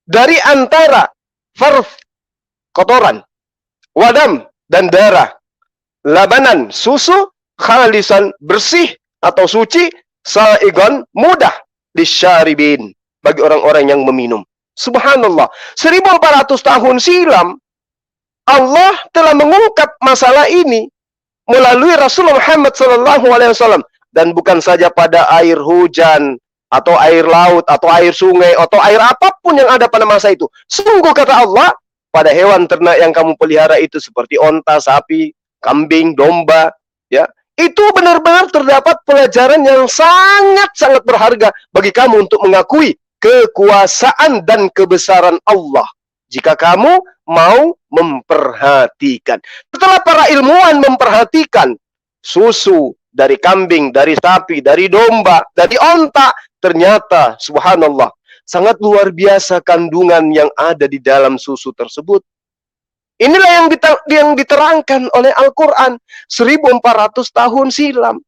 dari antara farth, kotoran, wadam, dan darah, labanan, susu, khalisan, bersih atau suci, sa'igan, mudah, disyaribin, bagi orang-orang yang meminum. Subhanallah, 1400 tahun silam Allah telah mengungkap masalah ini melalui Rasulullah Muhammad SAW, dan bukan saja pada air hujan atau air laut atau air sungai atau air apapun yang ada pada masa itu. Sungguh kata Allah, pada hewan ternak yang kamu pelihara itu seperti onta, sapi, kambing, domba, ya, itu benar-benar terdapat pelajaran yang sangat-sangat berharga bagi kamu untuk mengakui kekuasaan dan kebesaran Allah jika kamu mau memperhatikan. Setelah para ilmuwan memperhatikan susu dari kambing, dari sapi, dari domba, dari onta, ternyata subhanallah sangat luar biasa kandungan yang ada di dalam susu tersebut. Inilah yang diterangkan oleh Al-Quran 1400 tahun silam.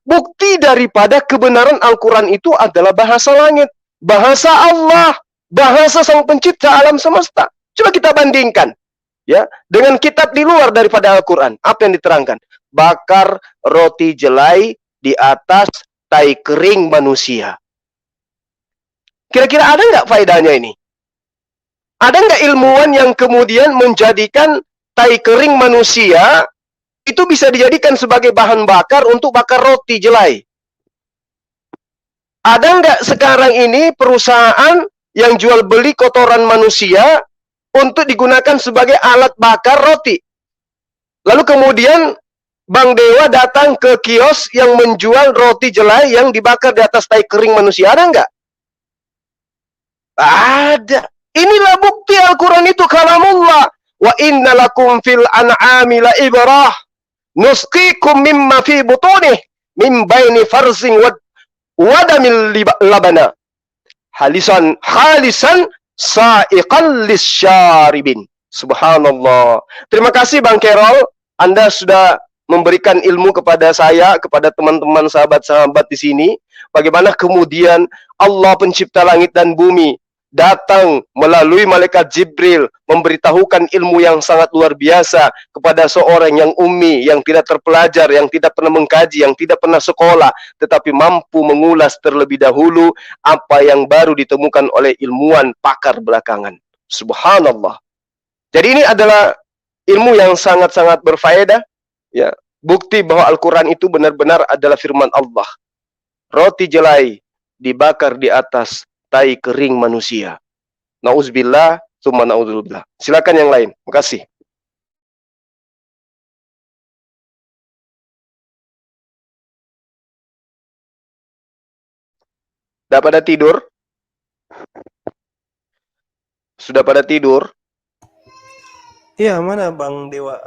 Bukti daripada kebenaran Al-Quran itu adalah bahasa langit, bahasa Allah, bahasa Sang Pencipta alam semesta. Coba kita bandingkan, ya, dengan kitab di luar daripada Al-Quran. Apa yang diterangkan? Bakar roti jelai di atas tai kering manusia. Kira-kira ada nggak faedahnya ini? Ada nggak ilmuwan yang kemudian menjadikan tai kering manusia itu bisa dijadikan sebagai bahan bakar untuk bakar roti jelai? Ada nggak sekarang ini perusahaan yang jual beli kotoran manusia untuk digunakan sebagai alat bakar roti? Lalu kemudian Bang Dewa datang ke kios yang menjual roti jelai yang dibakar di atas tai kering manusia. Ada nggak? Ada. Inilah bukti Al-Quran itu kalamullah. Wa inna lakum fil an'ami la ibrah nusqikum mimma fi butunih min baini farzin wadamil labana khalisan sa'iqan lisyaribin. Subhanallah. Terima kasih Bang Kerol, Anda sudah memberikan ilmu kepada saya, kepada teman-teman sahabat-sahabat di sini, bagaimana kemudian Allah pencipta langit dan bumi datang melalui malaikat Jibril memberitahukan ilmu yang sangat luar biasa kepada seorang yang ummi, yang tidak terpelajar, yang tidak pernah mengkaji, yang tidak pernah sekolah, tetapi mampu mengulas terlebih dahulu apa yang baru ditemukan oleh ilmuwan pakar belakangan. Subhanallah. Jadi ini adalah ilmu yang sangat-sangat berfaedah, ya. Bukti bahwa Al-Quran itu benar-benar adalah firman Allah. Roti jelai dibakar di atas tai kering manusia. Nauzubillah, Tsumma na'udzubillah. Silakan yang lain. Makasih. Sudah pada tidur? Sudah pada tidur? Iya, mana Bang Dewa?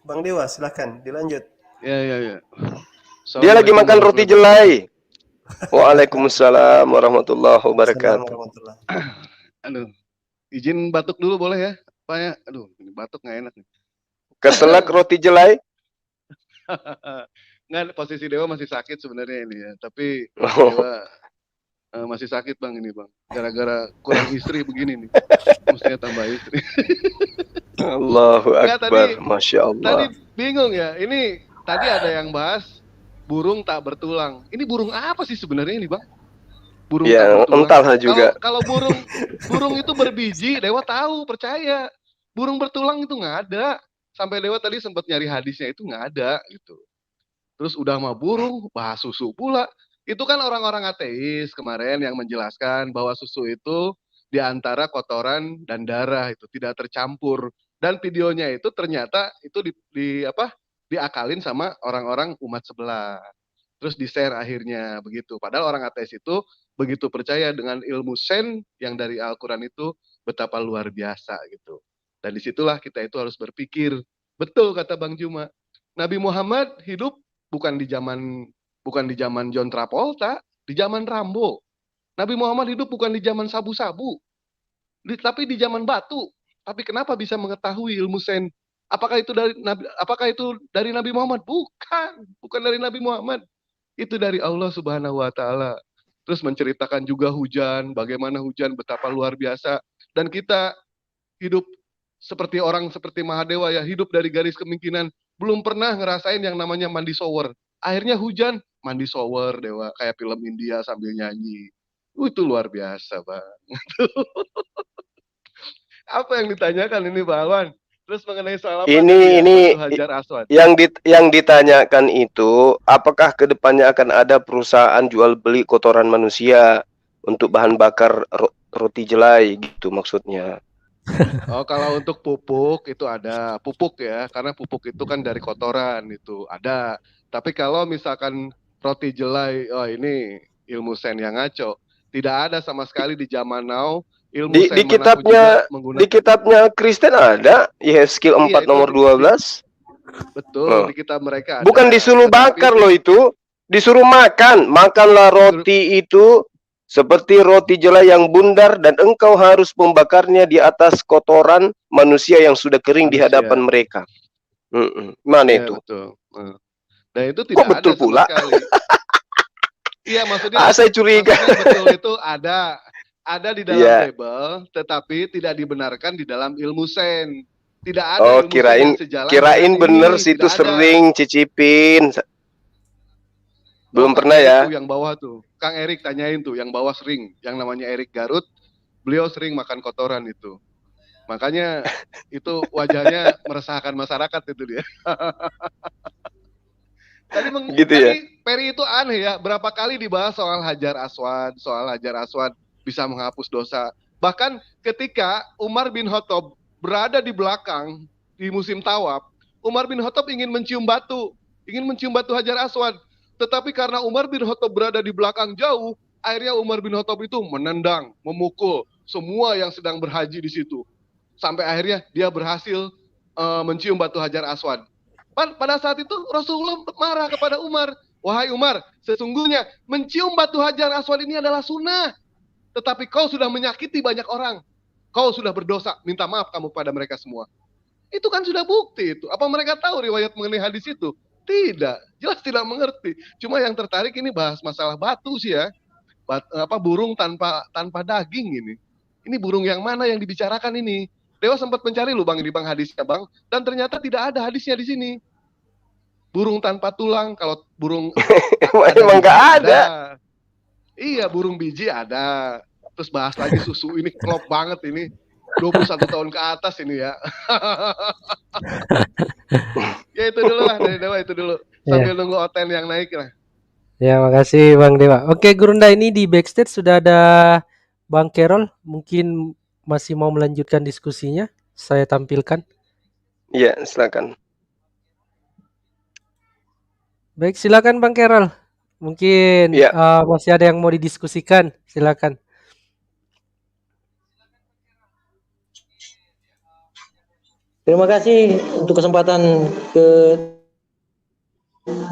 Bang Dewa, silakan dilanjut. Ya. Dia lagi makan roti jelai. Waalaikumsalam warahmatullahi wabarakatuh. Warahmatullahi. Aduh, izin batuk dulu boleh ya, Pak ya? Aduh, ini batuk nggak enak nih. Keselak roti jelai? Nggak, posisi Dewa masih sakit sebenarnya ini ya, tapi Oh. Dewa masih sakit Bang ini Bang, gara-gara kurang istri begini nih, mestinya tambah istri. Allahu Nggak, Akbar, Masya Tadi Allah. bingung ya, ini tadi ada yang bahas burung tak bertulang. Ini burung apa sih sebenarnya ini Bang? Burung tak Ya, bertulang. entahlah juga. Kalau burung itu berbiji, Dewa tahu, percaya. Burung bertulang itu nggak ada. Sampai Dewa tadi sempat nyari hadisnya itu nggak ada gitu. Terus udah mah burung, bahas susu pula. Itu kan orang-orang ateis kemarin yang menjelaskan bahwa susu itu di antara kotoran dan darah itu tidak tercampur. Dan videonya itu ternyata itu diakalin sama orang-orang umat sebelah. Terus di-share akhirnya begitu. Padahal orang ateis itu begitu percaya dengan ilmu sen yang dari Al-Quran itu betapa luar biasa gitu. Dan disitulah kita itu harus berpikir. Betul kata Bang Juma. Nabi Muhammad hidup bukan di zaman John Travolta, di zaman Rambo. Nabi Muhammad hidup bukan di zaman sabu-sabu, tapi di zaman batu. Tapi kenapa bisa mengetahui ilmu sen? Apakah itu dari Nabi Muhammad? Bukan dari Nabi Muhammad. Itu dari Allah Subhanahu wa taala. Terus menceritakan juga hujan, bagaimana hujan betapa luar biasa. Dan kita hidup seperti Mahadewa ya, hidup dari garis kemungkinan, belum pernah ngerasain yang namanya mandi shower. Akhirnya hujan, mandi shower Dewa, kayak film India sambil nyanyi. Itu luar biasa, Bang. Apa yang ditanyakan ini, Bang Alwan? Terus mengenai soal apa? Ini Hajar Aswad. yang ditanyakan itu, apakah kedepannya akan ada perusahaan jual beli kotoran manusia untuk bahan bakar roti jelai gitu maksudnya. Oh, kalau untuk pupuk itu ada pupuk ya, karena pupuk itu kan dari kotoran itu ada. Tapi kalau misalkan roti jelai, oh ini ilmu sen yang ngaco. Tidak ada sama sekali di zaman now. Ilmu sen di kitabnya Kristen ada Yehezkiel 4 nomor 12. Betul, di kitab mereka ada. Bukan disuruh bakar loh itu, disuruh makan. Makanlah roti itu seperti roti jelai yang bundar dan engkau harus membakarnya di atas kotoran manusia yang sudah kering di hadapan mereka. Mana itu? Betul. Dan itu tidak betul ada pula? sama sekali. Iya, maksudnya saya curiga. Betul itu ada di dalam label, tetapi tidak dibenarkan di dalam ilmu sen. Tidak ada ilmu sen yang sejalan. Kirain bener situ sering cicipin. Belum pernah ya? Yang bawah tuh, Kang Erik tanyain tuh, yang bawah sering, yang namanya Erik Garut, beliau sering makan kotoran itu. Makanya itu wajahnya meresahkan masyarakat itu dia. Tadi Peri itu aneh ya, berapa kali dibahas soal Hajar Aswad bisa menghapus dosa. Bahkan ketika Umar bin Khattab berada di belakang di musim tawaf, Umar bin Khattab ingin mencium batu Hajar Aswad. Tetapi karena Umar bin Khattab berada di belakang jauh, akhirnya Umar bin Khattab itu menendang, memukul semua yang sedang berhaji di situ. Sampai akhirnya dia berhasil mencium batu Hajar Aswad. Pada saat itu Rasulullah marah kepada Umar. Wahai Umar, sesungguhnya mencium batu Hajar Aswad ini adalah sunnah. Tetapi kau sudah menyakiti banyak orang. Kau sudah berdosa, minta maaf kamu pada mereka semua. Itu kan sudah bukti itu. Apa mereka tahu riwayat mengenai hadis itu? Tidak, jelas tidak mengerti. Cuma yang tertarik ini bahas masalah batu sih ya. Burung tanpa daging ini. Ini burung yang mana yang dibicarakan ini? Dewa sempat mencari loh Bang ini Bang hadisnya Bang, dan ternyata tidak ada hadisnya di sini. Burung tanpa tulang, kalau burung emang nggak ada. Iya, burung biji ada. Terus bahas lagi susu ini klop banget ini. 21 tahun ke atas ini ya. Ya itu dulu lah dari Dewa, itu dulu. Sambil nunggu Oten yang naik lah. Ya, makasih Bang Dewa. Oke, Gurunda, ini di backstage sudah ada Bang Carol. Mungkin masih mau melanjutkan diskusinya, saya tampilkan. Iya, silakan. Baik, silakan Bang Kerol. Mungkin Iya. masih ada yang mau didiskusikan, silakan. Terima kasih untuk kesempatan ke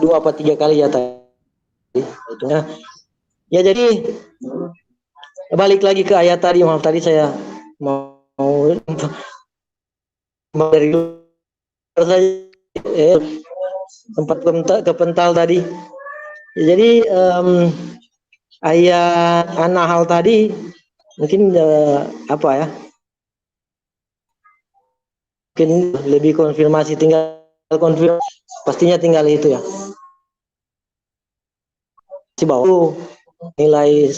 2 atau 3 kali ya tadi. Ya jadi balik lagi ke ayat tadi, maaf tadi saya mau dari luar saja sempat kepental tadi. Ya, jadi ayat An-Nahl tadi mungkin apa ya? Mungkin lebih konfirmasi, tinggal konfirmasi, pastinya tinggal itu ya. Si bahwa nilai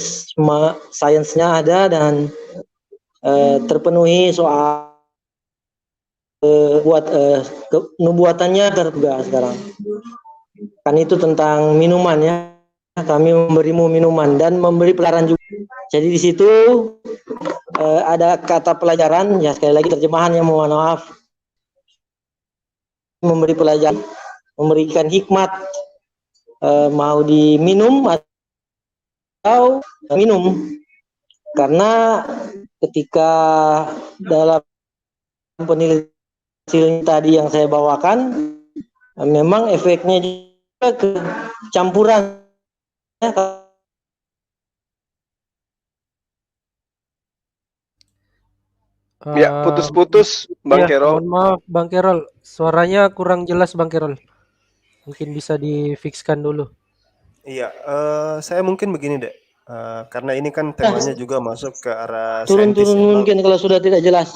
sainsnya ada dan terpenuhi soal buat nubuatannya terbuka sekarang. Kan itu tentang minuman ya. Kami memberimu minuman dan memberi pelajaran juga. Jadi di situ ada kata pelajaran, ya sekali lagi terjemahannya mohon maaf. Memberi pelajaran, memberikan hikmat, mau diminum atau minum. Karena ketika dalam penelitian tadi yang saya bawakan, memang efeknya juga ke campuran. Ya, putus-putus Bang Ya, Kerol. mohon maaf Bang Kerol, suaranya kurang jelas Bang Kerol. Mungkin bisa difikskan dulu. Iya, saya mungkin begini deh. Karena ini kan temanya juga masuk ke arah Turun saintis ya, Bang. mungkin kalau sudah tidak jelas.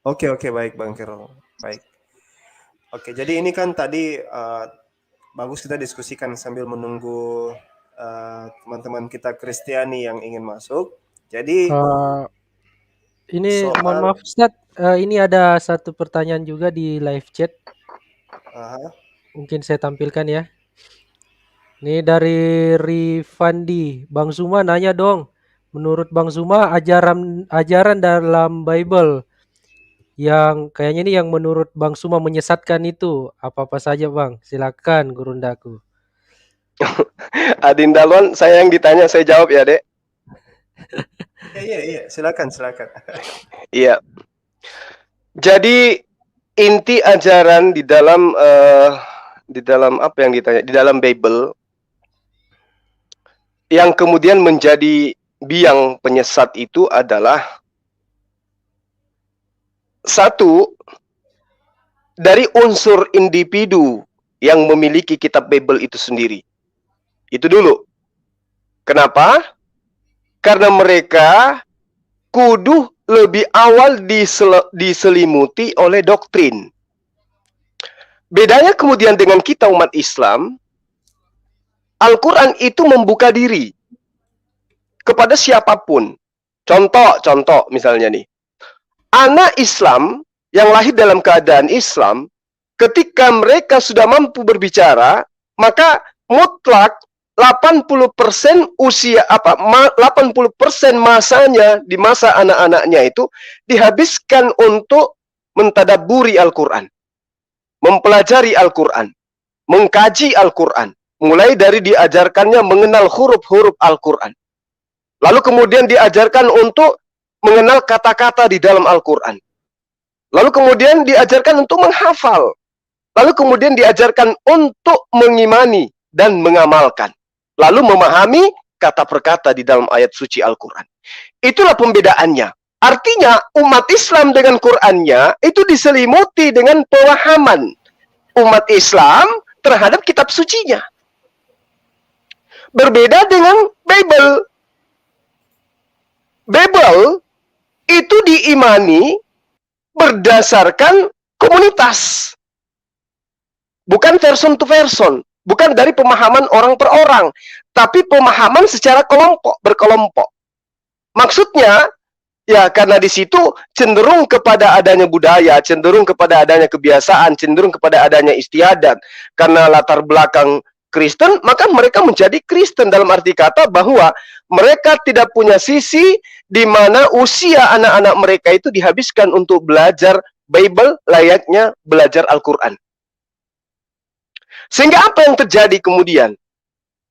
Oke, baik Bang Kerol. Baik. Oke, jadi ini kan tadi bagus kita diskusikan sambil menunggu teman-teman kita Kristiani yang ingin masuk. Jadi Ini soal- mohon maaf Ustaz, ini ada satu pertanyaan juga di live chat. Mungkin saya tampilkan ya. Ini dari Rifandi, Bang Zuma nanya dong. Menurut Bang Zuma ajaran dalam Bible yang kayaknya ini yang menurut Bang Zuma menyesatkan itu apa-apa saja Bang? Silakan Gurundaku. Adindalon, saya yang ditanya, saya jawab ya, Dek. Iya, silakan. Iya. Jadi inti ajaran di dalam apa yang ditanya, di dalam Bible yang kemudian menjadi biang penyesat itu adalah satu, dari unsur individu yang memiliki kitab Bible itu sendiri. Itu dulu. Kenapa? Karena mereka kudu lebih awal diselimuti oleh doktrin. Bedanya kemudian dengan kita umat Islam, Al-Quran itu membuka diri kepada siapapun. Contoh misalnya nih. Anak Islam yang lahir dalam keadaan Islam, ketika mereka sudah mampu berbicara, maka mutlak 80% usia 80% masanya di masa anak-anaknya itu dihabiskan untuk mentadaburi Al-Quran, mempelajari Al-Quran, mengkaji Al-Quran, mulai dari diajarkannya mengenal huruf-huruf Al-Quran, lalu kemudian diajarkan untuk mengenal kata-kata di dalam Al-Quran, lalu kemudian diajarkan untuk menghafal, lalu kemudian diajarkan untuk mengimani dan mengamalkan, lalu memahami kata per kata di dalam ayat suci Al-Quran. Itulah pembedaannya. Artinya umat Islam dengan Qurannya itu diselimuti dengan pemahaman umat Islam terhadap kitab sucinya. Berbeda dengan Bible. Bible itu diimani berdasarkan komunitas. Bukan person to person. Bukan dari pemahaman orang per orang, tapi pemahaman secara berkelompok. Maksudnya, ya karena di situ cenderung kepada adanya budaya, cenderung kepada adanya kebiasaan, cenderung kepada adanya istiadat. Karena latar belakang Kristen, maka mereka menjadi Kristen dalam arti kata bahwa mereka tidak punya sisi di mana usia anak-anak mereka itu dihabiskan untuk belajar Bible layaknya belajar Al-Quran. Sehingga apa yang terjadi kemudian?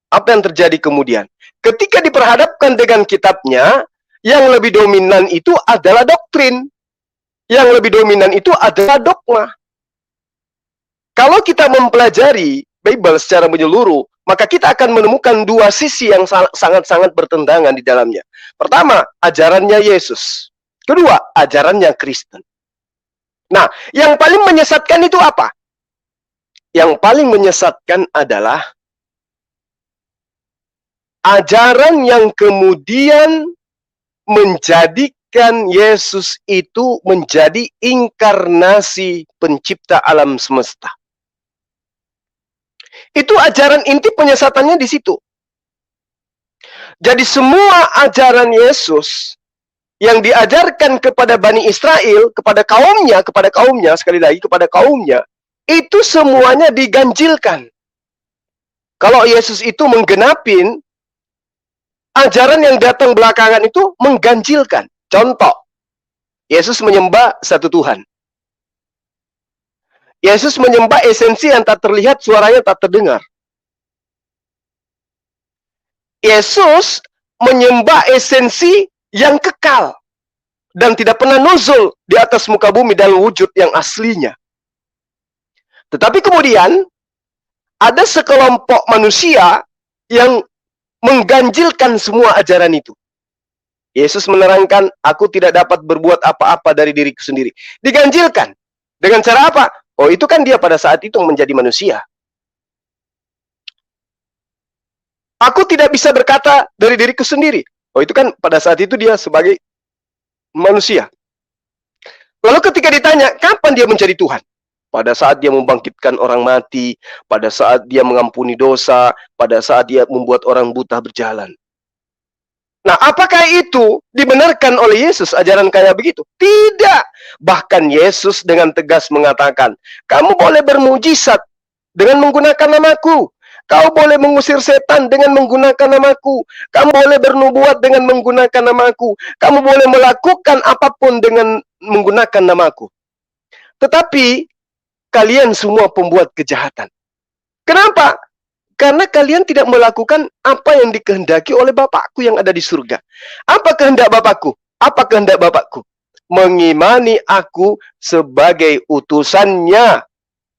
Apa yang terjadi kemudian? Ketika diperhadapkan dengan kitabnya, yang lebih dominan itu adalah doktrin. Yang lebih dominan itu adalah dogma. Kalau kita mempelajari Bible secara menyeluruh, maka kita akan menemukan dua sisi yang sangat-sangat bertentangan di dalamnya. Pertama, ajarannya Yesus. Kedua, ajarannya Kristen. Nah, yang paling menyesatkan itu apa? Yang paling menyesatkan adalah ajaran yang kemudian menjadikan Yesus itu menjadi inkarnasi pencipta alam semesta. Itu ajaran inti penyesatannya di situ. Jadi semua ajaran Yesus yang diajarkan kepada Bani Israel, kepada kaumnya, sekali lagi kepada kaumnya, itu semuanya diganjilkan. Kalau Yesus itu menggenapin, ajaran yang datang belakangan itu mengganjilkan. Contoh, Yesus menyembah satu Tuhan. Yesus menyembah esensi yang tak terlihat, suaranya tak terdengar. Yesus menyembah esensi yang kekal dan tidak pernah nuzul di atas muka bumi dalam wujud yang aslinya. Tetapi kemudian ada sekelompok manusia yang mengganjilkan semua ajaran itu. Yesus menerangkan, aku tidak dapat berbuat apa-apa dari diriku sendiri. Diganjilkan. Dengan cara apa? Oh, itu kan dia pada saat itu menjadi manusia. Aku tidak bisa berkata dari diriku sendiri. Oh, itu kan pada saat itu dia sebagai manusia. Lalu ketika ditanya, kapan dia menjadi Tuhan? Pada saat dia membangkitkan orang mati, pada saat dia mengampuni dosa, pada saat dia membuat orang buta berjalan. Nah, apakah itu dibenarkan oleh Yesus, ajaran kayak begitu? Tidak. Bahkan Yesus dengan tegas mengatakan, kamu boleh bermujizat dengan menggunakan namaku. Kau boleh mengusir setan dengan menggunakan namaku. Kamu boleh bernubuat dengan menggunakan namaku. Kamu boleh melakukan apapun dengan menggunakan namaku. Tetapi, kalian semua pembuat kejahatan. Kenapa? Karena kalian tidak melakukan apa yang dikehendaki oleh Bapakku yang ada di surga. Apa kehendak Bapakku? Apa kehendak Bapakku? Mengimani aku sebagai utusannya.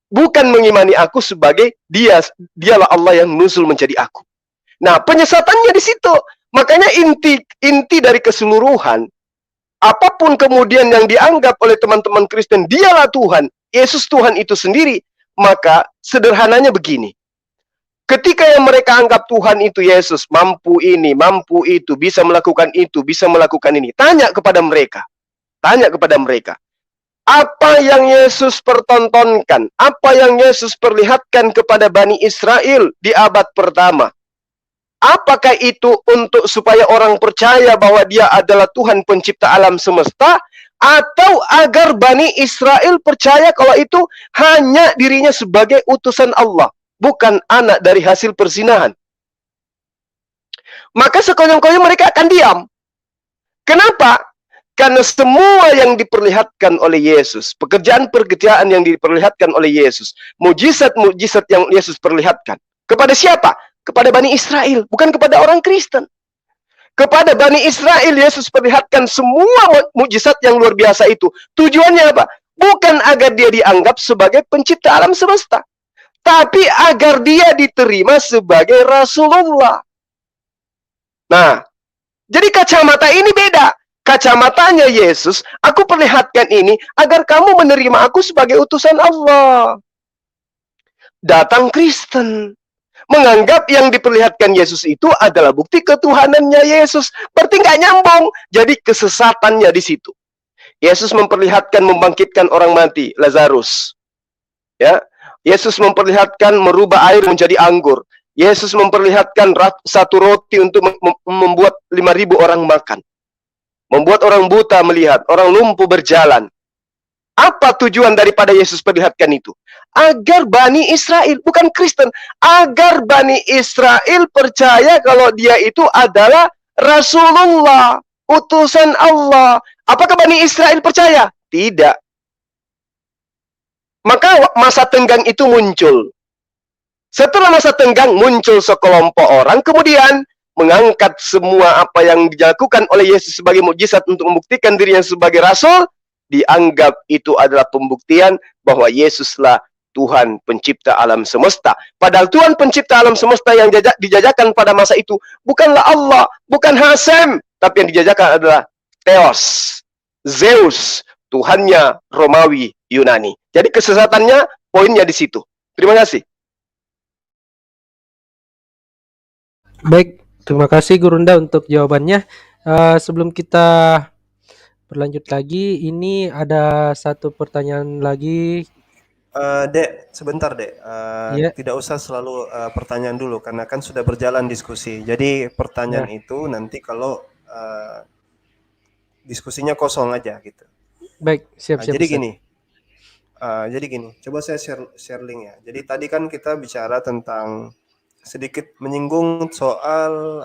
Bukan mengimani aku sebagai dialah Allah yang nuzul menjadi aku. Nah, penyesatannya di situ. Makanya inti dari keseluruhan, apapun kemudian yang dianggap oleh teman-teman Kristen, dialah Tuhan, Yesus Tuhan itu sendiri, maka sederhananya begini. Ketika yang mereka anggap Tuhan itu Yesus, mampu ini, mampu itu, bisa melakukan itu, bisa melakukan ini. Tanya kepada mereka. Tanya kepada mereka. Apa yang Yesus pertontonkan? Apa yang Yesus perlihatkan kepada Bani Israel di abad pertama? Apakah itu untuk supaya orang percaya bahwa dia adalah Tuhan pencipta alam semesta? Atau agar Bani Israel percaya kalau itu hanya dirinya sebagai utusan Allah? Bukan anak dari hasil perzinahan. Maka sekonyong-konyong mereka akan diam. Kenapa? Karena semua yang diperlihatkan oleh Yesus, pekerjaan-pekerjaan yang diperlihatkan oleh Yesus, mujizat-mujizat yang Yesus perlihatkan. Kepada siapa? Kepada Bani Israel, bukan kepada orang Kristen. Kepada Bani Israel, Yesus perlihatkan semua mujizat yang luar biasa itu. Tujuannya apa? Bukan agar dia dianggap sebagai pencipta alam semesta, tapi agar dia diterima sebagai Rasulullah. Nah, jadi kacamata ini beda. Kacamatanya Yesus, aku perlihatkan ini agar kamu menerima aku sebagai utusan Allah. Datang Kristen, menganggap yang diperlihatkan Yesus itu adalah bukti ketuhanannya Yesus. Berarti nggak nyambung. Jadi kesesatannya di situ. Yesus memperlihatkan membangkitkan orang mati, Lazarus. Ya, Yesus memperlihatkan merubah air menjadi anggur. Yesus memperlihatkan satu roti untuk membuat 5.000 orang makan. Membuat orang buta melihat, orang lumpuh berjalan. Apa tujuan daripada Yesus perlihatkan itu? Agar Bani Israel, bukan Kristen, agar Bani Israel percaya kalau dia itu adalah Rasulullah, utusan Allah. Apakah Bani Israel percaya? Tidak. Maka masa tenggang itu muncul. Setelah masa tenggang muncul sekelompok orang, kemudian mengangkat semua apa yang dilakukan oleh Yesus sebagai mukjizat untuk membuktikan dirinya sebagai Rasul, dianggap itu adalah pembuktian bahwa Yesuslah Tuhan pencipta alam semesta. Padahal Tuhan pencipta alam semesta yang dijajakan pada masa itu bukanlah Allah, bukan Hasem, tapi yang dijajakan adalah Theos, Zeus, Tuhannya Romawi Yunani. Jadi kesesatannya poinnya di situ. Terima kasih. Baik, terima kasih Gurunda untuk jawabannya. Sebelum kita berlanjut lagi, ini ada satu pertanyaan lagi. Dek, sebentar Dek. Iya. Tidak usah selalu pertanyaan dulu, karena kan sudah berjalan diskusi. Jadi pertanyaan itu nanti kalau diskusinya kosong aja gitu. Baik, siap-siap. Jadi gini, coba saya share link ya. Jadi tadi kan kita bicara tentang sedikit menyinggung soal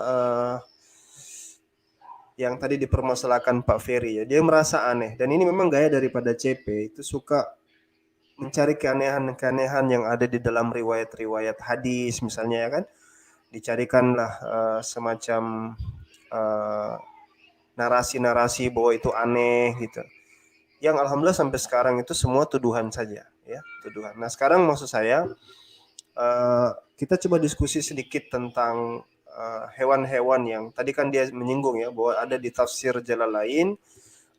yang tadi dipermasalahkan Pak Ferry ya. Dia merasa aneh, dan ini memang gaya daripada CP, itu suka mencari keanehan-keanehan yang ada di dalam riwayat-riwayat hadis misalnya ya kan. Dicarikanlah semacam narasi-narasi bahwa itu aneh gitu. Yang alhamdulillah sampai sekarang itu semua tuduhan saja ya, tuduhan. Nah, sekarang maksud saya kita coba diskusi sedikit tentang hewan-hewan yang tadi kan dia menyinggung ya, bahwa ada di tafsir Jalalain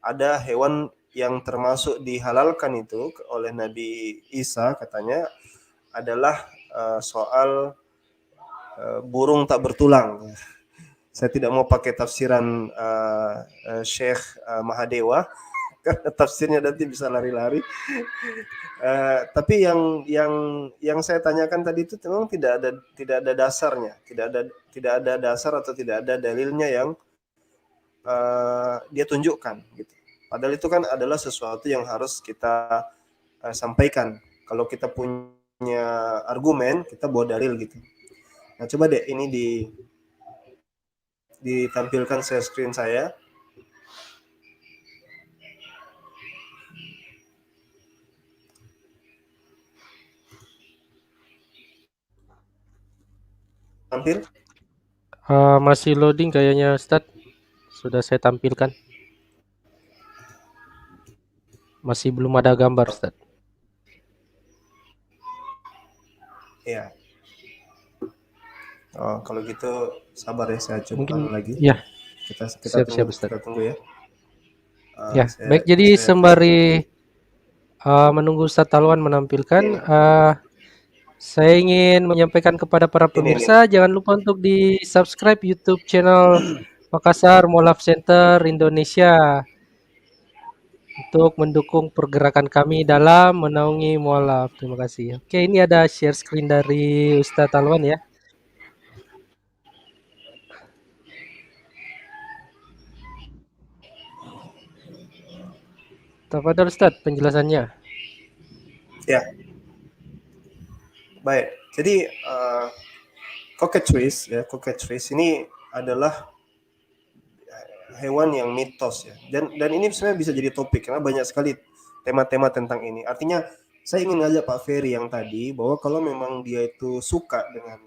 ada hewan yang termasuk dihalalkan itu oleh Nabi Isa, katanya adalah soal burung tak bertulang. Saya tidak mau pakai tafsiran Syekh Mahadewa karena tafsirnya nanti bisa lari-lari. Tapi yang saya tanyakan tadi itu memang tidak ada dasarnya, tidak ada dasar atau tidak ada dalilnya yang dia tunjukkan gitu. Padahal itu kan adalah sesuatu yang harus kita sampaikan. Kalau kita punya argumen, kita bawa dalil gitu. Nah, coba deh ini ditampilkan share screen saya. Tampil? Masih loading kayaknya Ustadz. Sudah saya tampilkan. Masih belum ada gambar Ustadz. Iya. Oh, kalau gitu sabar ya, saya coba Mungkin lagi. ya. Kita Siap-siap Ustadz. kita tunggu ya. Ya, baik. Jadi sembari menunggu Ustadz Talwan menampilkan, saya ingin menyampaikan kepada para pemirsa, jangan lupa untuk di-subscribe YouTube channel Makassar Molaf Center Indonesia untuk mendukung pergerakan kami dalam menaungi mualaf. Terima kasih. Oke, ini ada share screen dari Ustadz Talwan ya. Tafadhol Ustadz penjelasannya. Ya. Baik. Jadi cockatrice ya, cockatrice ini adalah hewan yang mitos ya. Dan ini sebenarnya bisa jadi topik karena banyak sekali tema-tema tentang ini. Artinya saya ingin ngajak Pak Ferry yang tadi bahwa kalau memang dia itu suka dengan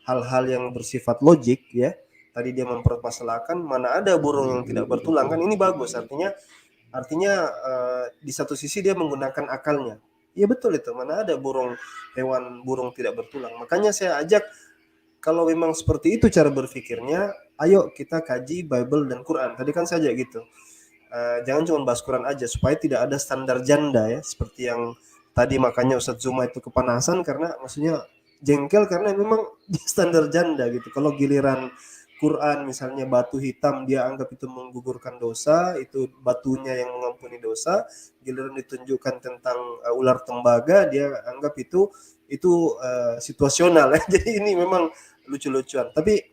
hal-hal yang bersifat logik ya. Tadi dia mempermasalahkan mana ada burung yang tidak bertulang, kan ini bagus. Artinya di satu sisi dia menggunakan akalnya. Iya betul itu, mana ada hewan burung tidak bertulang. Makanya saya ajak, kalau memang seperti itu cara berpikirnya, ayo kita kaji Bible dan Quran. Tadi kan saja gitu. Jangan cuma bahas Quran aja, supaya tidak ada standar janda ya, seperti yang tadi makanya Ustadz Zuma itu kepanasan karena maksudnya jengkel karena memang standar janda gitu. Kalau giliran Quran misalnya batu hitam dia anggap itu menggugurkan dosa, itu batunya yang mengampuni dosa. Giliran ditunjukkan tentang ular tembaga dia anggap itu situasional ya. Jadi ini memang lucu-lucuan. Tapi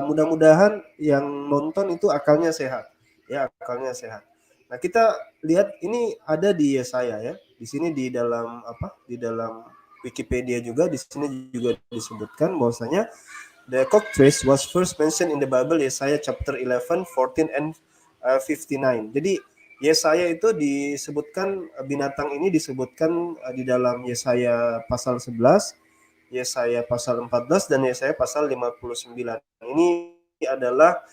mudah-mudahan yang nonton itu akalnya sehat. Ya, akalnya sehat. Nah, kita lihat ini ada di Yesaya ya. Di sini di dalam Di dalam Wikipedia juga di sini juga disebutkan bahwasanya the cockatrice was first mentioned in the Bible, Yesaya chapter 11, 14 and 59. Jadi Yesaya itu disebutkan, binatang ini disebutkan di dalam Yesaya pasal 11, Yesaya pasal 14 dan Yesaya pasal 59. Ini adalah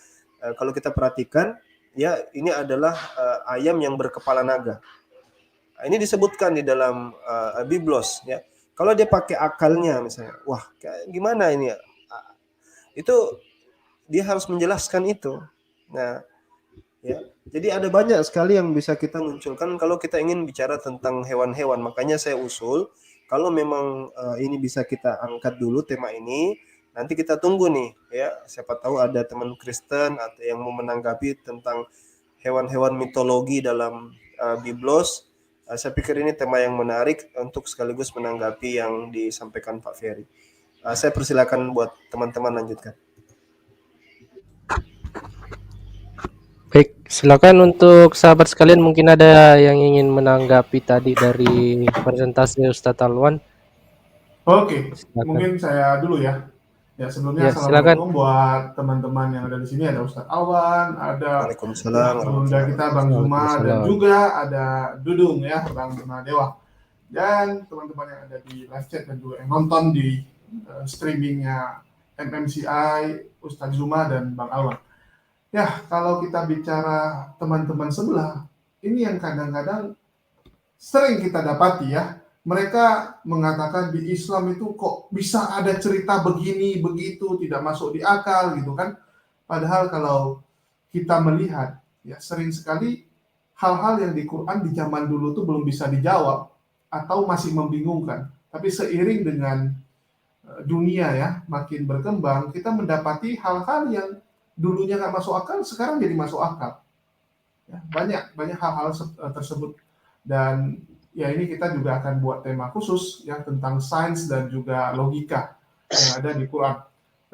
kalau kita perhatikan ya, ini adalah ayam yang berkepala naga. Ini disebutkan di dalam Biblos ya. Kalau dia pakai akalnya misalnya, wah gimana ini ya? Itu dia harus menjelaskan itu. Nah, ya. Jadi ada banyak sekali yang bisa kita munculkan kalau kita ingin bicara tentang hewan-hewan. Makanya saya usul kalau memang ini bisa kita angkat dulu tema ini, nanti kita tunggu nih ya. Siapa tahu ada teman Kristen atau yang mau menanggapi tentang hewan-hewan mitologi dalam Biblos. Saya pikir ini tema yang menarik untuk sekaligus menanggapi yang disampaikan Pak Ferry. Saya persilakan buat teman-teman lanjutkan. Baik, silakan untuk sahabat sekalian, mungkin ada yang ingin menanggapi tadi dari presentasi Ustadz Alwan. Oke, Silakan. mungkin saya dulu ya. Ya, sebelumnya Ya, assalamualaikum buat teman-teman yang ada di sini. Ada Ustadz Alwan, ada Waalaikumsalam. Bunda kita Bang Zuma, dan juga ada Dudung ya, Bang Zuma Dewa. Dan teman-teman yang ada di live chat dan juga yang nonton di streamingnya MMCI, Ustadz Zuma dan Bang Alwan. Ya, kalau kita bicara teman-teman sebelah, ini yang kadang-kadang sering kita dapati ya. Mereka mengatakan di Islam itu kok bisa ada cerita begini, begitu, tidak masuk di akal gitu kan. Padahal kalau kita melihat, ya sering sekali hal-hal yang di Quran di zaman dulu tuh belum bisa dijawab atau masih membingungkan. Tapi seiring dengan dunia ya makin berkembang, kita mendapati hal-hal yang dulunya nggak masuk akal, sekarang jadi masuk akal. Ya, banyak hal-hal tersebut. Dan ya ini kita juga akan buat tema khusus ya tentang sains dan juga logika yang ada di Quran.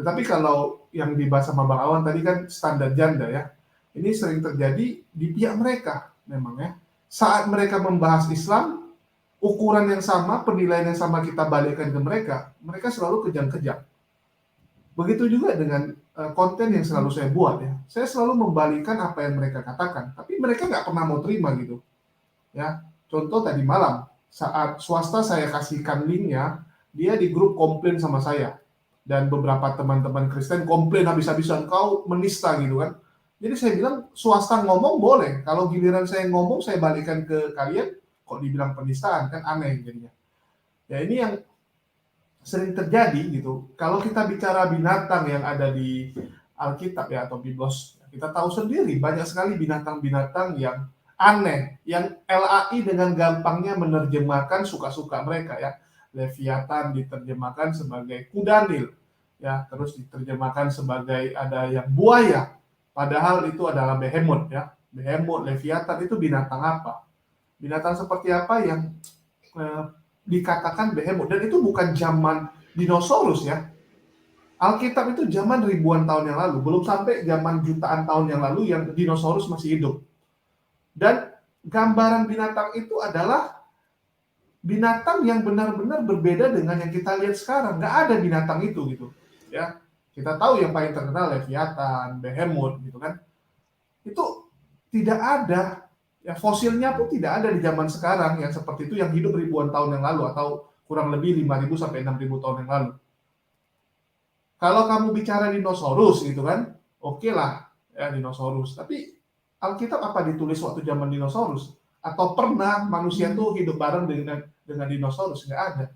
Tetapi kalau yang dibahas sama Bang Awan tadi kan standar janda ya. Ini sering terjadi di pihak mereka memang ya. Saat mereka membahas Islam, ukuran yang sama, penilaian yang sama kita balikkan ke mereka, mereka selalu kejam-kejam. Begitu juga dengan konten yang selalu saya buat ya. Saya selalu membalikan apa yang mereka katakan, tapi mereka nggak pernah mau terima gitu. Ya, contoh tadi malam saat swasta saya kasihkan linknya, dia di grup komplain sama saya dan beberapa teman-teman Kristen komplain habis-habisan, kau menista gitu kan. Jadi saya bilang swasta ngomong boleh, kalau giliran saya ngomong saya balikan ke kalian, kok dibilang penistaan, kan aneh jadinya. Ya ini yang sering terjadi gitu. Kalau kita bicara binatang yang ada di Alkitab ya atau Biblos, kita tahu sendiri banyak sekali binatang-binatang yang aneh, yang LAI dengan gampangnya menerjemahkan suka-suka mereka ya. Leviathan diterjemahkan sebagai kudanil, ya, terus diterjemahkan sebagai ada yang buaya, padahal itu adalah behemoth ya. Behemoth, Leviathan itu binatang apa? Binatang seperti apa yang dikatakan behemoth? Dan itu bukan zaman dinosaurus ya. Alkitab itu zaman ribuan tahun yang lalu, belum sampai zaman jutaan tahun yang lalu yang dinosaurus masih hidup. Dan gambaran binatang itu adalah binatang yang benar-benar berbeda dengan yang kita lihat sekarang. Nggak ada binatang itu gitu. Ya, kita tahu yang paling terkenal Leviathan, Behemoth gitu kan. Itu tidak ada. Ya, fosilnya pun tidak ada di zaman sekarang yang seperti itu yang hidup ribuan tahun yang lalu atau kurang lebih 5.000 sampai 6.000 tahun yang lalu. Kalau kamu bicara dinosaurus gitu kan, oke lah ya dinosaurus. Tapi Alkitab apa ditulis waktu zaman dinosaurus? Atau pernah manusia tuh hidup bareng dengan dinosaurus? Nggak ada.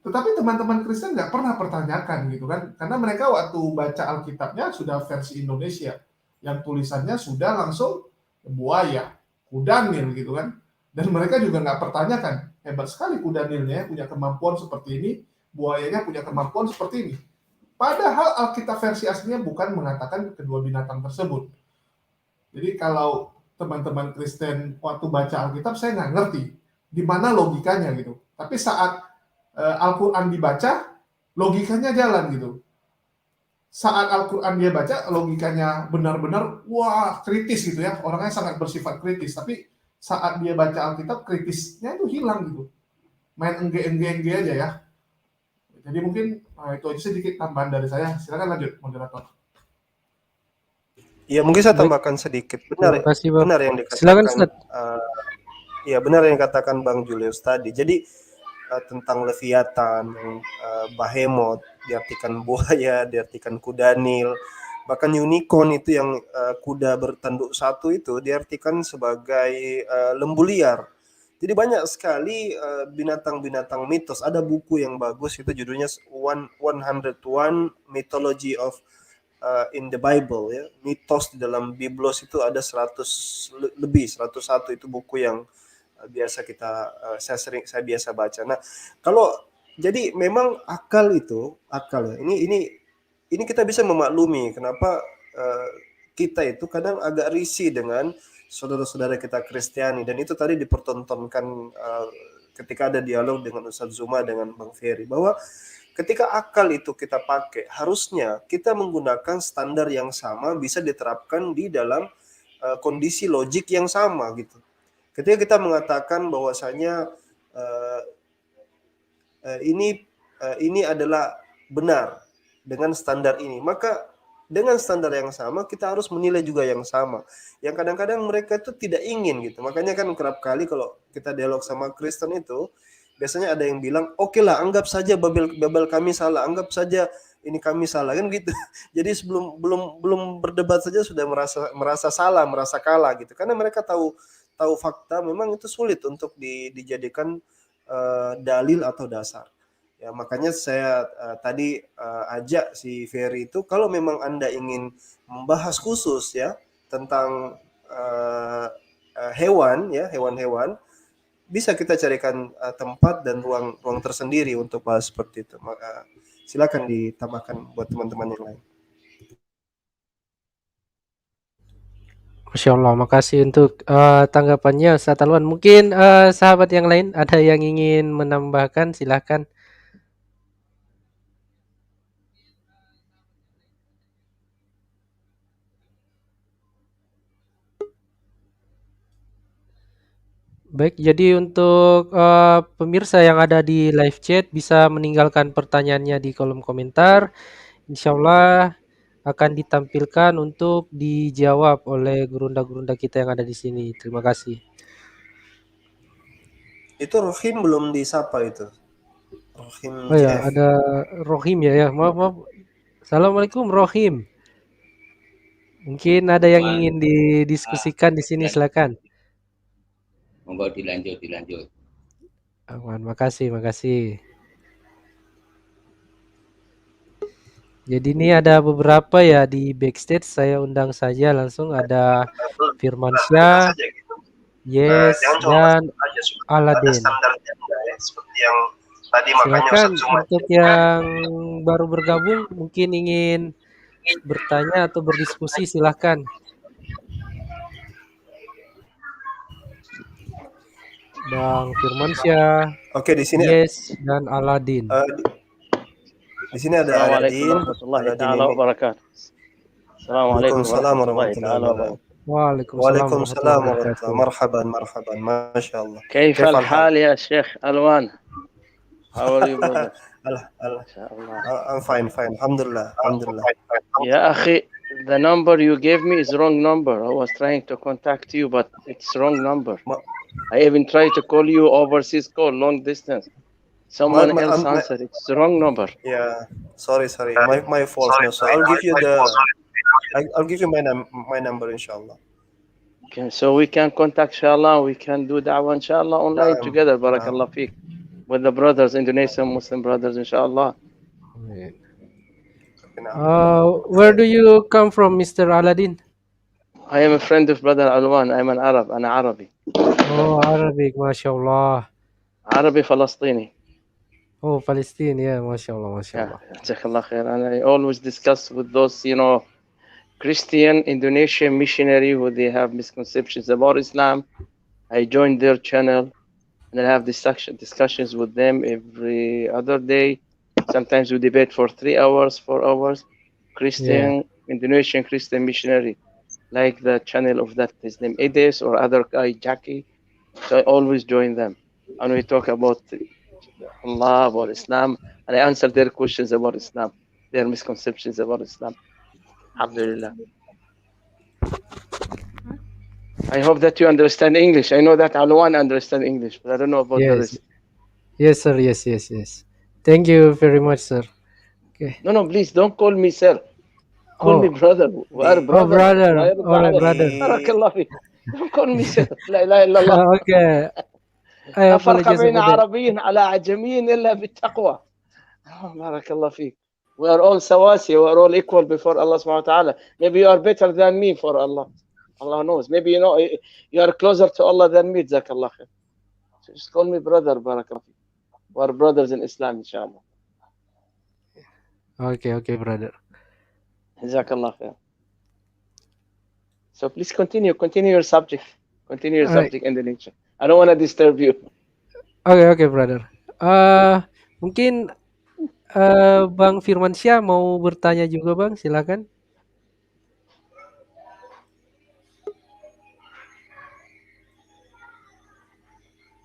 Tetapi teman-teman Kristen nggak pernah pertanyakan gitu kan, karena mereka waktu baca Alkitabnya sudah versi Indonesia, yang tulisannya sudah langsung buaya, kudanil gitu kan, dan mereka juga nggak pertanyakan, hebat sekali kudanilnya punya kemampuan seperti ini, buayanya punya kemampuan seperti ini. Padahal Alkitab versi aslinya bukan mengatakan kedua binatang tersebut. Jadi kalau teman-teman Kristen waktu baca Alkitab, saya nggak ngerti di mana logikanya gitu. Tapi saat Al-Quran dibaca, logikanya jalan gitu. saat Al-Quran dia baca, logikanya benar-benar wah kritis gitu ya, orangnya sangat bersifat kritis, tapi saat dia baca Alkitab kritisnya itu hilang gitu, main engge aja ya. Jadi mungkin itu aja sedikit tambahan dari saya. Silakan lanjut moderator. Ya mungkin saya Baik. tambahkan sedikit. Terima kasih, Bang. Benar yang Silakan, dikatakan. Ustaz. Ya benar yang dikatakan Bang Julius tadi. Jadi tentang Leviathan, Behemoth, diartikan buaya, diartikan kuda Nil, bahkan unicorn itu yang kuda bertanduk satu itu diartikan sebagai lembu liar. Jadi banyak sekali binatang-binatang mitos. Ada buku yang bagus itu judulnya 101 Mythology of in the Bible ya. Mitos di dalam Biblos itu ada 101 itu buku yang biasa saya biasa baca. Nah, kalau jadi memang akal ya. Ini kita bisa memaklumi kenapa kita itu kadang agak risih dengan saudara-saudara kita Kristiani, dan itu tadi dipertontonkan ketika ada dialog dengan Ustadz Zuma dengan Bang Ferry, bahwa ketika akal itu kita pakai, harusnya kita menggunakan standar yang sama bisa diterapkan di dalam kondisi logik yang sama gitu. Ketika kita mengatakan bahwasanya ini adalah benar dengan standar ini, maka dengan standar yang sama kita harus menilai juga yang sama. Yang kadang-kadang mereka itu tidak ingin gitu. Makanya kan kerap kali kalau kita dialog sama Kristen itu, biasanya ada yang bilang, oke lah, anggap saja Babel kami salah, anggap saja ini kami salah, kan gitu. Jadi belum berdebat saja sudah merasa salah, merasa kalah gitu. Karena mereka tahu fakta, memang itu sulit untuk dijadikan dalil atau dasar. Ya, makanya saya tadi ajak si Ferry itu, kalau memang Anda ingin membahas khusus ya tentang hewan-hewan, bisa kita carikan tempat dan ruang tersendiri untuk bahas seperti itu. Maka silakan ditambahkan buat teman-teman yang lain. Masya Allah, makasih untuk tanggapannya Ustaz Alwan. Mungkin sahabat yang lain ada yang ingin menambahkan, silahkan. Baik, jadi untuk pemirsa yang ada di live chat bisa meninggalkan pertanyaannya di kolom komentar. Insya Allah akan ditampilkan untuk dijawab oleh gurunda-gurunda kita yang ada di sini. Terima kasih. Itu Rohim belum disapa itu. Rohim Oh ya, JF. ada Rohim ya. Maaf. Assalamualaikum Rohim. Mungkin ada yang ingin didiskusikan di sini, silakan. Monggo dilanjut. Aman, makasih. Jadi ini ada beberapa ya di backstage, saya undang saja langsung. Ada Firmansyah, Yes, dan Aladin. Seperti yang tadi Silakan untuk yang baru bergabung mungkin ingin bertanya atau berdiskusi, silahkan. Bang Firmansyah, Oke, di sini Yes, dan Aladin. Di sini ada Aladin. Warahmatullahi taala wabarakatuh. Assalamualaikum warahmatullahi taala wabarakatuh. Waalaikumsalam warahmatullahi wabarakatuh. Marhaban. Masya Allah. كيف الحال يا شيخ ألوان؟ How are you brother? I'm fine. Alhamdulillah. يا أخي, the number you gave me is wrong number. I was trying to contact you, but it's wrong number. I even tried to call you overseas call, long distance. Someone else answered. It's the wrong number. Yeah, sorry. My fault. No, so I'll give you my number, inshallah. Okay, so we can contact, inshallah. We can do da'wah, inshallah, online together. Barakallah feek. With the brothers, Indonesian Muslim brothers, inshallah. Where do you come from, Mr. Aladin? I am a friend of brother Alwan. I'm an Arab. أنا عربي. Oh, Arabic, mashallah. عربي فلسطيني. Oh, Palestine, yeah, mashallah. Jazakallah khair. And I always discuss with those, Christian Indonesian missionary who they have misconceptions about Islam. I joined their channel and I have discussions with them every other day. Sometimes we debate for 3 hours, 4 hours. Christian, Indonesian Christian missionary, like the channel of that, his name Edes or other guy, Jackie. So I always join them. And we talk about Allah, about Islam, and I answer their questions about Islam, their misconceptions about Islam. Alhamdulillah. I hope that you understand English. I know that Alwan understands English, but I don't know about the rest. Yes, sir. Yes. Thank you very much, sir. Okay. No, please don't call me sir. Call me brother. brother. Brother. Barakallah fik. Don't call me sir. La ilaha illallah. Okay. I لا فرق apologize بين about that. عربي على عجمي إلا بالتقوى. بارك الله فيك. We are all sawasi. We are all equal before Allah subhanahu wa ta'ala. Maybe you are better than me for Allah. Allah knows. Maybe you are closer to Allah than me. Jazakallah khair. So just call me brother. Barakallah fik. We are brothers in Islam, inshallah. Okay, brother. Jazakallah khair. So please continue your subject. Continue your Alright. subject, Indonesia. I don't want to disturb you. Okay, brother. Mungkin Bang Firmansyah mau bertanya juga, Bang. Silakan.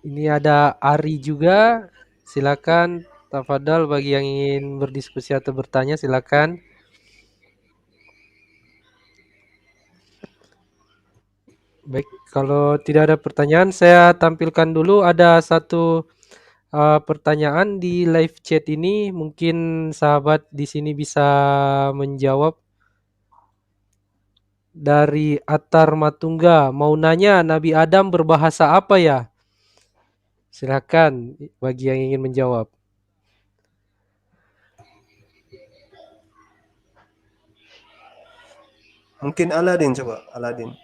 Ini ada Ari juga. Silakan, tafadhal bagi yang ingin berdiskusi atau bertanya, silakan. Baik, kalau tidak ada pertanyaan, saya tampilkan dulu ada satu pertanyaan di live chat ini. Mungkin sahabat di sini bisa menjawab. Dari Atar Matungga, mau nanya Nabi Adam berbahasa apa ya? Silakan bagi yang ingin menjawab. Mungkin Aladin, coba Aladin.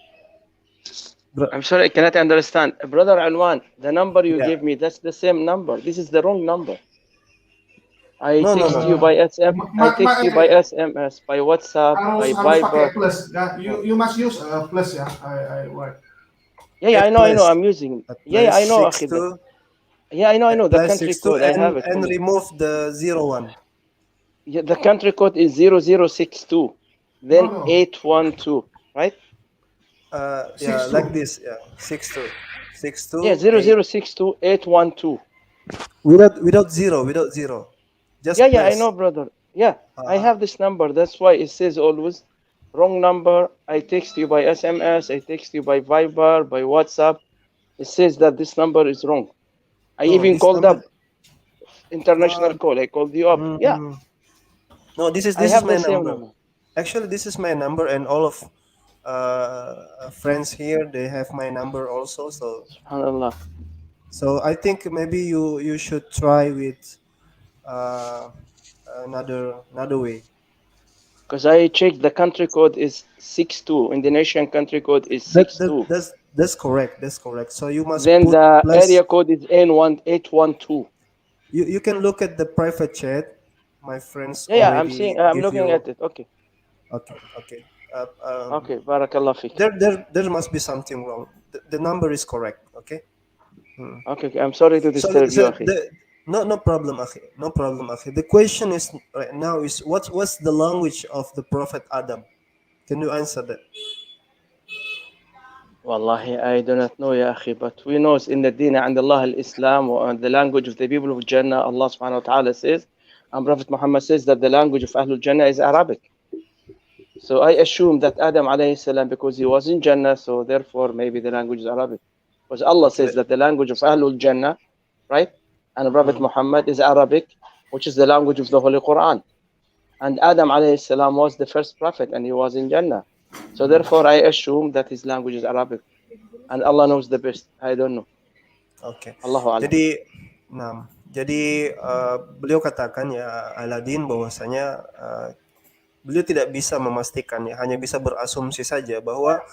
I'm sorry, I cannot understand. Brother Alwan, the number you gave me, that's the same number. This is the wrong number. I text you by SMS, by WhatsApp, by harus pakai Viber. plus. You must use plus ya. Yeah, I know. I'm using. Yeah, I know. Yeah, I know. The country code, I have it. And remove the 01. Yeah, the country code is 0062, then 812, right? Yeah, like this. Yeah, 62. Yeah, 0062 812. Without zero. Just Yeah, plus. I know, brother. Yeah, I have this number. That's why it says always wrong number. I text you by SMS. I text you by Viber, by WhatsApp. It says that this number is wrong. I even called up international call. I called you up. Yeah. No, this is my number. Actually, this is my number, and all of friends here, they have my number also. So, SubhanAllah. So I think maybe you should try with another way. Because I checked, the country code is 62. Indonesian country code is 62. That's correct. So you must. Then put the plus, area code is N1812. You can look at the private chat. My friends. Yeah, I'm seeing. I'm looking at it. Okay. Okay. Okay. Barakallah fik. There must be something wrong. The number is correct. Okay. Okay. I'm sorry to disturb you. No problem, akhi. No problem, akhi. The question is right now is what's the language of the Prophet Adam? Can you answer that? Wallahi, I do not know, ya akhi, but we know in the deen and Allah al-Islam and the language of the people of Jannah, Allah subhanahu wa ta'ala says, and Prophet Muhammad says that the language of Ahlul Jannah is Arabic. So I assume that Adam alayhi salam, because he was in Jannah, so therefore maybe the language is Arabic. Because Allah says that the language of Ahlul Jannah, right? And Prophet Muhammad is Arabic, which is the language of the Holy Quran. And Adam alayhi salam was the first prophet and he was in Jannah. So therefore I assume that his language is Arabic. And Allah knows the best. I don't know. Okay. Allahu a'lam. Jadi beliau katakan ya Aladin bahwasanya beliau tidak bisa memastikan ya, hanya bisa berasumsi saja bahwa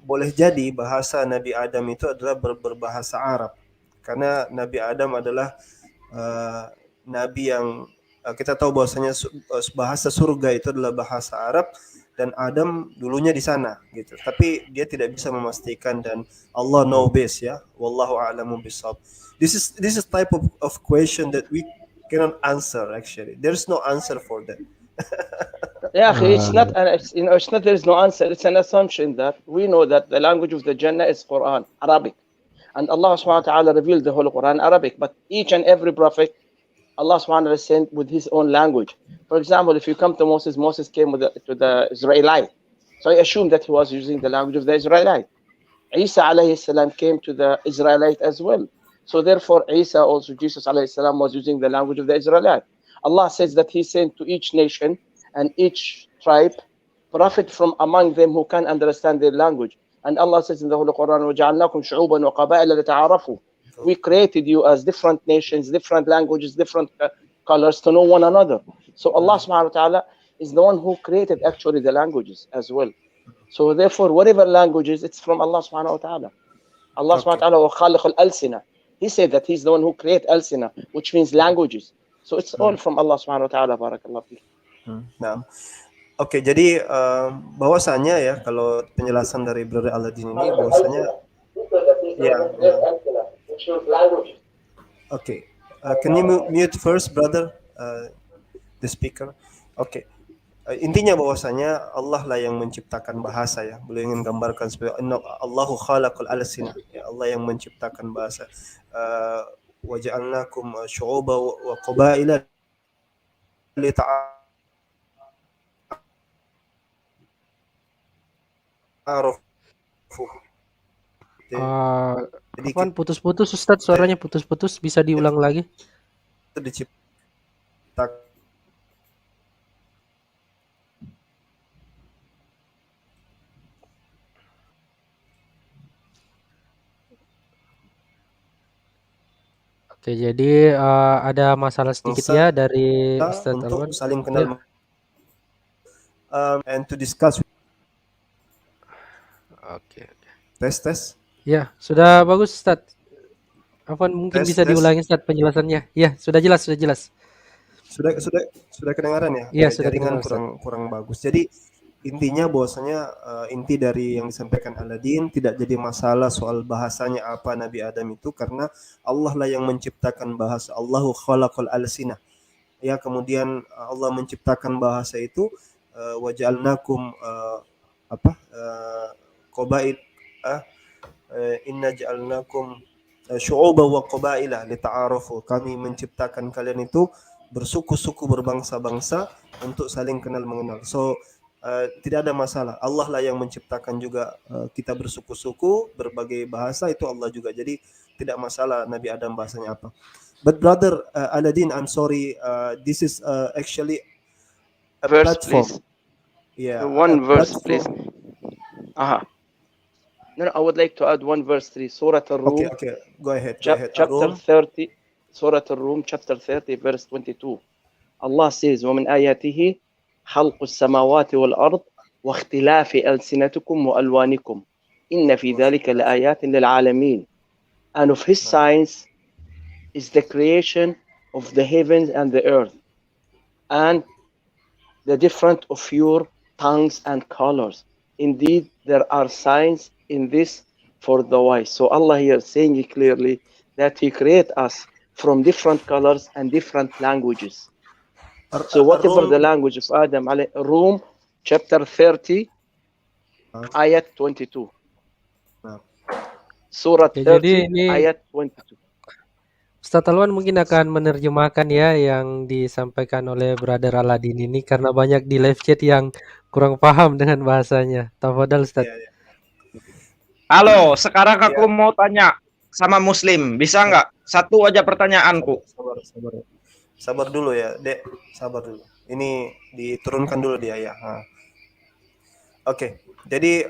boleh jadi bahasa Nabi Adam itu adalah berbahasa Arab. Karena Nabi Adam adalah nabi yang kita tahu bahwasanya bahasa surga itu adalah bahasa Arab dan Adam dulunya di sana gitu. Tapi dia tidak bisa memastikan dan Allah know best ya. Wallahu a'lamu bishawab. This is type of question that we cannot answer actually. There's no answer for that. Yeah, it's not, it's not. There is no answer. It's an assumption that we know that the language of the Jannah is Quran, Arabic, and Allah Subhanahu wa Taala revealed the whole Quran Arabic. But each and every prophet, Allah Subhanahu wa Taala sent with his own language. For example, if you come to Moses, Moses came to the Israelite, so I assume that he was using the language of the Israelite. Isa alayhi salam came to the Israelite as well. So therefore, Isa also, Jesus alayhi salam, was using the language of the Israelite. Allah says that he sent to each nation and each tribe prophet from among them who can understand their language. And Allah says in the Holy Quran, وَجَعَلْنَاكُمْ شُعُوبًا وَقَبَائِلَ لِتَعَارَفُوا. We created you as different nations, different languages, different colors to know one another. So Allah subhanahu wa ta'ala is the one who created actually the languages as well. So therefore, whatever languages, it's from Allah subhanahu wa ta'ala. Allah subhanahu wa ta'ala وَخَالِقُ الْأَلْسِنَةِ. He said that he's the one who created Al-Sina, which means languages. So it's all from Allah subhanahu wa ta'ala. Barakallahu fiik. Nah, oke, jadi bahwasanya ya kalau penjelasan dari Brother Aladin ini bahwasanya ya. Oke, can you mute first, brother, the speaker? Oke. Intinya bahwasanya Allah lah yang menciptakan bahasa ya. Beliau ingin gambarkan sebagai Allahu khalaqal alsina, ya Allah yang menciptakan bahasa. Wa ja'alnakum syu'uba wa qabaila Afwan, putus-putus Ustadz, suaranya putus-putus, bisa diulang lagi? Itu diciptakan Oke, jadi ada masalah sedikit ya dari Ustadz untuk Alwan. saling kenal and to discuss. Oke. Tes. Ya, sudah bagus Ustadz. Afwan, mungkin bisa diulangi Ustadz penjelasannya. Ya, sudah jelas. Sudah kedengaran ya? Iya, sudah jaringan kedengaran, kurang bagus. Jadi intinya bahwasanya inti dari yang disampaikan Aladin tidak jadi masalah soal bahasanya apa Nabi Adam itu, karena Allah lah yang menciptakan bahasa. Allahu khalaqal alsina. Ya, kemudian Allah menciptakan bahasa itu wa ja'alnakum qabail inna ja'alnakum syu'uba wa qabaila lita'arafu. Kami menciptakan kalian itu bersuku-suku, berbangsa-bangsa untuk saling kenal mengenal. So tidak ada masalah. Allah lah yang menciptakan juga kita bersuku-suku, berbagai bahasa, itu Allah juga. Jadi tidak masalah Nabi Adam bahasanya apa. But brother Aladin, I'm sorry, this is actually a verse, platform. Please. Yeah, one verse, platform. Please. No, I would like to add one verse 3, Surah Ar-Rum. Okay, go ahead. Chapter 30, Surah Ar-Rum, chapter 30, verse 22. Allah says, وَمِنْ آيَاتِهِ خَلْقُ السَّمَاوَاتِ وَالْأَرْضِ وَاخْتِلَافِ أَلْسِنَتِكُمْ وَأَلْوَانِكُمْ إِنَّ فِي ذَلِكَ لَآيَاتٍ لِلْعَالَمِينَ. And of His signs is the creation of the heavens and the earth, and the difference of your tongues and colors. Indeed, there are signs in this for the wise. So Allah here saying clearly that He created us from different colors and different languages. So whatever the language of Adam, Rum chapter 30, ayat 22. Surah 30, ayat 22. Ustadz Alwan mungkin akan menerjemahkan ya yang disampaikan oleh Brother Aladin ini, karena banyak di live chat yang kurang paham dengan bahasanya. Tafadhal Ustadz. Halo, sekarang aku mau tanya sama Muslim, bisa nggak? Satu aja pertanyaanku. Sabar dulu ya, Dek. Sabar dulu. Ini diturunkan dulu dia ya. Oke. Jadi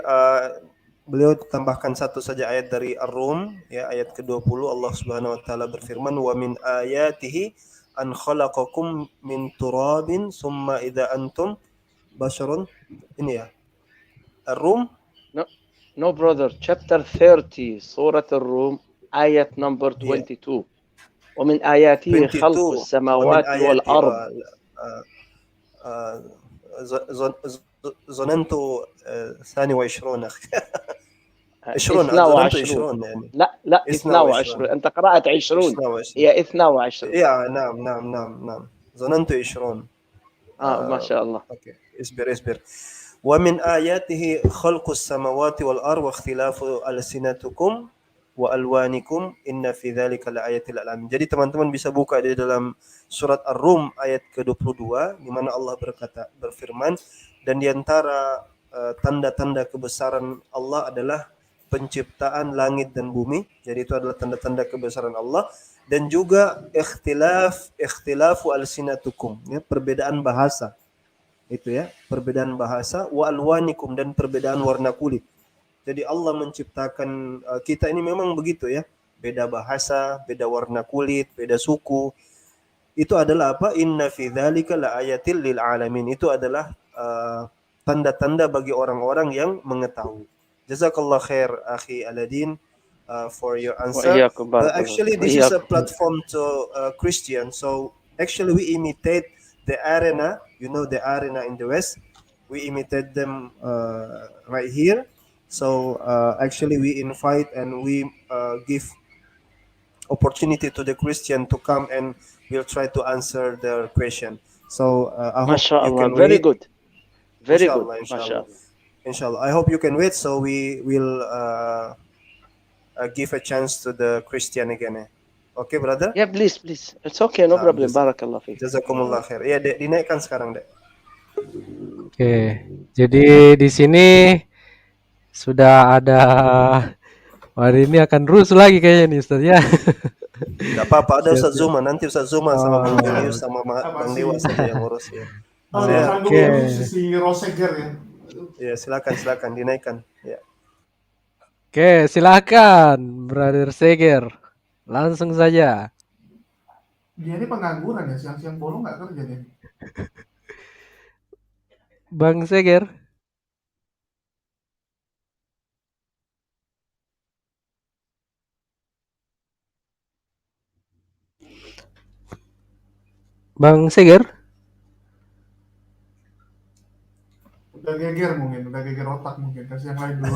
beliau tambahkan satu saja ayat dari Ar-Rum ya, ayat ke-20. Allah Subhanahu wa taala berfirman, "Wa min ayatihi an khalaqakum min turabin summa idza antum basharun." Ini ya. Ar-Rum? No brother, chapter 30, Surah Ar-Rum, ayat number 22. ومن آياته خلق السماوات والأرض. ظننت 22 22 يعني. لا 22. أنت قرأت 20. هي 22. نعم ظننت 20. Masya Allah. Oke, isbir. Wa min ayatihi khalqus samawati wal ardi wa ikhtilafu alsinatukum wa alwanikum inna fi dzalika laayatil alamin. Jadi teman-teman bisa buka di dalam surat Ar-Rum ayat ke-22 di mana Allah berfirman, dan di antara tanda-tanda kebesaran Allah adalah penciptaan langit dan bumi. Jadi itu adalah tanda-tanda kebesaran Allah, dan juga ikhtilafu alsinatukum, ya, perbedaan bahasa. Itu ya, perbedaan bahasa, wa alwanikum, dan perbedaan warna kulit. Jadi Allah menciptakan kita ini memang begitu ya, beda bahasa, beda warna kulit, beda suku. Itu adalah apa? Inna fi dzalika laayatil lil alamin. Itu adalah tanda-tanda bagi orang-orang yang mengetahui. Jazakallah khair akhi Aladin for your answer. Actually this is a platform to Christian, so actually we imitate the arena, you know, the arena in the West. We imitate them right here. So actually we invite and we give opportunity to the Christian to come, and we'll try to answer their question. So I hope you can very wait. good. Very Inshallah, good. inshallah. Inshallah. I hope you can wait, so we will give a chance to the Christian again. Okay, brother? Yeah, please. It's okay, no problem. Barakallah fiik. Jazakumullah khair. Ya, Dek, dinaikkan sekarang, Dek. Oke, jadi di sini sudah ada, hari ini akan rusuh lagi kayaknya nih Ustaz ya. Enggak apa-apa, ada Ustaz Zuma, nanti Ustaz Zuma sama Bang Julius sama Bang Dewa saja yang ngurus ya. Oke. Si Roseger ya. Ya, silakan dinaikkan. Ya. Oke, silakan Brother Seger. Langsung saja. Dia ini pengangguran ya, siang-siang bolong nggak kerja dia. Bang Seger. Bang Seger. Udah geger otak mungkin, kasih yang lain dulu.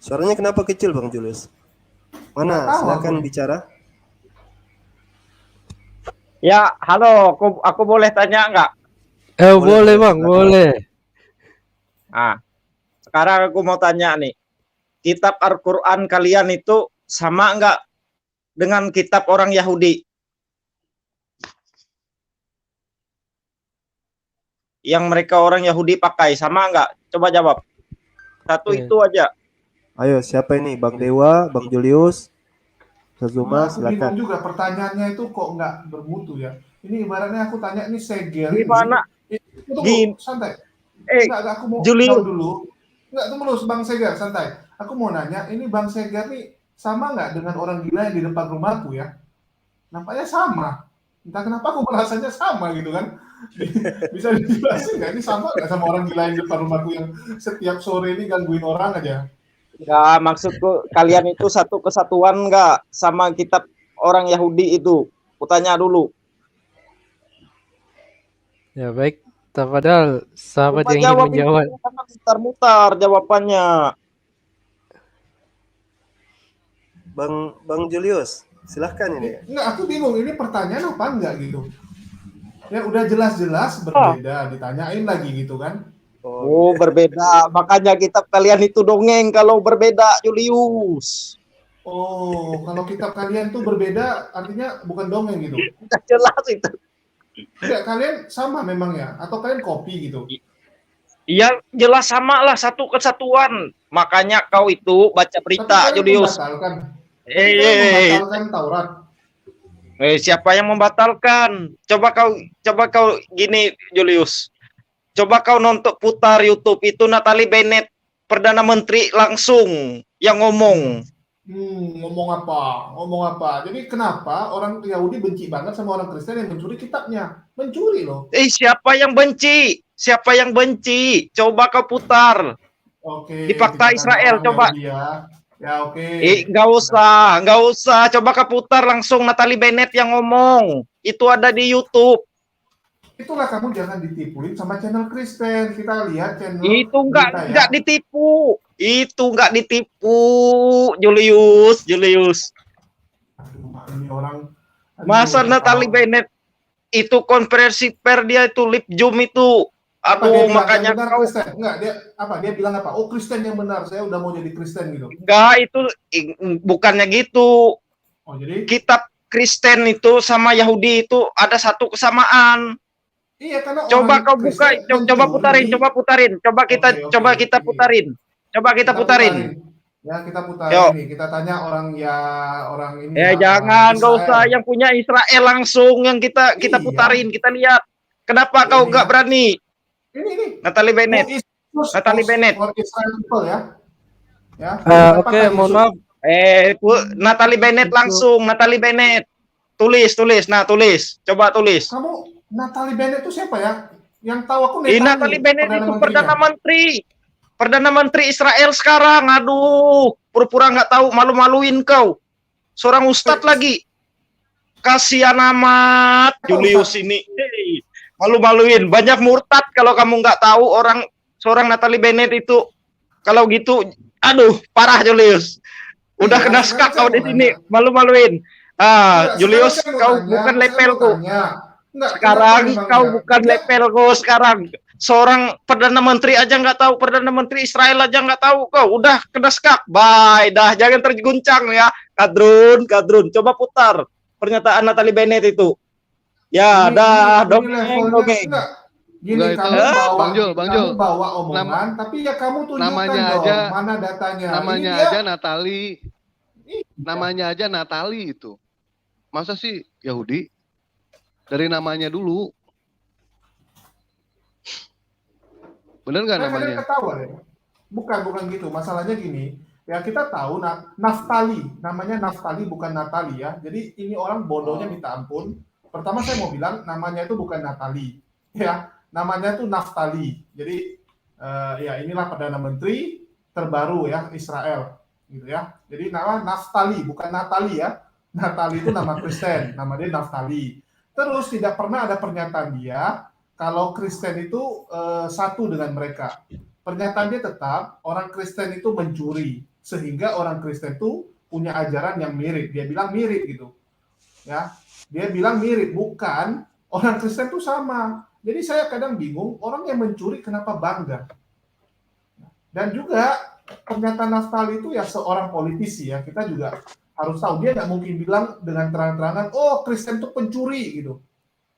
Suaranya kenapa kecil Bang Julius? Mana? Silakan bicara. Ya, halo, aku boleh tanya nggak? Boleh Bang, boleh. Nah, sekarang aku mau tanya nih, kitab Al-Quran kalian itu sama nggak dengan kitab orang Yahudi? Yang mereka orang Yahudi pakai, sama nggak? Coba jawab. Satu itu aja. Ayo, siapa ini? Bang Dewa, Bang Julius, Zuma, Aku silakan. bingung juga pertanyaannya itu kok nggak bermutu ya. Ini ibaratnya aku tanya ini Seger. Gimana? Tunggu, santai. Enggak, aku mau jawab dulu. Enggak, tunggu dulu Bang Seger, santai. Aku mau nanya, ini Bang Seger nih sama nggak dengan orang gila yang di depan rumahku ya? Nampaknya sama. Entah kenapa aku merasanya sama gitu kan. Bisa dijelasin nggak ini sama nggak sama orang gila yang di depan rumahku yang setiap sore ini gangguin orang aja? Nggak, maksudku kalian itu satu kesatuan nggak sama kitab orang Yahudi itu? Kutanya dulu. Ya baik, padahal sahabat Coba yang ingin menjawab. Mutar-mutar jawabannya. Bang Julius, silahkan ini. Enggak, aku bingung ini pertanyaan apa enggak gitu. Ya udah jelas-jelas berbeda, ditanyain lagi gitu kan. Oh, berbeda. Makanya kitab kalian itu dongeng kalau berbeda, Julius. Oh, kalau kitab kalian tuh berbeda artinya bukan dongeng gitu. Jelas itu. Enggak, kalian sama memang ya? Atau kalian kopi gitu? Iya, jelas sama lah, satu kesatuan. Makanya kau itu baca berita, Julius. Membatalkan Taurat. Siapa yang membatalkan? Coba kau gini, Julius. Coba kau nonton putar YouTube itu Natalie Bennett, Perdana Menteri langsung yang ngomong. Ngomong apa? Jadi kenapa orang Yahudi benci banget sama orang Kristen yang mencuri kitabnya? Mencuri loh. Siapa yang benci? Siapa yang benci? Coba kau putar. Oke. Di Fakta Israel, coba. Ya oke. Nggak usah. Coba kau putar langsung Natalie Bennett yang ngomong. Itu ada di YouTube. Itulah kamu jangan ditipuin sama channel Kristen. Kita lihat channel. Itu nggak ditipu. Itu nggak ditipu, Julius. Aduh, ini orang. Masa Natalie Bennett itu konferensi per dia itu lip zoom itu. Apa dia Aduh, bilang makanya yang benar kau Kristen? Enggak, dia bilang apa? Oh, Kristen yang benar. Saya udah mau jadi Kristen gitu. enggak itu bukannya gitu. Oh, jadi Kitab Kristen itu sama Yahudi itu ada satu kesamaan. iya karena Coba orang kau buka, Kristen coba mencuri. putarin. Coba kita putarin. Coba kita putarin. Ya, kita putar Yuk. ini. Kita tanya orang ini Ya ya, jangan, orang gak usah Israel. yang punya Israel langsung yang kita Iya. putarin, kita lihat. Kenapa kau Ini gak ya. berani? Ini. Natalie Bennett. Natalie Bennett. For Israel people ya. Ya. Oke, mohon maaf. Natalie Bennett langsung, Natalie Bennett. Tulis. Nah, tulis. Coba tulis. Kamu Natalie Bennett itu siapa ya? Yang tahu aku Natalie Bennett itu Perdana Menteri Israel sekarang. Aduh, pura-pura nggak tahu, malu-maluin kau. Seorang ustadz lagi. Kasihan amat Julius ini. Hey, malu-maluin. Banyak murtad kalau kamu nggak tahu seorang Natalie Bennett itu. Kalau gitu, aduh, parah Julius. Udah kena skak kau di sini, malu-maluin. Julius, kau bukan levelku. Sekarang kau bukan levelku sekarang. Seorang Perdana Menteri aja nggak tahu, Perdana Menteri Israel aja nggak tahu kau. Udah kena skak. Bye, dah jangan terguncang ya. Kadrun. Coba putar pernyataan Natalie Bennett itu. Ya, dah dongeng. Gini, Bang Jul, kamu bawa omongan, tapi ya kamu tunjukkan namanya dong aja, mana datanya. Namanya aja Natalie. Namanya aja Natalie itu. Masa sih Yahudi? Dari namanya dulu. Bener nggak namanya? Ketawa ya? Bukan gitu. Masalahnya gini, ya kita tahu Naftali, namanya Naftali bukan Natali ya. Jadi ini orang bodohnya minta ampun. Pertama saya mau bilang namanya itu bukan Natali, ya. Namanya itu Naftali. Jadi ya inilah Perdana Menteri terbaru ya Israel, gitu ya. Jadi nama Naftali bukan Natali ya. Natali itu nama Kristen, nama dia Naftali. Terus tidak pernah ada pernyataan dia kalau Kristen itu satu dengan mereka. Pernyataan dia tetap orang Kristen itu mencuri, sehingga orang Kristen itu punya ajaran yang mirip. Dia bilang mirip gitu, ya. Dia bilang mirip, bukan orang Kristen itu sama. Jadi saya kadang bingung orang yang mencuri kenapa bangga. Dan juga pernyataan Naftali itu ya seorang politisi ya, kita juga harus tahu dia nggak mungkin bilang dengan terang-terangan, oh Kristen itu pencuri gitu.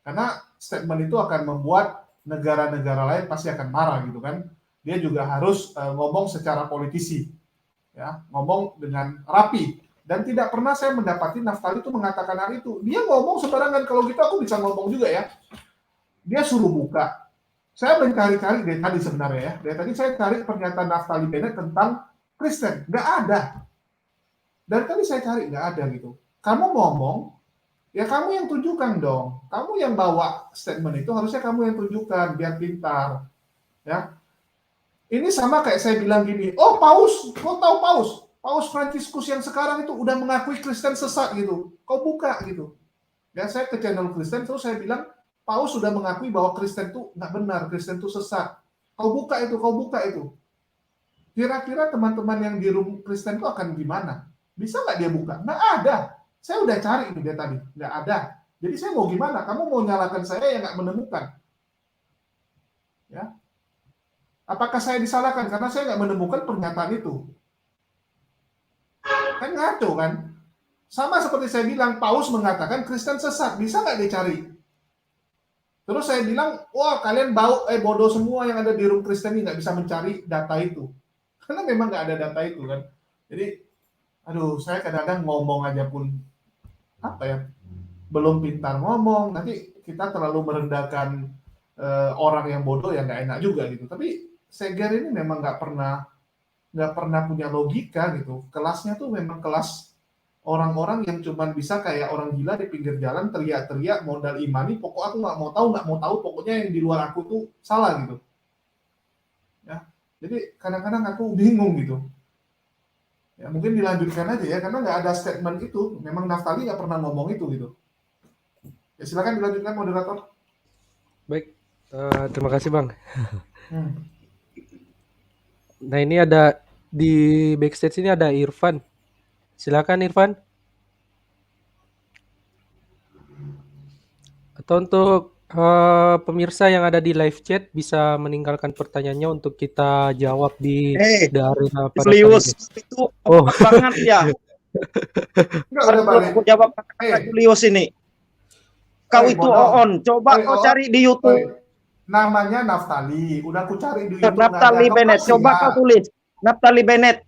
Karena statement itu akan membuat negara-negara lain pasti akan marah gitu kan. Dia juga harus ngomong secara politisi, ya, ngomong dengan rapi. Dan tidak pernah saya mendapati Naftali itu mengatakan hal itu. Dia ngomong sembarangan, kalau gitu aku bisa ngomong juga ya. Dia suruh buka. Saya mencari-cari dari tadi sebenarnya ya. Dari tadi saya cari pernyataan Naftali Bennett tentang Kristen, nggak ada. Dari tadi saya cari nggak ada gitu. Kamu ngomong, ya kamu yang tunjukkan dong. Kamu yang bawa statement itu harusnya kamu yang tunjukkan biar pintar. Ya. Ini sama kayak saya bilang gini, oh Paus, kau tahu Paus? Paus Franciscus yang sekarang itu udah mengakui Kristen sesat gitu. Kau buka gitu. Ya saya ke channel Kristen terus saya bilang, Paus sudah mengakui bahwa Kristen itu nggak benar, Kristen itu sesat. Kau buka itu. Kira-kira teman-teman yang di room Kristen itu akan gimana? Bisa nggak dia buka? Nggak ada. Saya udah cari ini dia tadi, nggak ada. Jadi saya mau gimana? Kamu mau nyalakan saya yang nggak menemukan? Ya. Apakah saya disalahkan karena saya nggak menemukan pernyataan itu? Kan ngaco kan? Sama seperti saya bilang, Paus mengatakan Kristen sesat. Bisa nggak dicari? Terus saya bilang, wah kalian bodoh semua yang ada di room Kristen ini nggak bisa mencari data itu. Karena memang nggak ada data itu kan. Jadi, aduh saya kadang-kadang ngomong aja pun, belum pintar ngomong. Nanti kita terlalu merendahkan orang yang bodoh yang nggak enak juga gitu. Tapi Seger ini memang nggak pernah punya logika gitu. Kelasnya tuh memang kelas orang-orang yang cuma bisa kayak orang gila di pinggir jalan teriak-teriak modal imani. Pokok aku nggak mau tahu. Pokoknya yang di luar aku tuh salah gitu. Ya, jadi kadang-kadang aku bingung gitu. Ya mungkin dilanjutkan aja ya karena nggak ada statement itu. Memang Naftali nggak pernah ngomong itu gitu. Ya silakan dilanjutkan moderator. Baik, terima kasih Bang. Nah ini ada di backstage ini ada Irfan. Silakan Irfan. Atau untuk pemirsa yang ada di live chat bisa meninggalkan pertanyaannya untuk kita jawab di arena pada kali Julius ini. itu Oh. banget ya. Enggak udah balik. Aku jawab kata Julius ini. Kau itu Oon, coba kau cari di YouTube. Namanya Naftali, udah aku cari di YouTube. Naftali Bennett, coba kau tulis. Naftali Bennett.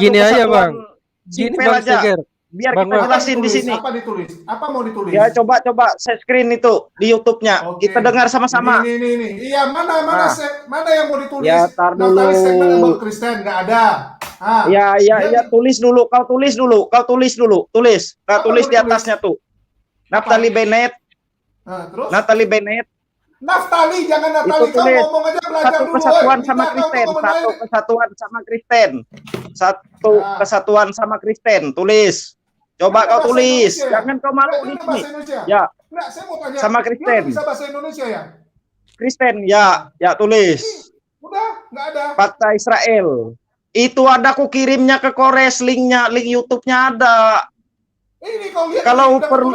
Gini aja Bang. Gini Bang aja. Seger. Biar Bang, kita jelasin di sini. Apa ditulis? Apa mau ditulis? Ya coba share screen itu di YouTube-nya. Kita dengar sama-sama. Ini. Iya, mana yang mau ditulis? Ya, tar dulu. Naftali segmen about Kristen nggak ada. Ya, tulis dulu. Kau tulis dulu. Tulis. Kau tulis di atasnya tuh. Naftali Bennett. Terus? Naftali Bennett. Naftali, jangan Naftali. Kau ngomong aja belajar satu dulu. Kesatuan sama Kristen. Satu kesatuan sama Kristen. Tulis. Coba kau tulis. Jangan kau malu di sini. Ya. Enggak, saya mau tanya. Sama Kristen. Bisa bahasa Indonesia ya? Kristen, ya tulis. Udah, nggak ada. Fakta Israel. Itu ada aku kirimnya ke Kores, link YouTube-nya ada. Ini kau lihat. Kalau udah perlu.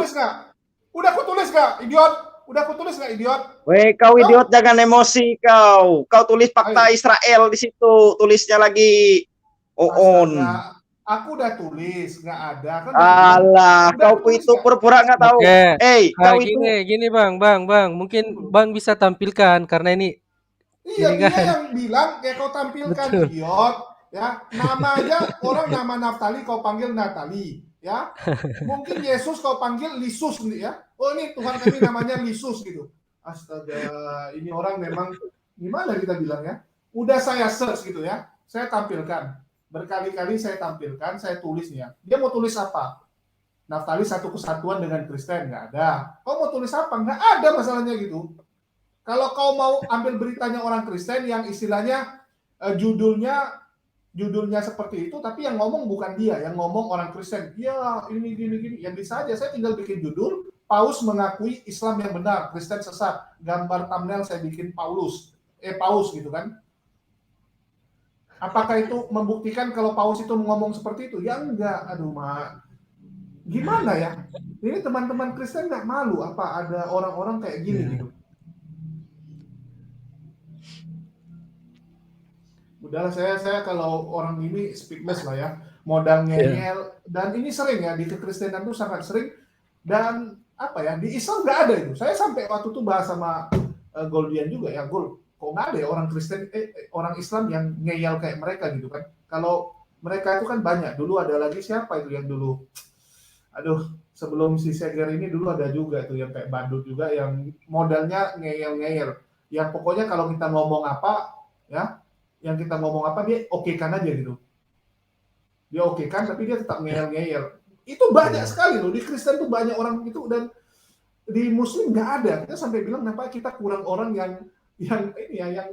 Udah aku tulis nggak, idiot? Udah aku tulis nggak, idiot? Weh, kau idiot, jangan emosi kau. Kau tulis fakta Israel di situ, tulisnya lagi. Oon. Aku udah tulis, nggak ada. Kan alah, kau itu pura-pura nggak tahu. Kau gini Bang. Mungkin Bang bisa tampilkan karena ini. Iya, ini dia kan. yang bilang kayak kau tampilkan, idiot. Ya, nama aja orang nama Naftali kau panggil Natali. Ya, mungkin Yesus kau panggil Lisus ya. Oh, ini Tuhan kami namanya Lisus gitu. Astaga, ini orang memang gimana kita bilang ya? Udah saya search gitu ya. Saya tampilkan. Berkali-kali saya tampilkan, saya tulis nih ya. Dia mau tulis apa? Naftali satu kesatuan dengan Kristen, nggak ada. Kau mau tulis apa? Nggak ada masalahnya gitu. Kalau kau mau ambil beritanya orang Kristen yang istilahnya judulnya seperti itu, tapi yang ngomong bukan dia, yang ngomong orang Kristen. Ya, ini gini. Ya bisa aja, saya tinggal bikin judul, Paus mengakui Islam yang benar, Kristen sesat. Gambar thumbnail saya bikin Paus gitu kan. Apakah itu membuktikan kalau Paus itu ngomong seperti itu? Ya enggak, aduh Mak. Gimana ya? Ini teman-teman Kristen nggak malu apa ada orang-orang kayak gini gitu. Udahlah, saya kalau orang ini speechless lah ya, modal ngeyel, dan ini sering ya di kekristenan tuh sangat sering, dan apa ya di Islam nggak ada itu. Saya sampai waktu itu bahas sama Goldian juga ya, Gol, kok nggak ada ya orang Kristen, orang Islam yang ngeyel kayak mereka gitu kan? Kalau mereka itu kan banyak. Dulu ada lagi siapa itu yang dulu? Aduh, sebelum si Seger ini dulu ada juga tuh yang kayak badut juga yang modalnya ngeyel-ngeyel. Yang pokoknya kalau kita ngomong apa ya. Yang kita ngomong apa dia okekan aja gitu. Dia okekan tapi dia tetap ngeyel-ngeyel. Itu banyak sekali loh, di Kristen tuh banyak orang itu, dan di Muslim nggak ada. Kita sampai bilang kenapa kita kurang orang yang ini ya, yang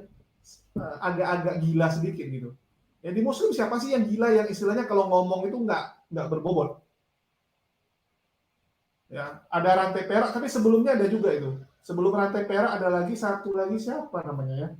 agak-agak gila sedikit gitu. Ya di Muslim siapa sih yang gila yang istilahnya kalau ngomong itu nggak berbobot. Ya, ada rantai perak, tapi sebelumnya ada juga itu. Sebelum rantai perak ada lagi satu lagi siapa namanya ya?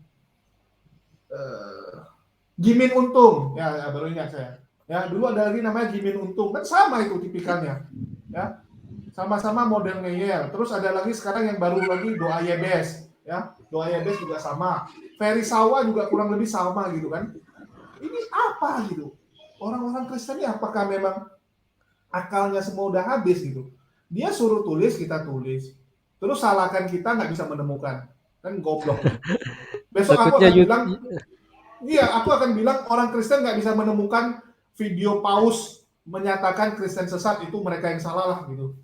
Gimin Untung, ya baru ingat saya. Ya dulu ada lagi namanya Gimin Untung, kan sama itu tipikalnya, ya sama-sama model ngeyel. Terus ada lagi sekarang yang baru lagi Doa Yebes, ya Doa Yebes juga sama. Ferry Sawa juga kurang lebih sama gitu kan. Ini apa gitu? Orang-orang Kristen ini apakah memang akalnya semua udah habis gitu? Dia suruh tulis, kita tulis. Terus salahkan kita nggak bisa menemukan, kan goblok. Besok aku akan bilang, aku akan bilang orang Kristen nggak bisa menemukan video Paus menyatakan Kristen sesat, itu mereka yang salah lah gitu.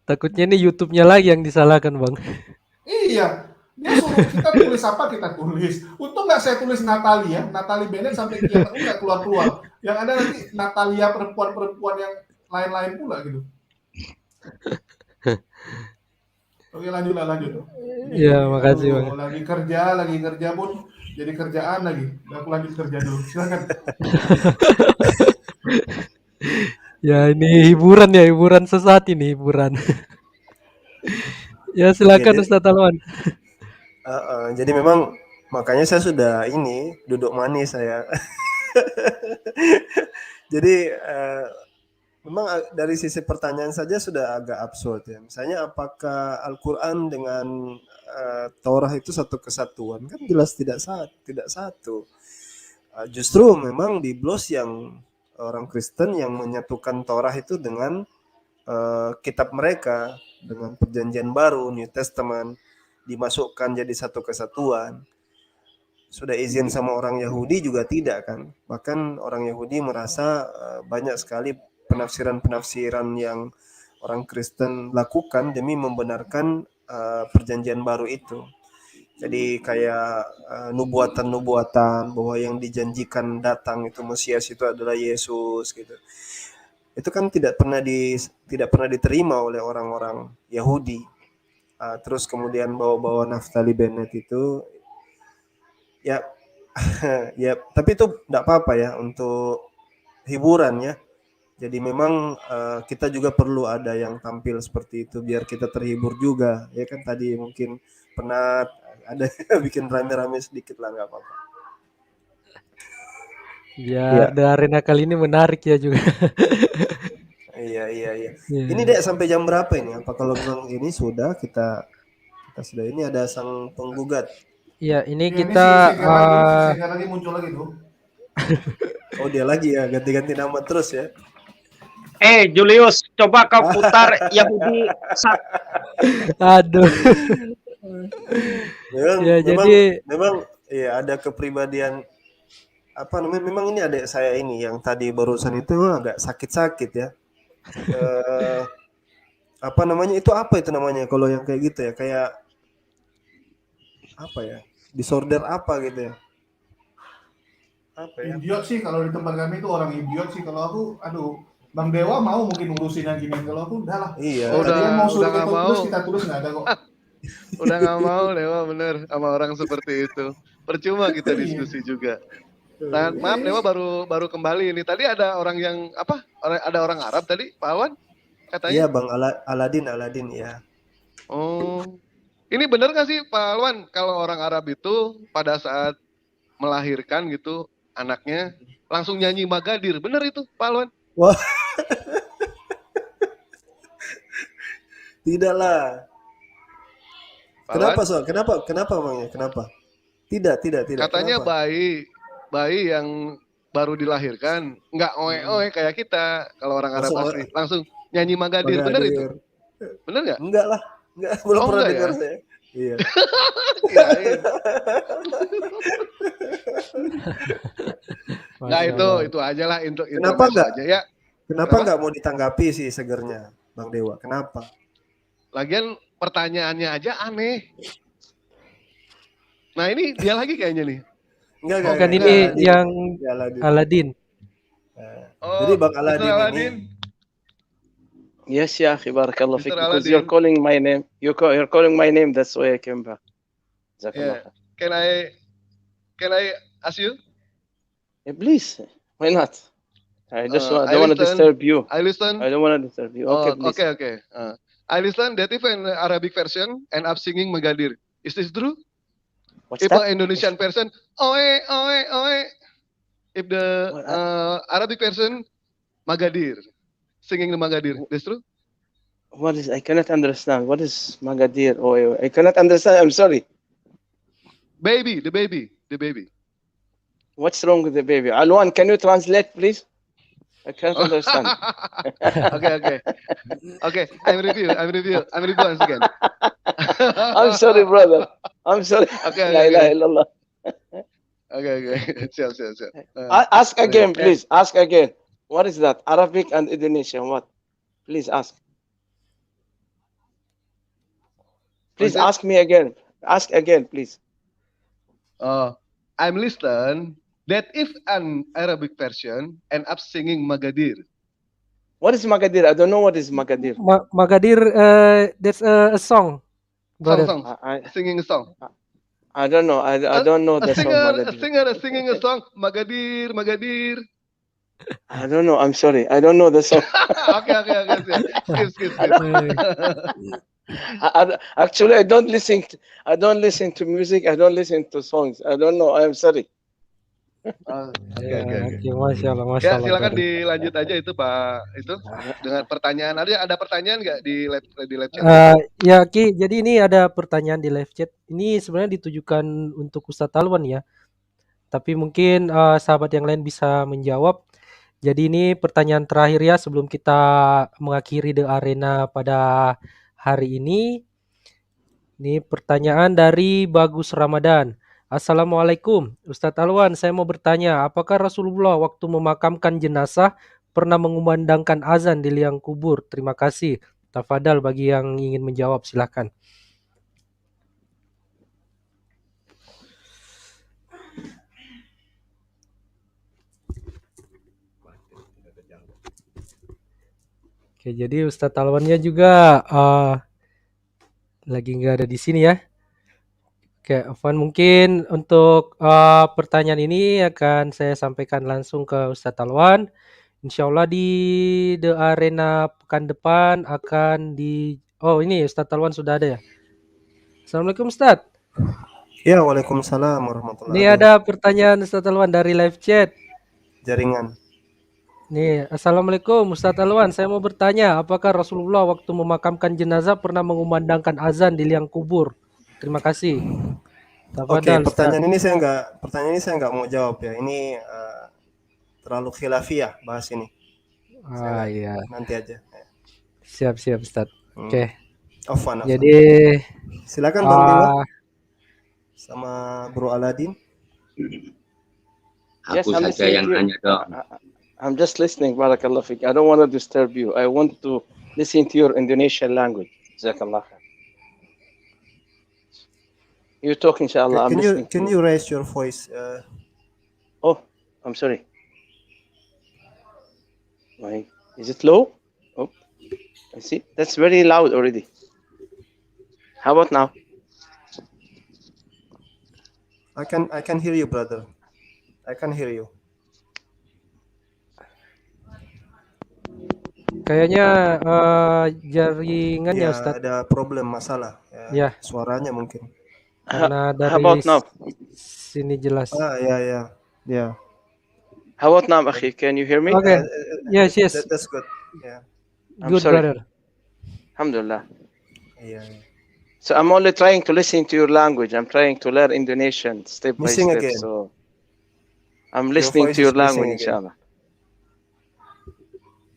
Takutnya nih YouTube-nya lagi yang disalahkan Bang. Iya, dia suruh kita tulis apa kita tulis. Untung nggak saya tulis Natalia Bennett sampai kiamat nggak keluar. Yang ada nanti Natalia perempuan yang lain-lain pula gitu. Oke, lanjut. Iya, makasih Bang. Lagi kerja pun jadi kerjaan lagi. Aku lanjut kerja dulu. Silakan. Ya ini hiburan sesat ini hiburan. Ya silakan Ustaz Alwan. Jadi memang makanya saya sudah duduk manis saya. Jadi memang dari sisi pertanyaan saja sudah agak absurd ya. Misalnya apakah Al-Quran dengan Taurat itu satu kesatuan? Kan jelas tidak satu. Justru memang di BLOS yang orang Kristen yang menyatukan Taurat itu dengan kitab mereka, dengan perjanjian baru, New Testament, dimasukkan jadi satu kesatuan. Sudah izin sama orang Yahudi juga tidak kan. Bahkan orang Yahudi merasa banyak sekali penafsiran-penafsiran yang orang Kristen lakukan demi membenarkan perjanjian baru itu. Jadi kayak nubuatan-nubuatan bahwa yang dijanjikan datang itu Mesias itu adalah Yesus gitu. Itu kan tidak pernah diterima oleh orang-orang Yahudi. Terus kemudian bawa-bawa Naftali Bennett itu ya ya, tapi itu enggak apa-apa ya untuk hiburan ya. Jadi memang kita juga perlu ada yang tampil seperti itu biar kita terhibur juga. Ya kan tadi mungkin penat, ada bikin rame-rame sedikit lah, nggak apa-apa. Ya, The Arena kali ini menarik ya juga. Iya. Ini Dek sampai jam berapa ini? Apa kalau memang ini sudah kita sudah ini ada sang penggugat. Iya, ini Ini kita si Sega lagi muncul lagi tuh. Oh, dia lagi ya, ganti-ganti nama terus ya. Julius, coba kau putar Yahudi. Aduh. Memang ya ada kepribadian apa namanya, memang ini adik saya ini yang tadi barusan itu agak sakit-sakit ya. Apa namanya itu namanya kalau yang kayak gitu ya, kayak apa ya, disorder apa gitu ya. Apa ya? Idiot sih kalau di tempat kami itu orang idiot sih. Kalau aku, aduh, Bang Dewa mau mungkin ngurusin yang gini. Kalau aku udah lah. Iya. Udah nggak mau. Kita tulis nggak ada kok. Udah nggak mau Dewa, bener sama orang seperti itu. Percuma kita diskusi juga. Nah, maaf Dewa baru kembali ini. Tadi ada orang yang apa? Ada orang Arab tadi, Pak Awan katanya. Iya Bang Aladin ya. Oh, ini bener nggak sih Pak Alwan kalau orang Arab itu pada saat melahirkan gitu anaknya langsung nyanyi Magadir, bener itu Pak Alwan? Wah. Tidaklah. Kenapa soal? Kenapa Bang ya? Kenapa? Tidak. Katanya kenapa? bayi yang baru dilahirkan nggak oe kayak kita kalau orang Arab asli langsung nyanyi Magadir. Bener itu? Bener nggak? Enggak lah, belum pernah dengar saya. Iya. Nah itu aja lah itu. Kenapa enggak? Aja, ya. Kenapa enggak mau ditanggapi sih segernya Bang Dewa? Kenapa? Lagian pertanyaannya aja aneh. Nah ini dia lagi kayaknya nih. Enggak. Kan ini yang Aladin. Jadi Bang Aladin ini. Yes, ya akhi, barakallah fik. Because you're calling my name. You're calling my name. That's why I came back. Yeah. Can I ask you? Yeah, please. Why not? I just don't want to disturb you. I listen. I don't want to disturb you. Okay, please. Okay. I listen that if an Arabic version end up singing Magadir. Is this true? What's if that? an Indonesian version, oe. If the Arabic version, Magadir. Singing the Magadir. This true? What is? I cannot understand. What is Magadir? Oh, I cannot understand. I'm sorry. The baby. What's wrong with the baby? Alwan, can you translate, please? I can't understand. Okay. I'm review once again. I'm sorry, brother. I'm sorry. Okay. La ilaha illallah. Okay. Siap. Ask again, please. Ask again. What is that? Arabic and Indonesian. What? Please ask. Please ask me again. Ask again, please. I'm listening that if an Arabic version end up singing Magadir. What is Magadir? I don't know what is Magadir. Magadir, that's a song. Song. Singing a song. I don't know. I don't know the song. A singer singing a song. Magadir. I don't know. I'm sorry. I don't know the song. Okay. Skip. Actually, I don't listen to music. I don't listen to songs. I don't know. I'm sorry. Oke, Ya, oke, oke. oke, Masya Ya, Allah, silakan brother. dilanjut aja itu Pak itu dengan pertanyaan. Ada pertanyaan nggak di live chat? Ya, Ki, jadi ini ada pertanyaan di live chat. Ini sebenarnya ditujukan untuk Ustadz Alwan ya, tapi mungkin sahabat yang lain bisa menjawab. Jadi ini pertanyaan terakhir ya sebelum kita mengakhiri The Arena pada hari ini. Ini pertanyaan dari Bagus Ramadan. Assalamualaikum, Ustadz Alwan. Saya mau bertanya, apakah Rasulullah waktu memakamkan jenazah pernah mengumandangkan azan di liang kubur? Terima kasih. Tafadhal bagi yang ingin menjawab, silakan. Oke, jadi Ustadz Alwannya juga lagi nggak ada di sini ya. Oke, Afwan, mungkin untuk pertanyaan ini akan saya sampaikan langsung ke Ustadz Alwan. Insya Allah di The Arena pekan depan akan Oh, ini Ustadz Alwan sudah ada ya. Assalamualaikum Ustadz. Ya, waalaikumsalam warahmatullahi Ini wabarakatuh. ada pertanyaan Ustadz Alwan dari live chat. Jaringan. Nih, Assalamualaikum Ustadz Alwan. Saya mau bertanya, apakah Rasulullah waktu memakamkan jenazah pernah mengumandangkan azan di liang kubur? Terima kasih. Oke, Tafadhal, Ustadz. pertanyaan ini saya nggak mau jawab ya. Ini terlalu khilafiyah bahas ini. Iya. Nanti aja. Siap, Ustadz. Oke. Afwan. Jadi silakan Bang Dewa sama Bro Aladin. Yes, Aku I'm saja listening yang to you. tanya dong. I'm just listening, Barakallah Fik. I don't want to disturb you. I want to listen to your Indonesian language. Jazakallah khair. You talk, inshallah. I'm listening. Can you raise your voice? Oh, I'm sorry. Is it low? Oh, I see. That's very loud already. How about now? I can hear you, brother. I can hear you. kayaknya jaringannya Ya, Ustadz. ada problem masalah. Ya. Suaranya mungkin. Karena dari How about now? sini jelas. Ya. How about now, Akhi? Can you hear me? Okay. Yes. That's good. Yeah. I'm Good, sorry. brother. Alhamdulillah. Yeah. So I'm only trying to listen to your language. I'm trying to learn Indonesian step by Missing step. again. So I'm listening voice to your is missing language, again. inshallah.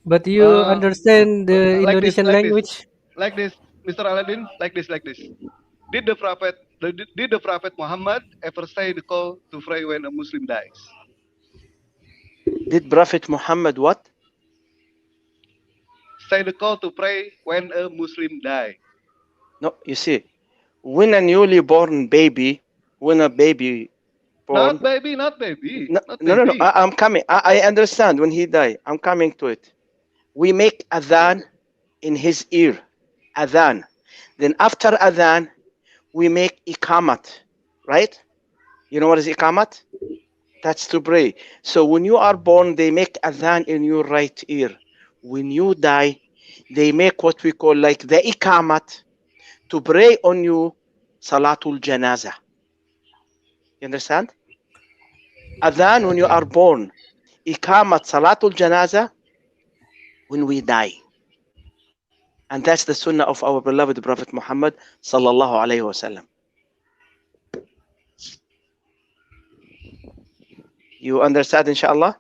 But you understand the Like this, Indonesian like language? Like this, Mr. Aladdin, like this. Did the Prophet Muhammad ever say the call to pray when a Muslim dies? Did Prophet Muhammad what? Say the call to pray when a Muslim die. No, you see, when a newly born baby, when a baby born. Not baby. No. I'm coming. I understand when he died. I'm coming to it. We make adhan in his ear, adhan. Then after adhan, we make iqamat, right? You know what is iqamat? That's to pray. So when you are born, they make adhan in your right ear. When you die, they make what we call like the iqamat to pray on you, salatul janaza. You understand? Adhan when you are born, iqamat salatul janaza when we die. And that's the sunnah of our beloved Prophet Muhammad sallallahu alayhi wa sallam. You understand, inshallah?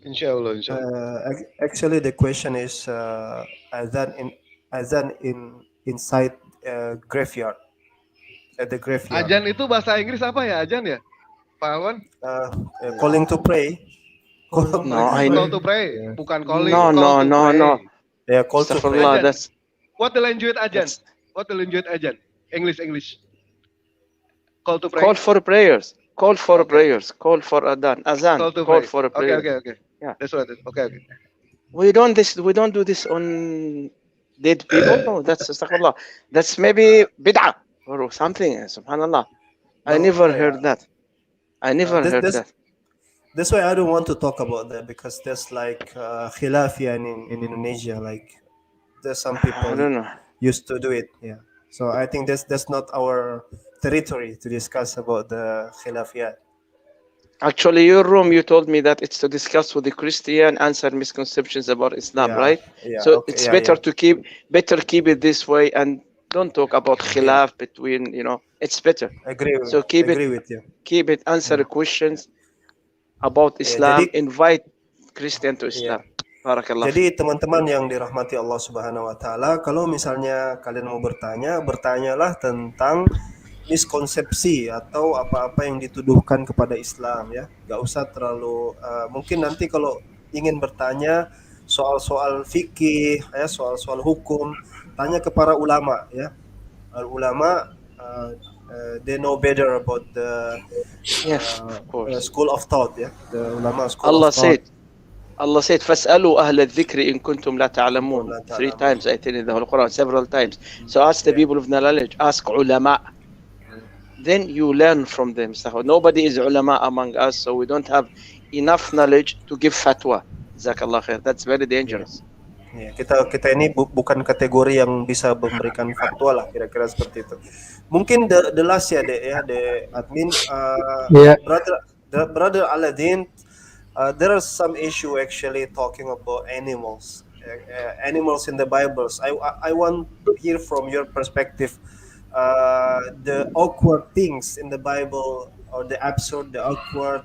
Inshallah. Actually, the question is adhan inside graveyard. At the graveyard. Ajan itu bahasa Inggris apa ya, ajan ya? Pak Alwan? Calling to pray. No, I know. Call to pray, bukan calling. No. Yeah, call to pray. That's What the language ajan? What the language ajan? English. Call to pray. Call for prayers. Call for prayers. Call for adhan. Azan. Call for prayers. Okay. Yeah. That's what it is. Okay. We don't do this on dead people. No, that's astaghfirullah. That's maybe bid'ah or something. Subhanallah. I never heard that. That's why I don't want to talk about that, because there's like khilafiyah in Indonesia. Like there's some people I don't know. used to do it. Yeah. So I think that's not our territory to discuss about the khilafiyah. Actually, your room, you told me that it's to discuss with the Christian, answer misconceptions about Islam, Yeah, right? yeah, So okay, it's yeah, better yeah. to keep it this way and don't talk about khilaf between, it's better. So Agree with you. answer the questions about Ya, Islam, invite Christian to ya. Islam. Barakallah Jadi fiik. teman-teman yang dirahmati Allah Subhanahu wa taala, kalau misalnya kalian mau bertanya, bertanyalah tentang miskonsepsi atau apa-apa yang dituduhkan kepada Islam ya. Gak usah terlalu mungkin nanti kalau ingin bertanya soal-soal fikih ya, soal-soal hukum, tanya ke para ulama ya. Ulama they know better about the Yes, of course. school of thought ya. The ulama school Allah of thought. said, فَاسْأَلُوا أَهْلَ الذِّكْرِ إِن كُنتُمْ لَا تَعْلَمُونَ. 3 times I think in the whole Quran, several times. So ask the people of knowledge, ask ulama. Then you learn from them. So nobody is ulama among us, so we don't have enough knowledge to give fatwa. Jazakallah khair. That's very dangerous. Ya, kita ini bukan kategori yang bisa memberikan fatwa lah, kira-kira seperti itu. Mungkin the last ya, the admin, Yeah. brother Aladdin, there are some issue actually talking about animals, animals in the Bibles. I want to hear from your perspective, the awkward things in the Bible or the absurd, the awkward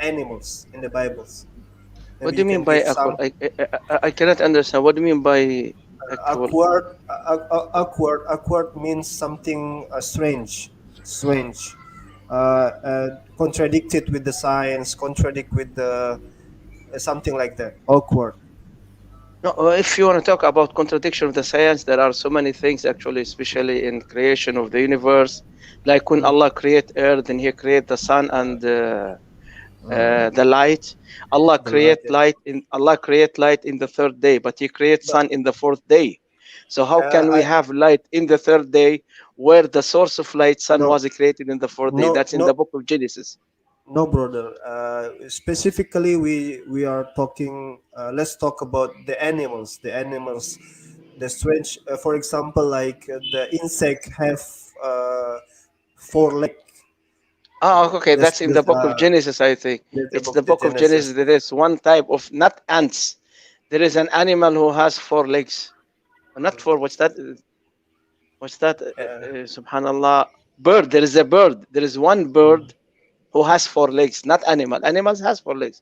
animals in the Bibles. What do you mean by awkward? I cannot understand. What do you mean by awkward? Awkward means something strange, contradicted with the science, contradict with the something like that. Awkward. No, if you want to talk about contradiction of the science, there are so many things actually, especially in creation of the universe. Like when Allah create earth and He create the sun and the light. Allah create light in the 3rd day, but He create sun in the 4th day. So how can we have light in the 3rd day where the source of light, sun, was created in the 4th day? That's in the book of Genesis. No, brother. Specifically, we are talking. Let's talk about the animals. The strange. For example, like the insect have 4 legs. Okay, that's in the book of Genesis, I think. It's the book of Genesis. There is one type of, not ants. There is an animal who has 4 legs. Not 4, what's that? Subhanallah. Bird, there is a bird. There is one bird who has 4 legs, not animal. Animals has 4 legs.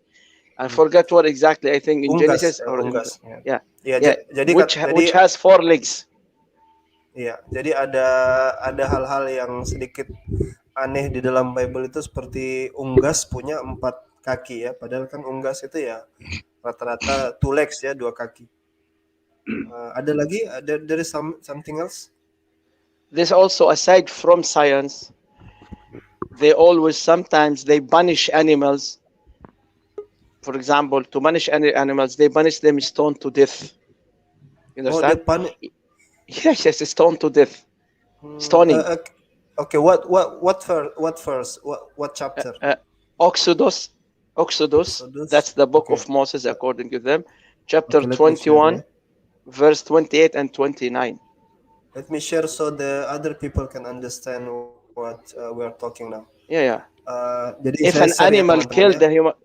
I forgot what exactly, I think in Genesis. Which has 4 legs. Iya, jadi ada hal-hal yang sedikit aneh di dalam Bible itu, seperti unggas punya 4 kaki ya, padahal kan unggas itu ya rata-rata 2 legs ya, 2 kaki. Ada lagi, there is something else? There's also, aside from science, sometimes they punish animals. For example, to punish animals, they punish them stoned to death. You understand? Yes, stoned to death. Stoning. Okay, what verse? What chapter? Exodus. That's the book of Moses, according to them. Chapter 21, verse 28 and 29. Let me share so the other people can understand what we are talking now. Yeah. Jadi if an animal killed the human,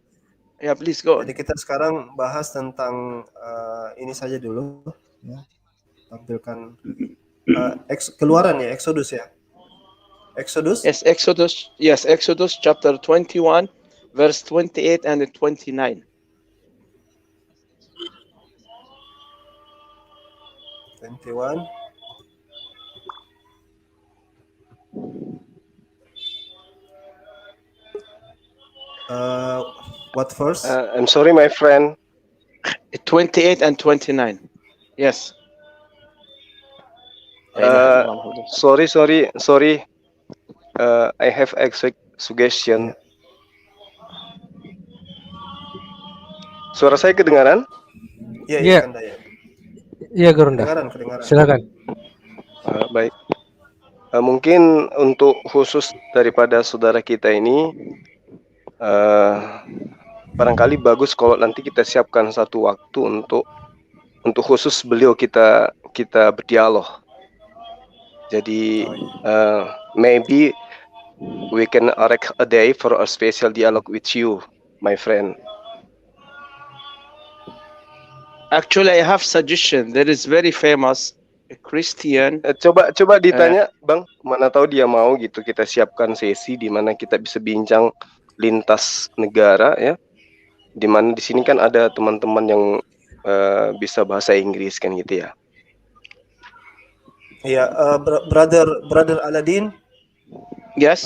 please go. Jadi kita sekarang bahas tentang ini saja dulu, ya. Tampilkan keluaran ya, Exodus ya. Exodus? Yes, Exodus chapter 21, verse 28 and 29. 21. What verse? I'm sorry, my friend. 28 and 29. Yes. Sorry. I have a suggestion. Suara saya kedengaran? Iya. Iya, Gurunda. Kedengaran. Silakan. Baik. Mungkin untuk khusus daripada saudara kita ini, barangkali bagus kalau nanti kita siapkan satu waktu untuk khusus beliau kita berdialog. Jadi maybe we can arrange a day for a special dialogue with you, my friend. Actually, I have suggestion. There is very famous Christian. Coba ditanya, Bang. Mana tahu dia mau gitu. Kita siapkan sesi di mana kita bisa bincang lintas negara ya. Di mana di sini kan ada teman-teman yang bisa bahasa Inggris kan gitu ya. Yeah, brother Aladdin. Yes.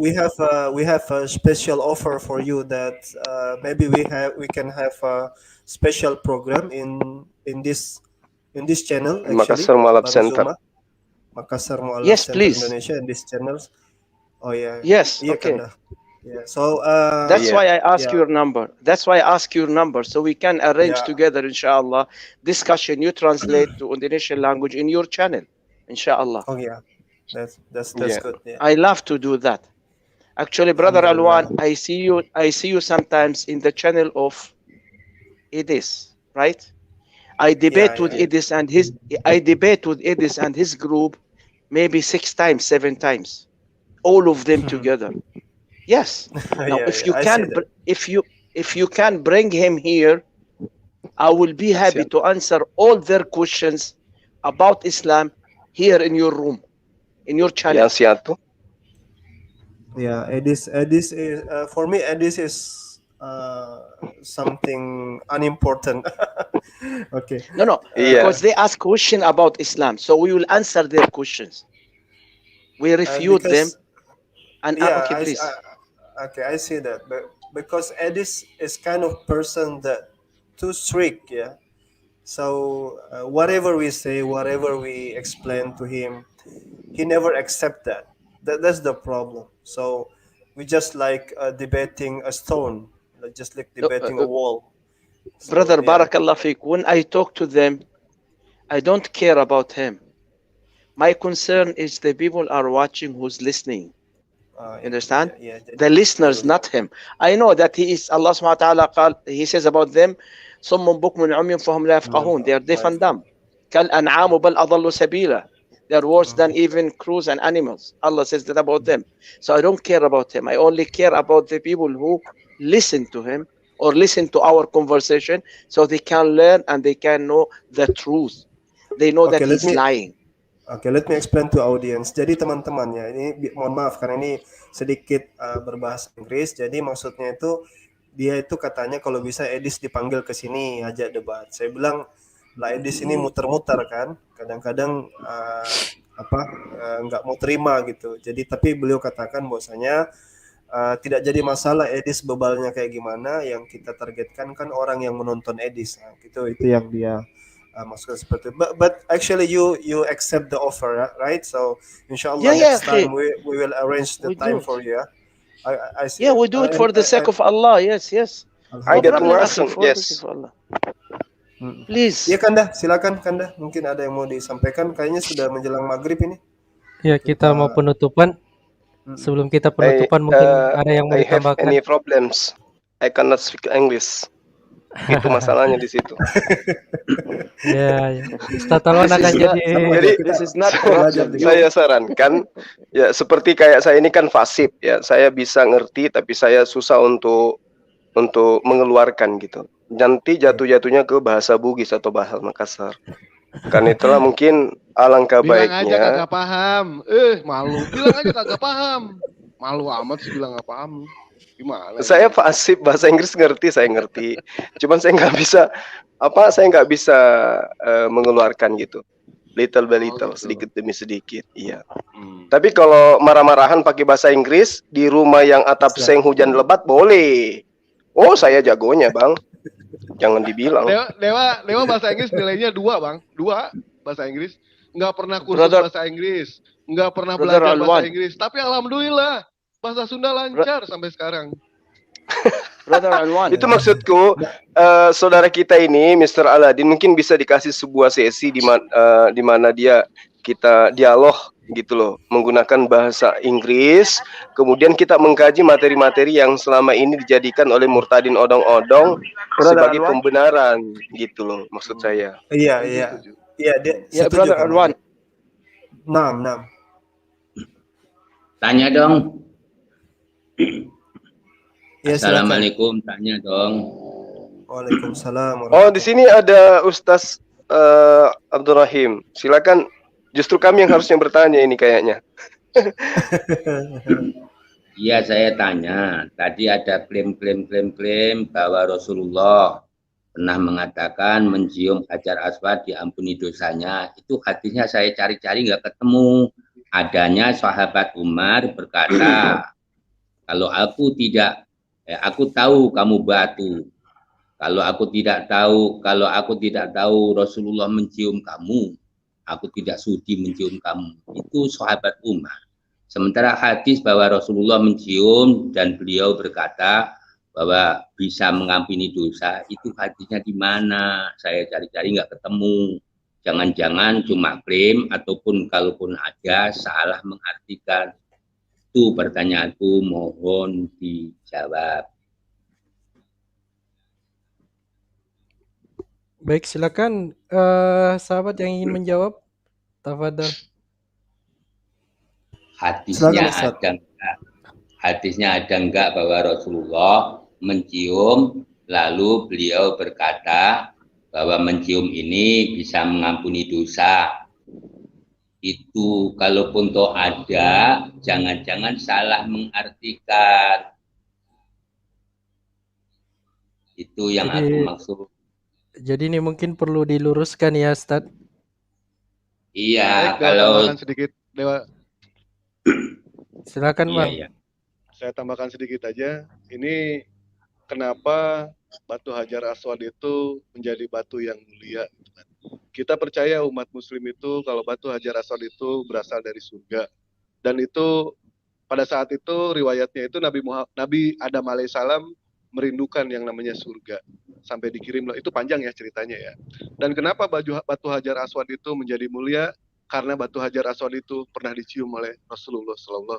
We have a special offer for you that maybe we can have a special program in this channel actually. Makassar Mualaf Center. Makassar Mualaf Yes, Center please. Indonesia in this channels. Oh yeah. Yes. Iya, Okay. Kanda. Yeah. So That's Yeah. why I ask yeah. your number. That's why I ask your number so we can arrange Yeah. together, inshallah, discussion. You translate to Indonesian language in your channel, inshallah. Oh yeah. That's Yeah. good. Yeah. I love to do that. Actually, brother Alwan, Alhamdulillah. I see you sometimes in the channel of Edis, right? I debate with Edis and his group maybe 6 times, 7 times, all of them together. Yes. Now, Yeah, if you I can, see that. if you can bring him here, I will be happy to answer all their questions about Islam here in your room, in your channel. Yang siatu. Yeah, Edis is for me. Edis is something unimportant. Okay. No, Yeah. because they ask question about Islam, so we will answer their questions. We refute them, and yeah, okay, please. I see that, but because Edis is kind of person that too strict, yeah. So whatever we say, whatever we explain to him, he never accept that. That's the problem. So we just like debating a stone, just like debating a wall. So, Brother yeah. Barakallah Fik, when I talk to them, I don't care about him. My concern is the people are watching who's listening. You understand? Yeah, The listeners, not him. I know that he is, Allah subhanahu wa ta'ala قال, he says about them, صم بكم عمي فهم لا يفقهون. They are deaf and dumb. كالأنعام بل أضل سبيلا. They are worse than even crows and animals. Allah says that about them. So I don't care about him. I only care about the people who listen to him or listen to our conversation so they can learn and they can know the truth. They know that he's lying. Okay, let me explain to audience. Jadi teman-teman ya, ini mohon maaf karena ini sedikit berbahasa Inggris. Jadi maksudnya itu dia itu katanya kalau bisa Edis dipanggil ke sini ajak debat. Saya bilang lah Edis ini muter-muter kan, kadang-kadang nggak mau terima gitu. Jadi tapi beliau katakan bahwasanya tidak jadi masalah Edis bebalnya kayak gimana. Yang kita targetkan kan orang yang menonton Edis. Nah, gitu itu yang dia maksudnya seperti. But actually you accept the offer, right? So inshallah next time we will arrange the time for you. I see. Yeah, we do it for the sake of Allah. Yes. I get to listen. Yes. Please. Ya Kanda, silakan Kanda. Mungkin ada yang mau disampaikan. Kayaknya sudah menjelang maghrib ini. Ya, kita mau penutupan. Sebelum kita penutupan mungkin ada yang mau ditambahkan. I have any problems. I cannot speak English. Itu masalahnya di situ. Ya. Ustaz Alwan akan jadi saya sarankan ya seperti kayak saya ini kan fasib ya. Saya bisa ngerti tapi saya susah untuk mengeluarkan gitu. Nanti jatuh-jatuhnya ke bahasa Bugis atau bahasa Makassar. Kan itulah mungkin alangkah bilang baiknya. Bilang aja kagak paham. Malu. Bilang aja kagak paham. Malu amat sih bilang gak paham. Gimana? Saya fasib bahasa Inggris saya ngerti. Cuman saya nggak bisa mengeluarkan gitu. Little by little, sedikit demi sedikit. Iya. Tapi kalau marah-marahan pakai bahasa Inggris di rumah yang atap seng hujan lebat boleh. Oh, saya jagonya, Bang. Jangan dibilang. Dewa bahasa Inggris nilainya 2, Bang. 2 bahasa Inggris. Nggak pernah kursus bahasa Inggris. Nggak pernah belajar bahasa Inggris. Tapi alhamdulillah bahasa Sunda lancar sampai sekarang. Itu maksudku, saudara kita ini, Mr. Aladdin mungkin bisa dikasih sebuah sesi di mana kita dialog gitu loh, menggunakan bahasa Inggris. Kemudian kita mengkaji materi-materi yang selama ini dijadikan oleh murtadin odong-odong sebagai pembenaran gitu loh, maksud saya. Iya, Brother Alwan. Nah. Tanya dong. Ya, silakan. Assalamualaikum, tanya dong. Waalaikumsalam. Oh, di sini ada Ustaz Abdul Rahim. Silakan. Justru kami yang harusnya bertanya ini kayaknya. Iya, saya tanya. Tadi ada klaim bahwa Rasulullah pernah mengatakan mencium Hajar Aswad diampuni dosanya. Itu hadisnya saya cari-cari nggak ketemu. Adanya sahabat Umar berkata, kalau aku tahu kamu batu. Kalau aku tidak tahu Rasulullah mencium kamu, aku tidak sudi mencium kamu. Itu sahabat Umar. Sementara hadis bahwa Rasulullah mencium dan beliau berkata bahwa bisa mengampuni dosa, itu hadisnya di mana? Saya cari-cari nggak ketemu. Jangan-jangan cuma klaim ataupun kalaupun ada salah mengartikan. Itu pertanyaanku, mohon dijawab. Baik, silakan sahabat yang ingin menjawab. Tafadhol. Hadisnya ada enggak bahwa Rasulullah mencium lalu beliau berkata bahwa mencium ini bisa mengampuni dosa. Itu kalaupun toh ada, jangan-jangan salah mengartikan. Itu yang aku maksud. Jadi ini mungkin perlu diluruskan ya, Ustaz. Iya, Baik, kalau tambahkan sedikit, Dewa. Silakan, Bang. Iya. Saya tambahkan sedikit aja. Ini kenapa batu Hajar Aswad itu menjadi batu yang mulia. Kita percaya umat muslim itu kalau batu Hajar Aswad itu berasal dari surga. Dan itu pada saat itu riwayatnya itu Nabi Adam alaihissalam merindukan yang namanya surga. Sampai dikirim, itu panjang ya ceritanya ya. Dan kenapa batu Hajar Aswad itu menjadi mulia? Karena batu Hajar Aswad itu pernah dicium oleh Rasulullah SAW.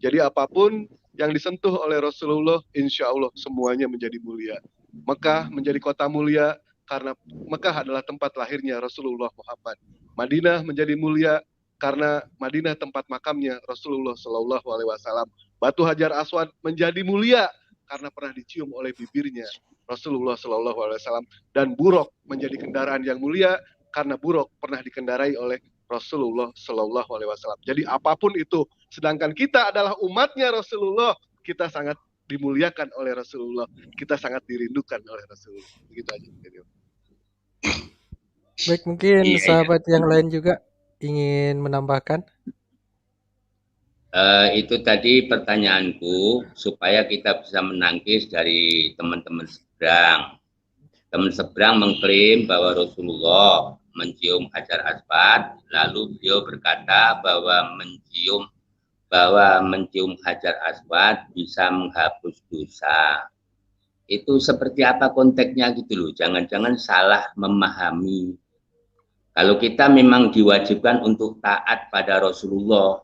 Jadi apapun yang disentuh oleh Rasulullah, insya Allah semuanya menjadi mulia. Mekah menjadi kota mulia karena Mekah adalah tempat lahirnya Rasulullah Muhammad. Madinah menjadi mulia karena Madinah tempat makamnya Rasulullah SAW. Batu Hajar Aswad menjadi mulia karena pernah dicium oleh bibirnya Rasulullah SAW. Dan buruk menjadi kendaraan yang mulia karena buruk pernah dikendarai oleh Rasulullah SAW. Jadi apapun itu, sedangkan kita adalah umatnya Rasulullah, kita sangat dimuliakan oleh Rasulullah, kita sangat dirindukan oleh Rasulullah. Begitu aja. Baik, mungkin sahabat yang lain juga ingin menambahkan. Itu tadi pertanyaanku supaya kita bisa menangkis dari teman-teman seberang. Teman seberang mengklaim bahwa Rasulullah mencium Hajar Aswad, lalu beliau berkata bahwa mencium Hajar Aswad bisa menghapus dosa. Itu seperti apa konteksnya gitu loh, jangan-jangan salah memahami. Kalau kita memang diwajibkan untuk taat pada Rasulullah,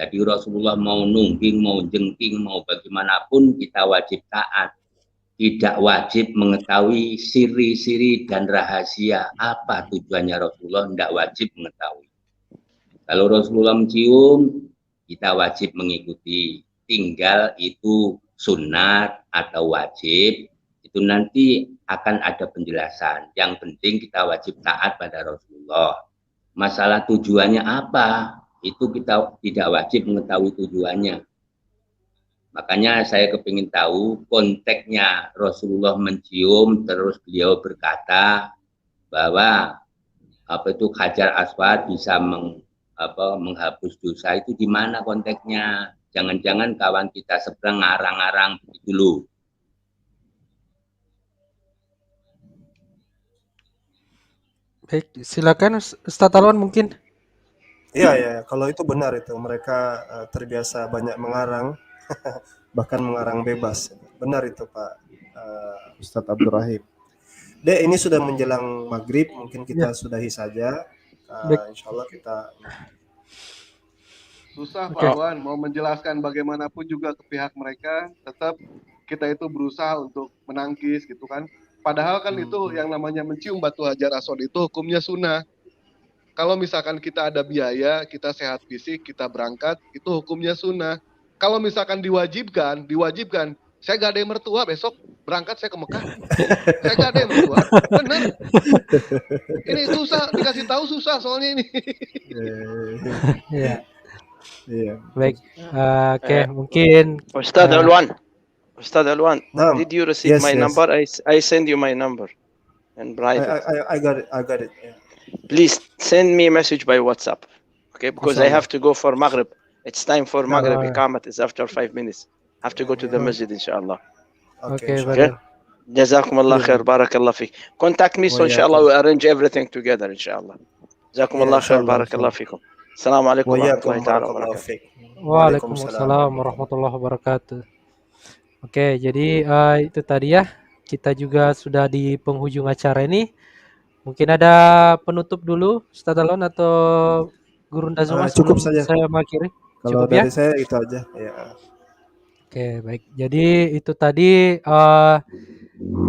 jadi Rasulullah mau nungging, mau jengking, mau bagaimanapun kita wajib taat. Tidak wajib mengetahui siri-siri dan rahasia apa tujuannya Rasulullah, tidak wajib mengetahui. Kalau Rasulullah mencium, kita wajib mengikuti. Tinggal itu sunat atau wajib, itu nanti akan ada penjelasan. Yang penting kita wajib taat pada Rasulullah. Masalah tujuannya apa, itu kita tidak wajib mengetahui tujuannya. Makanya saya kepingin tahu konteksnya Rasulullah mencium terus beliau berkata bahwa Hajar Aswad bisa menghapus dosa, itu di mana konteksnya? Jangan-jangan kawan kita seberang ngarang-ngarang begitu loh. Baik, silakan Ustaz Alwan mungkin. Iya, kalau itu benar itu. Mereka terbiasa banyak mengarang. Bahkan mengarang bebas. Benar itu Pak Ustadz Abdul Rahim. Ini sudah menjelang maghrib, mungkin kita sudahi saja. Insya Allah kita susah Pak Wan mau menjelaskan bagaimanapun juga ke pihak mereka, tetap kita itu berusaha untuk menangkis gitu kan. Padahal kan itu yang namanya mencium batu Hajar Aswad itu hukumnya sunnah. Kalau misalkan kita ada biaya, kita sehat fisik, kita berangkat, itu hukumnya sunnah. Kalau misalkan diwajibkan, saya gak ada yang mertua, besok berangkat saya ke Mekah. Saya gak ada yang mertua, bener. Ini susah, dikasih tahu susah soalnya ini. Iya. Baik, oke, mungkin Ustaz Alwan, Naam. did you receive Yes, my yes. number? I send you my number in private. I got it. Yeah. Please send me a message by WhatsApp, okay? Because I Inshallah. have to go for Maghrib. It's time for Maghrib. Alright. Iqamat is after 5 minutes. Have to go to the masjid, inshallah. Okay, inshallah. Okay? brother. Jazakumullah khair. Barakallah fiq. Contact me, so Wa inshallah we arrange everything together, inshallah. Jazakumullah khair. inshallah, Barakallah fikum. Assalamu alaikum Wa yakum warahmatullahi ta'ala barakallahu wabarakatuh. fiik. Waalaikumsalam warahmatullahi wabarakatuh. Oke, jadi itu tadi ya. Kita juga sudah di penghujung acara ini. Mungkin ada penutup dulu, Ustaz Alwan atau Guru Ndazuma Cukup sebelum saja. saya mengakhiri? Kalau Cukup ya? dari saya itu aja. Ya. Oke, baik. Jadi itu tadi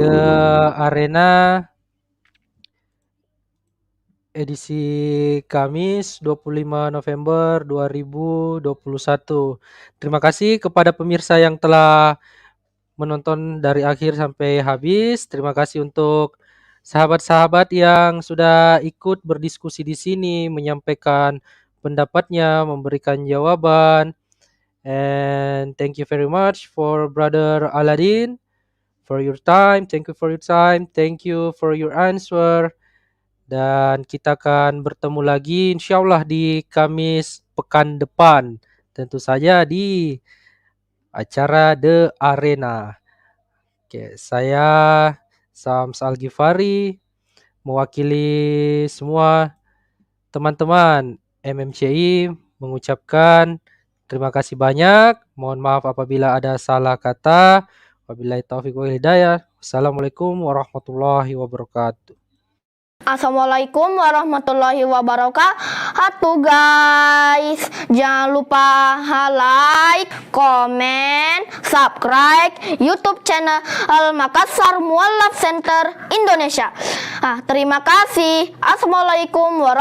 The Arena edisi Kamis 25 November 2021. Terima kasih kepada pemirsa yang telah menonton dari akhir sampai habis. Terima kasih untuk sahabat-sahabat yang sudah ikut berdiskusi di sini, menyampaikan pendapatnya, memberikan jawaban. And thank you very much for Brother Aladin for your time. Thank you for your time. Thank you for your answer. Dan kita akan bertemu lagi insyaallah di Kamis pekan depan. Tentu saja di acara The Arena. Oke, saya Sams Al-Ghifari mewakili semua teman-teman MMCI mengucapkan terima kasih banyak. Mohon maaf apabila ada salah kata. Wabillahi taufiq wal hidayah. Wassalamualaikum warahmatullahi wabarakatuh. Assalamualaikum warahmatullahi wabarakatuh guys. Jangan lupa like, komen, subscribe YouTube channel Makassar Mualaf Center Indonesia. Terima kasih. Assalamualaikum warahmatullahi wabarakatuh.